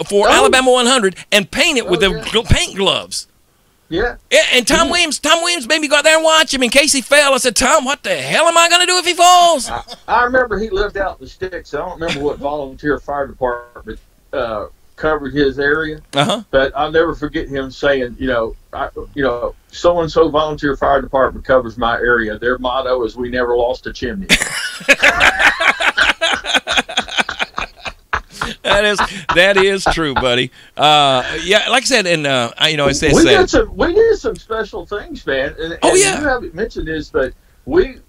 [SPEAKER 1] for Alabama 100 and paint it with the paint gloves.
[SPEAKER 5] Yeah.
[SPEAKER 1] And Tom Williams made me go out there and watch him in case he fell. I said, Tom, what the hell am I going to do if he falls?
[SPEAKER 5] I remember he lived out in the sticks. I don't remember what volunteer fire department covered his area. But I'll never forget him saying, so-and-so volunteer fire department covers my area. Their motto is, we never lost a chimney.
[SPEAKER 1] That is true, buddy. Yeah, like I said, and
[SPEAKER 5] we did some special things, man. And you haven't mentioned this, but we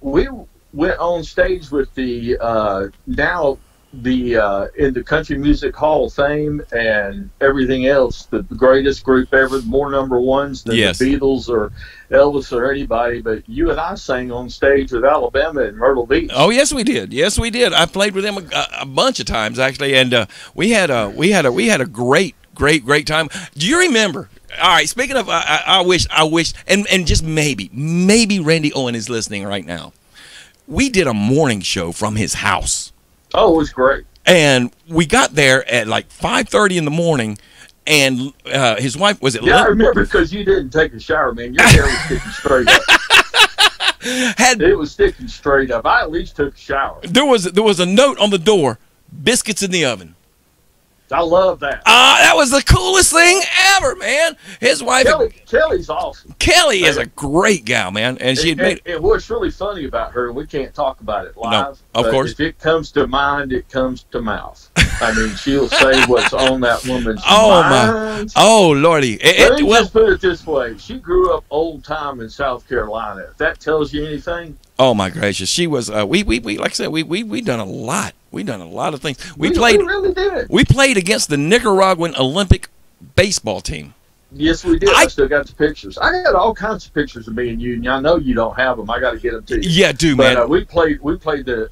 [SPEAKER 5] went on stage with the in the Country Music Hall of Fame and everything else, the greatest group ever, more number ones than the Beatles or Elvis or anybody. But you and I sang on stage with Alabama in Myrtle Beach.
[SPEAKER 1] Oh, yes, we did. Yes, we did. I played with them a bunch of times actually, and we had a great time. Do you remember? All right. Speaking of, I wish, and just maybe Randy Owen is listening right now. We did a morning show from his house.
[SPEAKER 5] Oh, it was great.
[SPEAKER 1] And we got there at like 5:30 in the morning, and his wife, was it?
[SPEAKER 5] Yeah, I remember because you didn't take a shower, man. Your hair was sticking straight up. It was sticking straight up. I at least took a shower.
[SPEAKER 1] There was a note on the door: biscuits in the oven.
[SPEAKER 5] I love that.
[SPEAKER 1] That was the coolest thing forever, man. His wife,
[SPEAKER 5] Kelly's awesome.
[SPEAKER 1] Kelly, is a great gal, man, and she made.
[SPEAKER 5] And what's really funny about her, we can't talk about it live.
[SPEAKER 1] No, of course.
[SPEAKER 5] If it comes to mind, it comes to mouth. I mean, she'll say what's on that woman's
[SPEAKER 1] Oh
[SPEAKER 5] mind.
[SPEAKER 1] oh Lordy!
[SPEAKER 5] Let me just put it this way: she grew up old time in South Carolina. If that tells you anything.
[SPEAKER 1] Oh my gracious! She was. We like I said, we done a lot. We done a lot of things. We
[SPEAKER 5] really did.
[SPEAKER 1] We played against the Nicaraguan Olympic baseball team.
[SPEAKER 5] Yes, we did. I still got the pictures. I got all kinds of pictures of me and you, and I know you don't have them. I got to get them to you.
[SPEAKER 1] Yeah, man.
[SPEAKER 5] But we played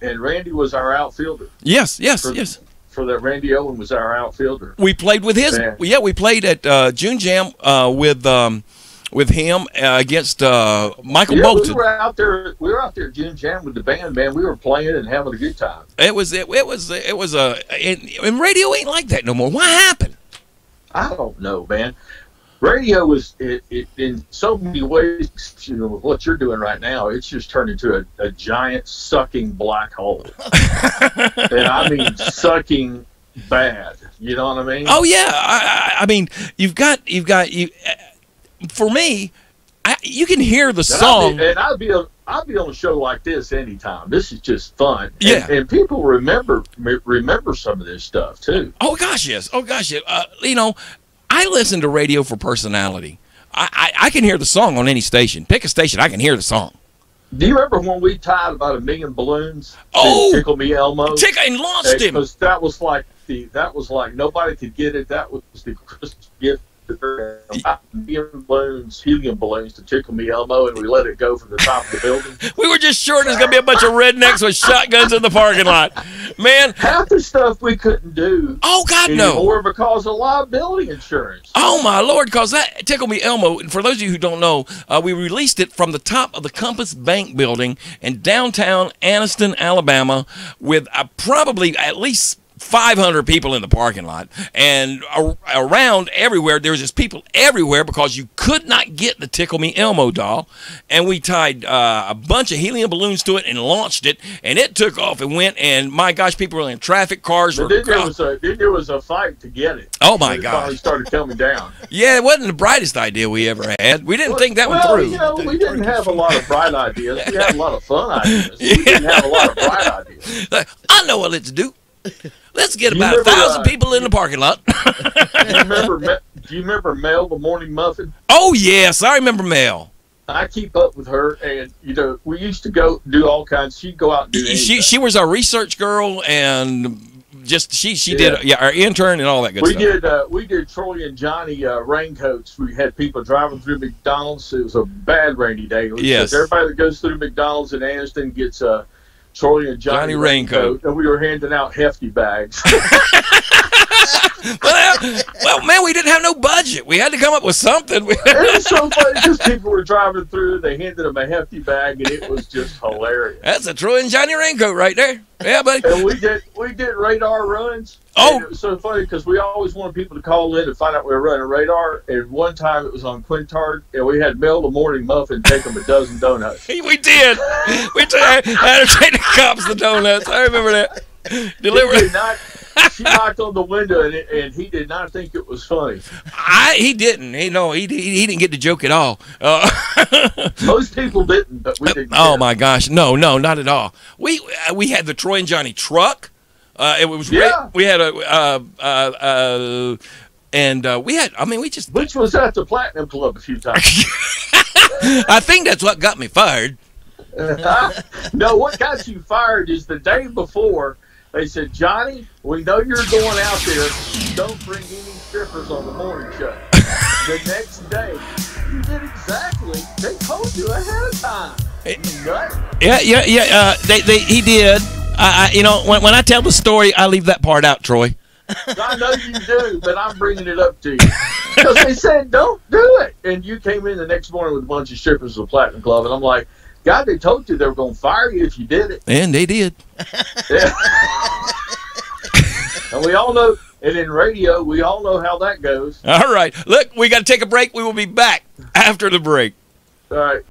[SPEAKER 5] and Randy was our outfielder.
[SPEAKER 1] Yes.
[SPEAKER 5] For that, Randy Owen was our outfielder.
[SPEAKER 1] We played with his. Man. Yeah, we played at June Jam with him against Michael Bolton.
[SPEAKER 5] We were out there at June Jam with the band, man. We were playing and having a good time.
[SPEAKER 1] It was and radio ain't like that no more. What happened?
[SPEAKER 5] I don't know, man. Radio was in so many ways, you know, what you're doing right now. It's just turned into a giant sucking black hole, and I mean sucking bad. You know what I mean?
[SPEAKER 1] Oh yeah, I mean you've got. For me, you can hear the song.
[SPEAKER 5] I'll be on a show like this anytime. This is just fun.
[SPEAKER 1] Yeah,
[SPEAKER 5] and people remember some of this stuff too.
[SPEAKER 1] Oh gosh, yes. You know, I listen to radio for personality. I can hear the song on any station. Pick a station, I can hear the song.
[SPEAKER 5] Do you remember when we tied about 1 million balloons?
[SPEAKER 1] Oh,
[SPEAKER 5] Tickle Me Elmo.
[SPEAKER 1] And launched him.
[SPEAKER 5] Because that was like nobody could get it. That was the Christmas gift. Helium balloons to Tickle Me Elmo, and we let it go from the top of the building.
[SPEAKER 1] We were just sure there's gonna be a bunch of rednecks with shotguns in the parking lot. Man,
[SPEAKER 5] half the stuff we couldn't do.
[SPEAKER 1] Oh God,
[SPEAKER 5] no! Because of liability insurance.
[SPEAKER 1] Oh my Lord! Because that Tickle Me Elmo. For those of you who don't know, we released it from the top of the Compass Bank building in downtown Anniston, Alabama, with probably at least 500 people in the parking lot, and around everywhere there was just people everywhere because you could not get the Tickle Me Elmo doll, and we tied a bunch of helium balloons to it and launched it, and it took off and went, and my gosh, people were in traffic cars.
[SPEAKER 5] Then there was a fight to get it.
[SPEAKER 1] Oh my gosh!
[SPEAKER 5] It finally started coming down.
[SPEAKER 1] Yeah, it wasn't the brightest idea we ever had. We didn't think that one through.
[SPEAKER 5] You know, we didn't have a lot of bright ideas. We had a lot of fun ideas. We didn't have a lot of bright ideas.
[SPEAKER 1] I know what let's do. Let's get about 1,000 people in the parking lot.
[SPEAKER 5] Do you remember Mel, the morning muffin?
[SPEAKER 1] Oh, yes. I remember Mel.
[SPEAKER 5] I keep up with her, and, you know, we used to go do all kinds. She'd go out and do anything.
[SPEAKER 1] She was our research girl, and just she did our intern and all that good stuff.
[SPEAKER 5] We did Troy and Johnny raincoats. We had people driving through McDonald's. It was a bad rainy day.
[SPEAKER 1] Yes.
[SPEAKER 5] Everybody that goes through McDonald's in Anniston gets a Troy and Johnny raincoat, and we were handing out hefty bags.
[SPEAKER 1] well, man, we didn't have no budget. We had to come up with something.
[SPEAKER 5] It was so funny because people were driving through. They handed them a hefty bag, and it was just hilarious.
[SPEAKER 1] That's a Troy and Johnny raincoat right there. Yeah, buddy.
[SPEAKER 5] And we did radar runs.
[SPEAKER 1] Oh,
[SPEAKER 5] and it was so funny because we always wanted people to call in and find out we were running radar. And one time it was on Quintard, and we had Mel the morning muffin take them a dozen donuts.
[SPEAKER 1] We did. We had to take the cops the donuts. I remember that. She
[SPEAKER 5] knocked on the window, and he did not think it was funny.
[SPEAKER 1] He didn't. He didn't get the joke at all.
[SPEAKER 5] Most people didn't, but we didn't.
[SPEAKER 1] Oh my gosh, no, not at all. We had the Troy and Johnny truck. It was we had we had. I mean, we just.
[SPEAKER 5] Which was at the Platinum Club a few times.
[SPEAKER 1] I think that's what got me fired.
[SPEAKER 5] No, what got you fired is the day before. They said, Johnny, we know you're going out there. Don't bring any strippers on the morning show. The next day, you did exactly. They told you ahead of time.
[SPEAKER 1] Yeah. He did. You know, when I tell the story, I leave that part out, Troy.
[SPEAKER 5] I know you do, but I'm bringing it up to you. Because they said, don't do it. And you came in the next morning with a bunch of strippers at the Platinum Club, and I'm like, God, they told you they were going to fire you if you did it.
[SPEAKER 1] And they did.
[SPEAKER 5] Yeah. And we all know, and in radio, we all know how that goes.
[SPEAKER 1] All right. Look, we got to take a break. We will be back after the break.
[SPEAKER 5] All right.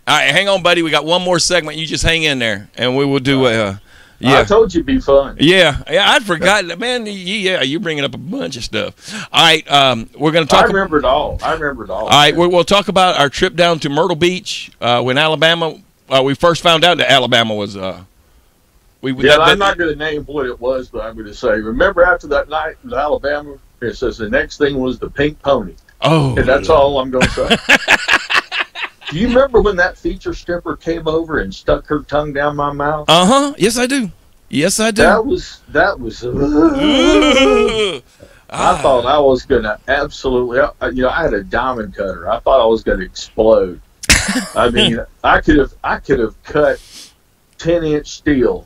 [SPEAKER 1] All right, hang on, buddy. We got one more segment. You just hang in there, and we will do Yeah.
[SPEAKER 5] I told you it'd be fun.
[SPEAKER 1] Yeah, I'd forgotten. Man, yeah, you're bringing up a bunch of stuff. All right, we're going to talk.
[SPEAKER 5] I remember it all. All
[SPEAKER 1] right, we'll talk about our trip down to Myrtle Beach when Alabama. We first found out that Alabama was. I'm
[SPEAKER 5] not going to name what it was, but I'm going to say, remember after that night in Alabama, it says the next thing was the pink pony.
[SPEAKER 1] Oh,
[SPEAKER 5] and that's all I'm going to say. Do you remember when that feature stripper came over and stuck her tongue down my mouth?
[SPEAKER 1] Yes, I do. Yes, I do.
[SPEAKER 5] That was. I thought I was going to absolutely. I had a diamond cutter. I thought I was going to explode. I mean, I could have cut 10-inch steel.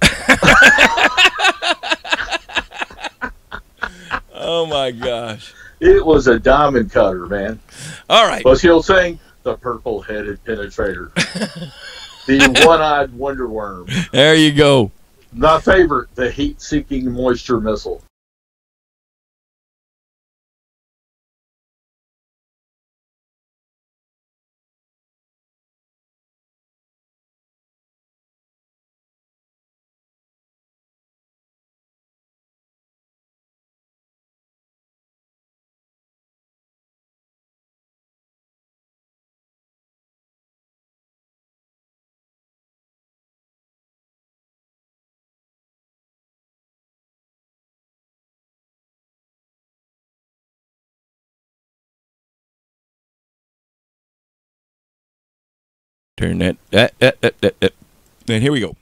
[SPEAKER 1] Oh my gosh!
[SPEAKER 5] It was a diamond cutter, man.
[SPEAKER 1] All right.
[SPEAKER 5] But he'll sing the purple-headed penetrator, the one-eyed wonder worm.
[SPEAKER 1] There you go.
[SPEAKER 5] My favorite, the heat-seeking moisture missile.
[SPEAKER 1] Turn that. And here we go.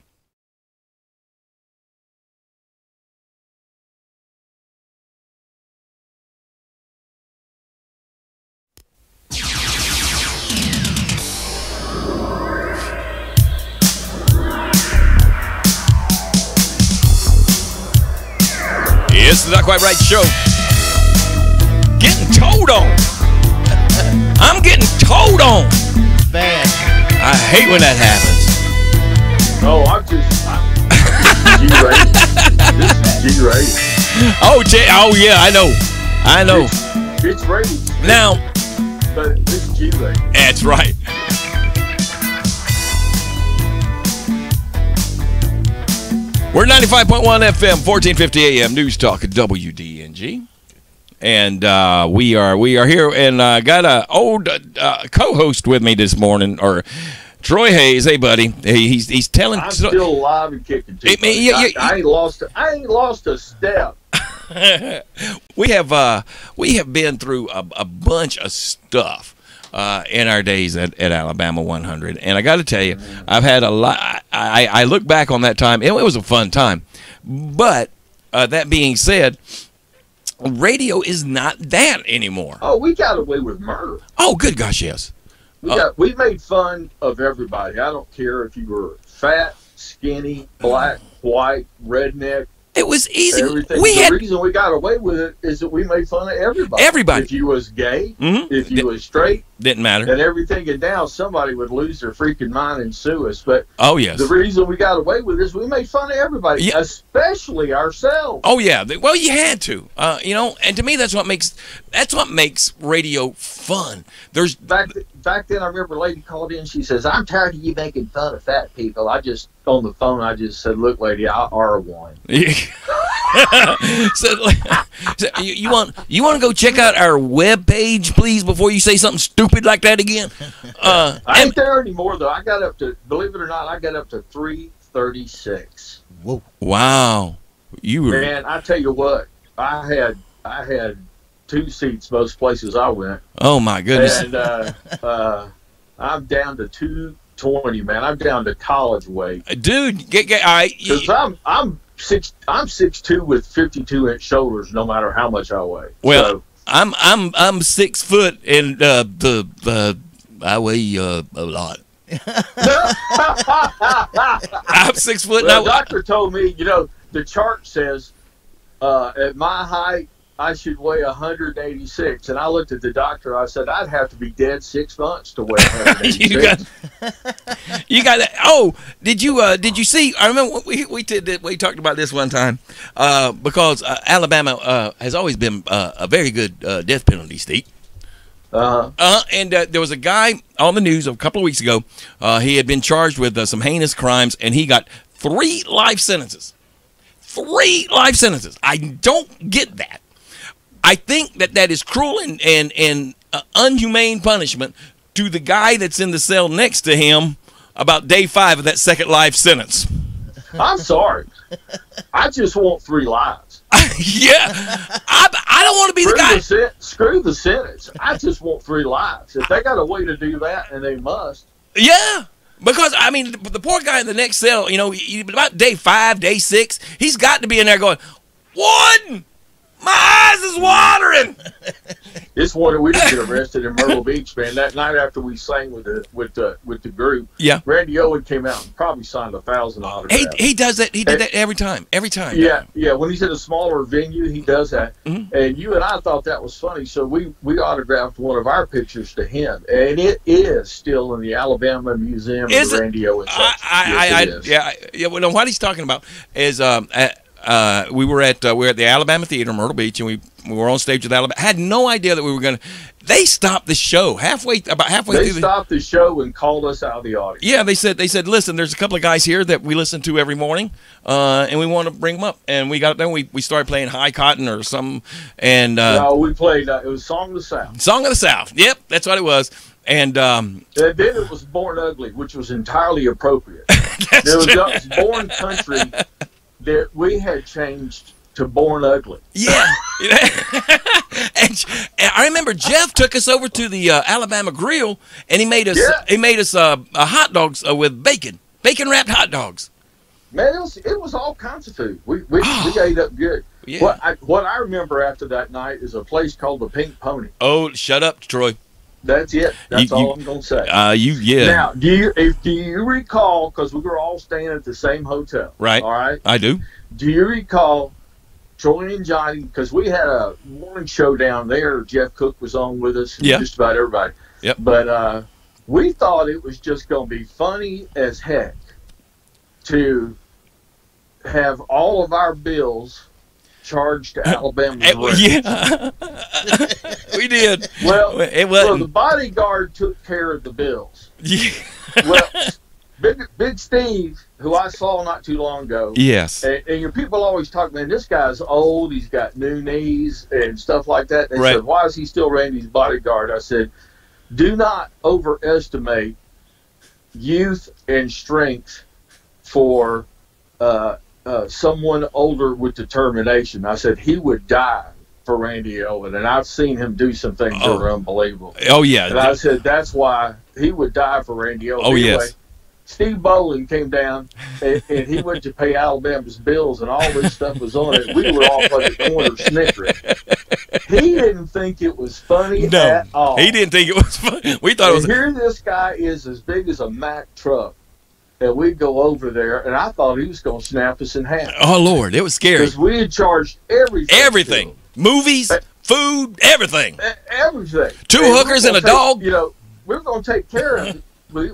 [SPEAKER 1] It's the Not Quite Right show. Getting told on. I'm getting told on.
[SPEAKER 2] Bad.
[SPEAKER 1] I hate when that happens.
[SPEAKER 5] No, I'm G-rated. This is G-rated.
[SPEAKER 1] Oh yeah, I know.
[SPEAKER 5] It's rated.
[SPEAKER 1] Now.
[SPEAKER 5] But it's G-rated.
[SPEAKER 1] That's right. We're 95.1 FM, 1450 AM, News Talk at WDNG. And we are here, and I got an old co-host with me this morning, or Troy Hayes. Hey, buddy, he's telling.
[SPEAKER 5] I'm still alive and kicking. I ain't lost a step.
[SPEAKER 1] We have been through a bunch of stuff in our days at Alabama 100, and I got to tell you, I've had a lot. I look back on that time. It was a fun time, but that being said, radio is not that anymore.
[SPEAKER 5] Oh, we got away with murder.
[SPEAKER 1] Oh, good gosh, yes.
[SPEAKER 5] We made fun of everybody. I don't care if you were fat, skinny, black, white, redneck.
[SPEAKER 1] It was easy.
[SPEAKER 5] Everything. The reason we got away with it is that we made fun of everybody.
[SPEAKER 1] Everybody.
[SPEAKER 5] If you was gay, if you was straight,
[SPEAKER 1] didn't matter.
[SPEAKER 5] And everything. And now somebody would lose their freaking mind and sue us. But
[SPEAKER 1] oh yes,
[SPEAKER 5] the reason we got away with it is we made fun of everybody, especially ourselves.
[SPEAKER 1] Oh yeah. Well, you had to. And to me, that's what makes radio fun. There's
[SPEAKER 5] back then, I remember a lady called in. She says, "I'm tired of you making fun of fat people." I just on the phone, I just said, "Look, lady, I are one."
[SPEAKER 1] So you want to go check out our webpage, please, before you say something stupid like that again?
[SPEAKER 5] I ain't there anymore, though. I got up to, believe it or not, I got up to 336.
[SPEAKER 2] Whoa!
[SPEAKER 1] Wow, you were,
[SPEAKER 5] man. I tell you what, I had 2 seats most places I went.
[SPEAKER 1] Oh my goodness!
[SPEAKER 5] And I'm down to 220, man. I'm down to college weight,
[SPEAKER 1] dude. Get all right.
[SPEAKER 5] Because I'm 6'2" with 52-inch shoulders, no matter how much I weigh.
[SPEAKER 1] Well,
[SPEAKER 5] so,
[SPEAKER 1] I'm 6 foot, and I weigh a lot. I'm 6 foot.
[SPEAKER 5] Well, the doctor told me, the chart says at my height I should weigh 186, and I looked at the doctor. I said I'd have to be dead 6 months to weigh 186.
[SPEAKER 1] you got that? Oh, did you see? I remember we talked about this one time because Alabama has always been a very good death penalty state. And there was a guy on the news a couple of weeks ago. He had been charged with some heinous crimes, and he got 3 life sentences. 3 life sentences. I don't get that. I think that is cruel and unhumane punishment to the guy that's in the cell next to him about day 5 of that second life sentence.
[SPEAKER 5] I'm sorry. I just want 3 lives.
[SPEAKER 1] Yeah. I don't want to be the guy.
[SPEAKER 5] Screw the sentence. I just want 3 lives. If they got a way to do that, and they must.
[SPEAKER 1] Yeah. Because, I mean, the poor guy in the next cell, you know, about day 5, day 6, he's got to be in there going, Warden, my eyes is watering.
[SPEAKER 5] This one, we didn't get arrested in Myrtle Beach, man. That night after we sang with the group,
[SPEAKER 1] yeah,
[SPEAKER 5] Randy Owen came out and probably signed 1,000 autographs.
[SPEAKER 1] He does that. He did that every time.
[SPEAKER 5] Yeah. When he's in a smaller venue, he does that. Mm-hmm. And you and I thought that was funny, so we autographed one of our pictures to him, and it is still in the Alabama Museum of Randy Owen.
[SPEAKER 1] Yeah. Well, what he's talking about is we were at the Alabama Theater in Myrtle Beach, and we were on stage with Alabama. Had no idea that we were going to. They stopped the show about halfway through.
[SPEAKER 5] They stopped the show and called us out of the audience.
[SPEAKER 1] Yeah, they said, listen, there's a couple of guys here that we listen to every morning, and we want to bring them up. And we got then we started playing High Cotton or something. And
[SPEAKER 5] no, we played. It was Song of the South.
[SPEAKER 1] Song of the South. Yep, that's what it was. And
[SPEAKER 5] then it was Born Ugly, which was entirely appropriate. There was Born Country. That we had changed to Born Ugly.
[SPEAKER 1] Yeah. and I remember Jeff took us over to the Alabama Grill, and he made us hot dogs with bacon wrapped hot dogs.
[SPEAKER 5] Man, it was all kinds of food. We ate up good. Yeah. What I remember after that night is a place called the Pink Pony.
[SPEAKER 1] Oh, shut up, Troy.
[SPEAKER 5] That's it. That's all I'm going to say.
[SPEAKER 1] Now,
[SPEAKER 5] do you recall, because we were all staying at the same hotel.
[SPEAKER 1] Right.
[SPEAKER 5] All right.
[SPEAKER 1] I do.
[SPEAKER 5] Do you recall Troy and Johnny, because we had a morning show down there. Jeff Cook was on with us. And just about everybody.
[SPEAKER 1] Yep.
[SPEAKER 5] But we thought it was just going to be funny as heck to have all of our bills charged to Alabama.
[SPEAKER 1] Yeah, we did.
[SPEAKER 5] Well, the bodyguard took care of the bills.
[SPEAKER 1] Yeah.
[SPEAKER 5] Well, Big Steve, who I saw not too long ago.
[SPEAKER 1] Yes.
[SPEAKER 5] And your people always talk, man, this guy's old. He's got new knees and stuff like that. They said, why is he still Randy's bodyguard? I said, do not overestimate youth and strength for someone older with determination. I said he would die for Randy Owen, and I've seen him do some things that are unbelievable.
[SPEAKER 1] Oh yeah.
[SPEAKER 5] And I said that's why he would die for Randy Owen.
[SPEAKER 1] Oh
[SPEAKER 5] anyway,
[SPEAKER 1] yes.
[SPEAKER 5] Steve Bowling came down, and he went to pay Alabama's bills, and all this stuff was on it. We were all at the corner snickering. He didn't think it was funny at all.
[SPEAKER 1] He didn't think it was funny. We thought it was.
[SPEAKER 5] Here this guy is as big as a Mack truck. And we'd go over there, and I thought he was going to snap us in half.
[SPEAKER 1] Oh, Lord, it was scary.
[SPEAKER 5] Because we had charged everything.
[SPEAKER 1] Everything. Movies, food, everything.
[SPEAKER 5] Everything.
[SPEAKER 1] 2 hookers and a dog.
[SPEAKER 5] You know, we were going to take care of it.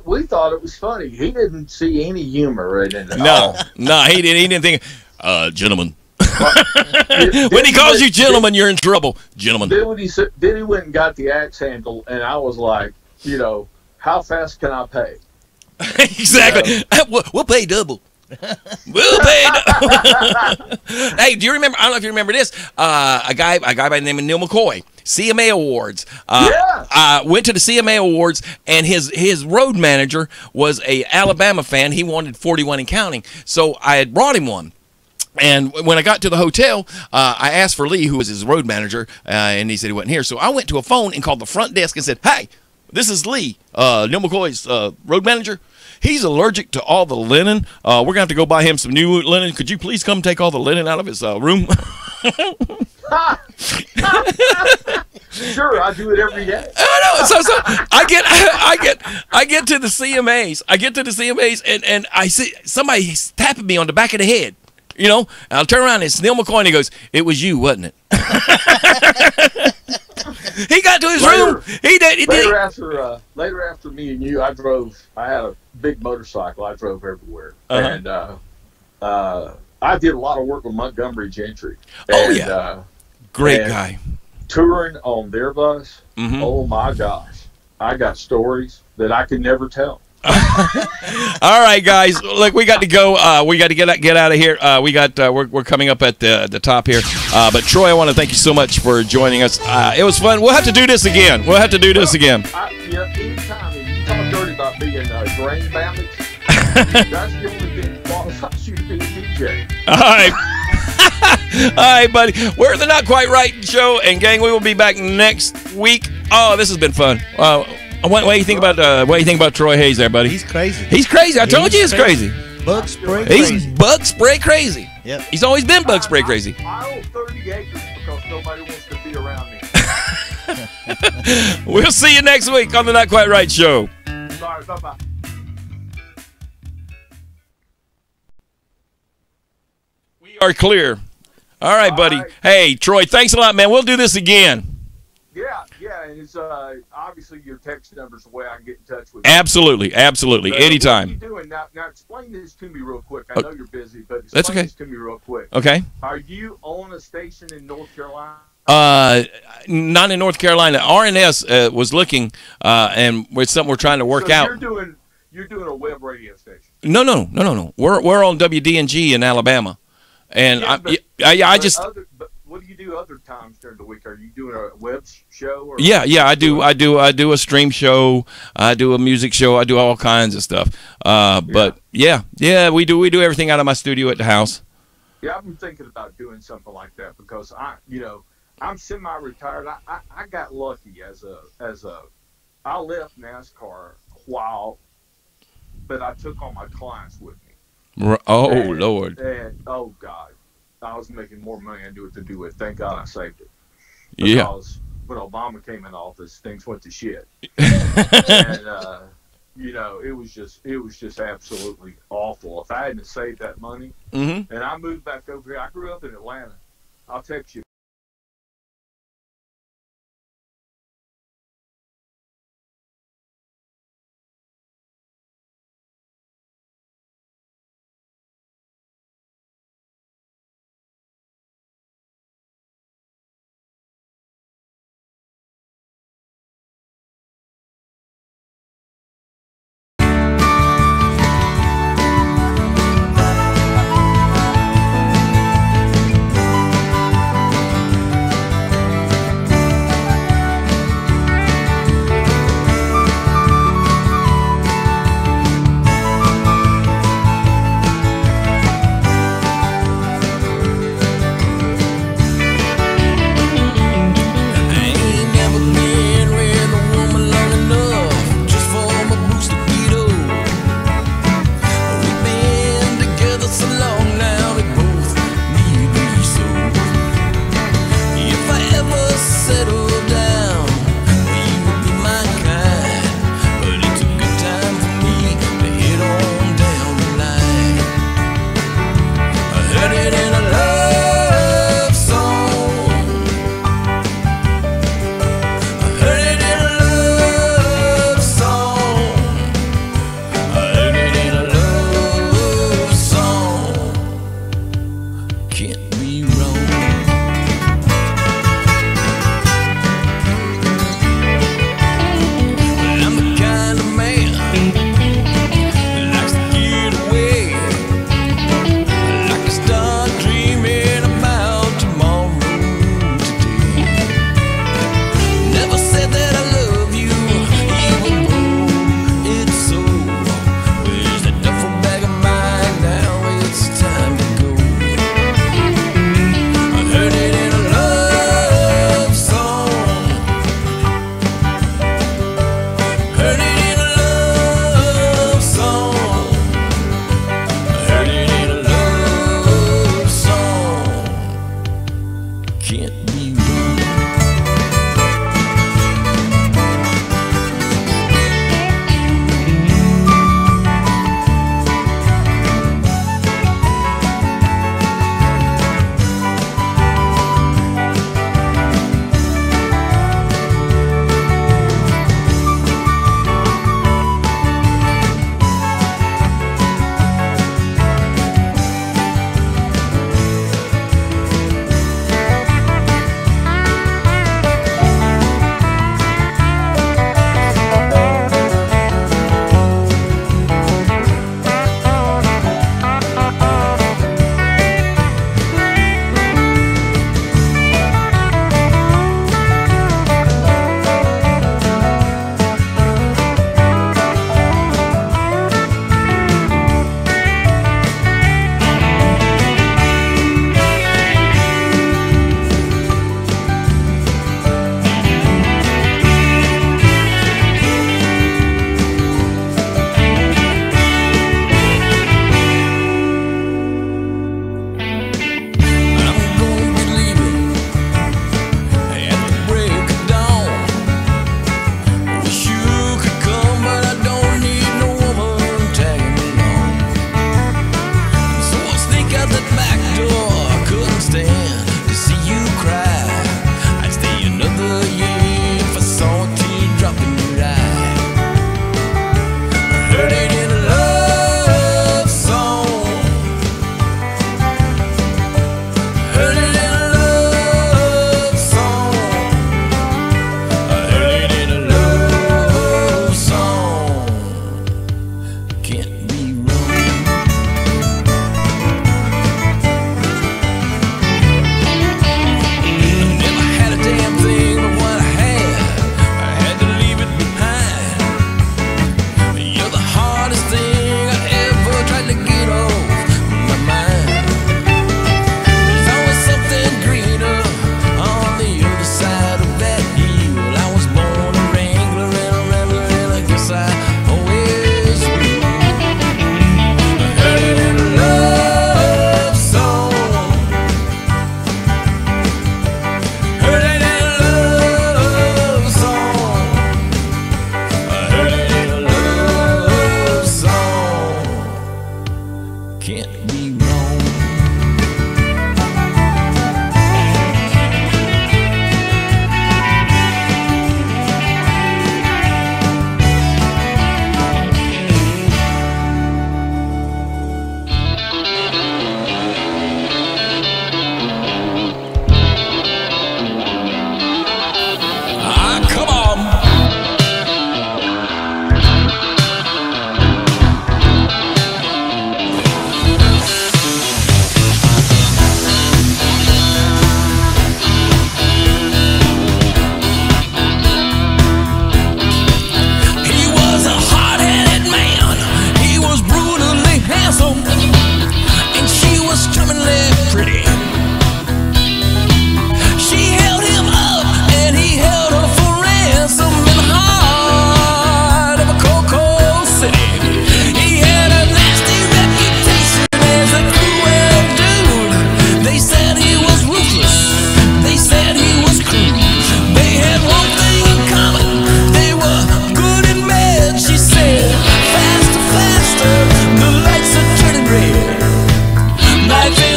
[SPEAKER 5] We thought it was funny. He didn't see any humor in it at all.
[SPEAKER 1] No, he didn't think, gentlemen. When he calls you gentlemen, you're in trouble. Gentlemen.
[SPEAKER 5] Then he went and got the axe handle, and I was like, how fast can I pay?
[SPEAKER 1] Exactly. We'll pay double. We'll pay double. Hey, do you remember? I don't know if you remember this. A guy by the name of Neil McCoy, CMA Awards. Went to the CMA Awards, and his road manager was a Alabama fan. He wanted 41 and counting, so I had brought him one. And when I got to the hotel, I asked for Lee, who was his road manager, and he said he wasn't here. So I went to a phone and called the front desk and said, "Hey, this is Lee, Neil McCoy's road manager. He's allergic to all the linen. We're going to have to go buy him some new linen. Could you please come take all the linen out of his room?"
[SPEAKER 5] Sure, I do it every day.
[SPEAKER 1] I know. So I get to the CMAs. And I see somebody tapping me on the back of the head. And I'll turn around and it's Neil McCoy, and he goes, "It was you, wasn't it?" He got to his room. He did.
[SPEAKER 5] Later after me and you, I had a big motorcycle. I drove everywhere. And I did a lot of work with Montgomery Gentry.
[SPEAKER 1] Great guy.
[SPEAKER 5] Touring on their bus. Mm-hmm. Oh my gosh. I got stories that I could never tell.
[SPEAKER 1] All right, guys. Look, we got to go. We got to get out of here. We're coming up at the top here. But Troy, I want to thank you so much for joining us. It was fun. We'll have to do this again. Anytime.
[SPEAKER 5] If you talk dirty about being brain damaged, that's the only thing that qualifies you to be a DJ.
[SPEAKER 1] All right. All right, buddy. We're the Not Quite Right show, and gang, we will be back next week. Oh, this has been fun. What do you think about Troy Hayes there, buddy?
[SPEAKER 2] He's crazy.
[SPEAKER 1] He's crazy. I told you he's crazy.
[SPEAKER 2] Bug spray crazy.
[SPEAKER 1] He's bug spray crazy.
[SPEAKER 2] Yep.
[SPEAKER 1] He's always been bug spray crazy.
[SPEAKER 5] I own 30 acres because nobody wants to be around me.
[SPEAKER 1] We'll see you next week on the Not Quite Right show.
[SPEAKER 5] Sorry, bye-bye.
[SPEAKER 1] We are clear. All right, buddy.
[SPEAKER 5] right.
[SPEAKER 1] Hey, Troy, thanks a lot, man. We'll do this again.
[SPEAKER 5] Yeah, and it's obviously your text number's the way I can get in touch with you.
[SPEAKER 1] Absolutely. Anytime.
[SPEAKER 5] What are you doing now? Now explain this to me real quick. I know you're busy, but explain
[SPEAKER 1] That's okay.
[SPEAKER 5] this to me real quick.
[SPEAKER 1] Okay.
[SPEAKER 5] Are you on a station in North Carolina?
[SPEAKER 1] Not in North Carolina. RNS was looking, and it's something we're trying to work out.
[SPEAKER 5] You're doing a web radio station.
[SPEAKER 1] No. We're on WDNG in Alabama, and
[SPEAKER 5] But what do you do other times during the week? Are you doing a web show? Or
[SPEAKER 1] Yeah, I do a stream show. I do a music show. I do all kinds of stuff. But yeah, we do everything out of my studio at the house.
[SPEAKER 5] Yeah, I've been thinking about doing something like that because I'm semi-retired. I got lucky I left NASCAR a while, but I took all my clients with me.
[SPEAKER 1] Lord.
[SPEAKER 5] And oh God, I was making more money than to do it. Thank God I saved it.
[SPEAKER 1] Yeah.
[SPEAKER 5] Because when Obama came in office, things went to shit. And it was just absolutely awful. If I hadn't saved that money, and I moved back over here, I grew up in Atlanta. I'll text you.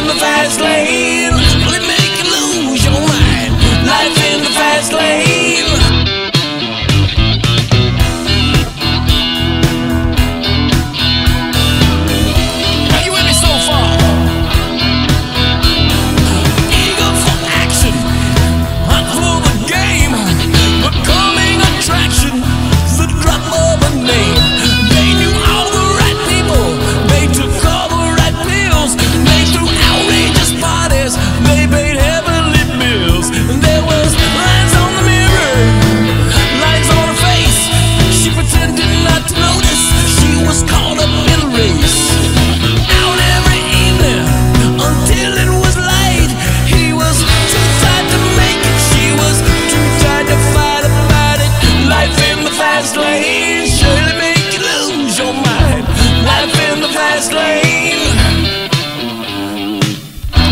[SPEAKER 4] the fast lane. Will it make you lose your mind? Life in the fast lane. Are you with me so far? Eager for action, hunt for the game, becoming attraction, the drop of a name. They knew all the right people, they took all the right pills, they threw outrageous parties, they paid heavenly bills. There was lines on the mirror, lines on her face. She pretended not to notice, she was caught up in a race. Out every evening until it was late. He was too tired to make it, she was too tired to fight about it. Life in the fast lane surely make you lose your mind. Life in the fast lane.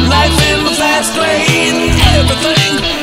[SPEAKER 4] Life in the fast lane. Everything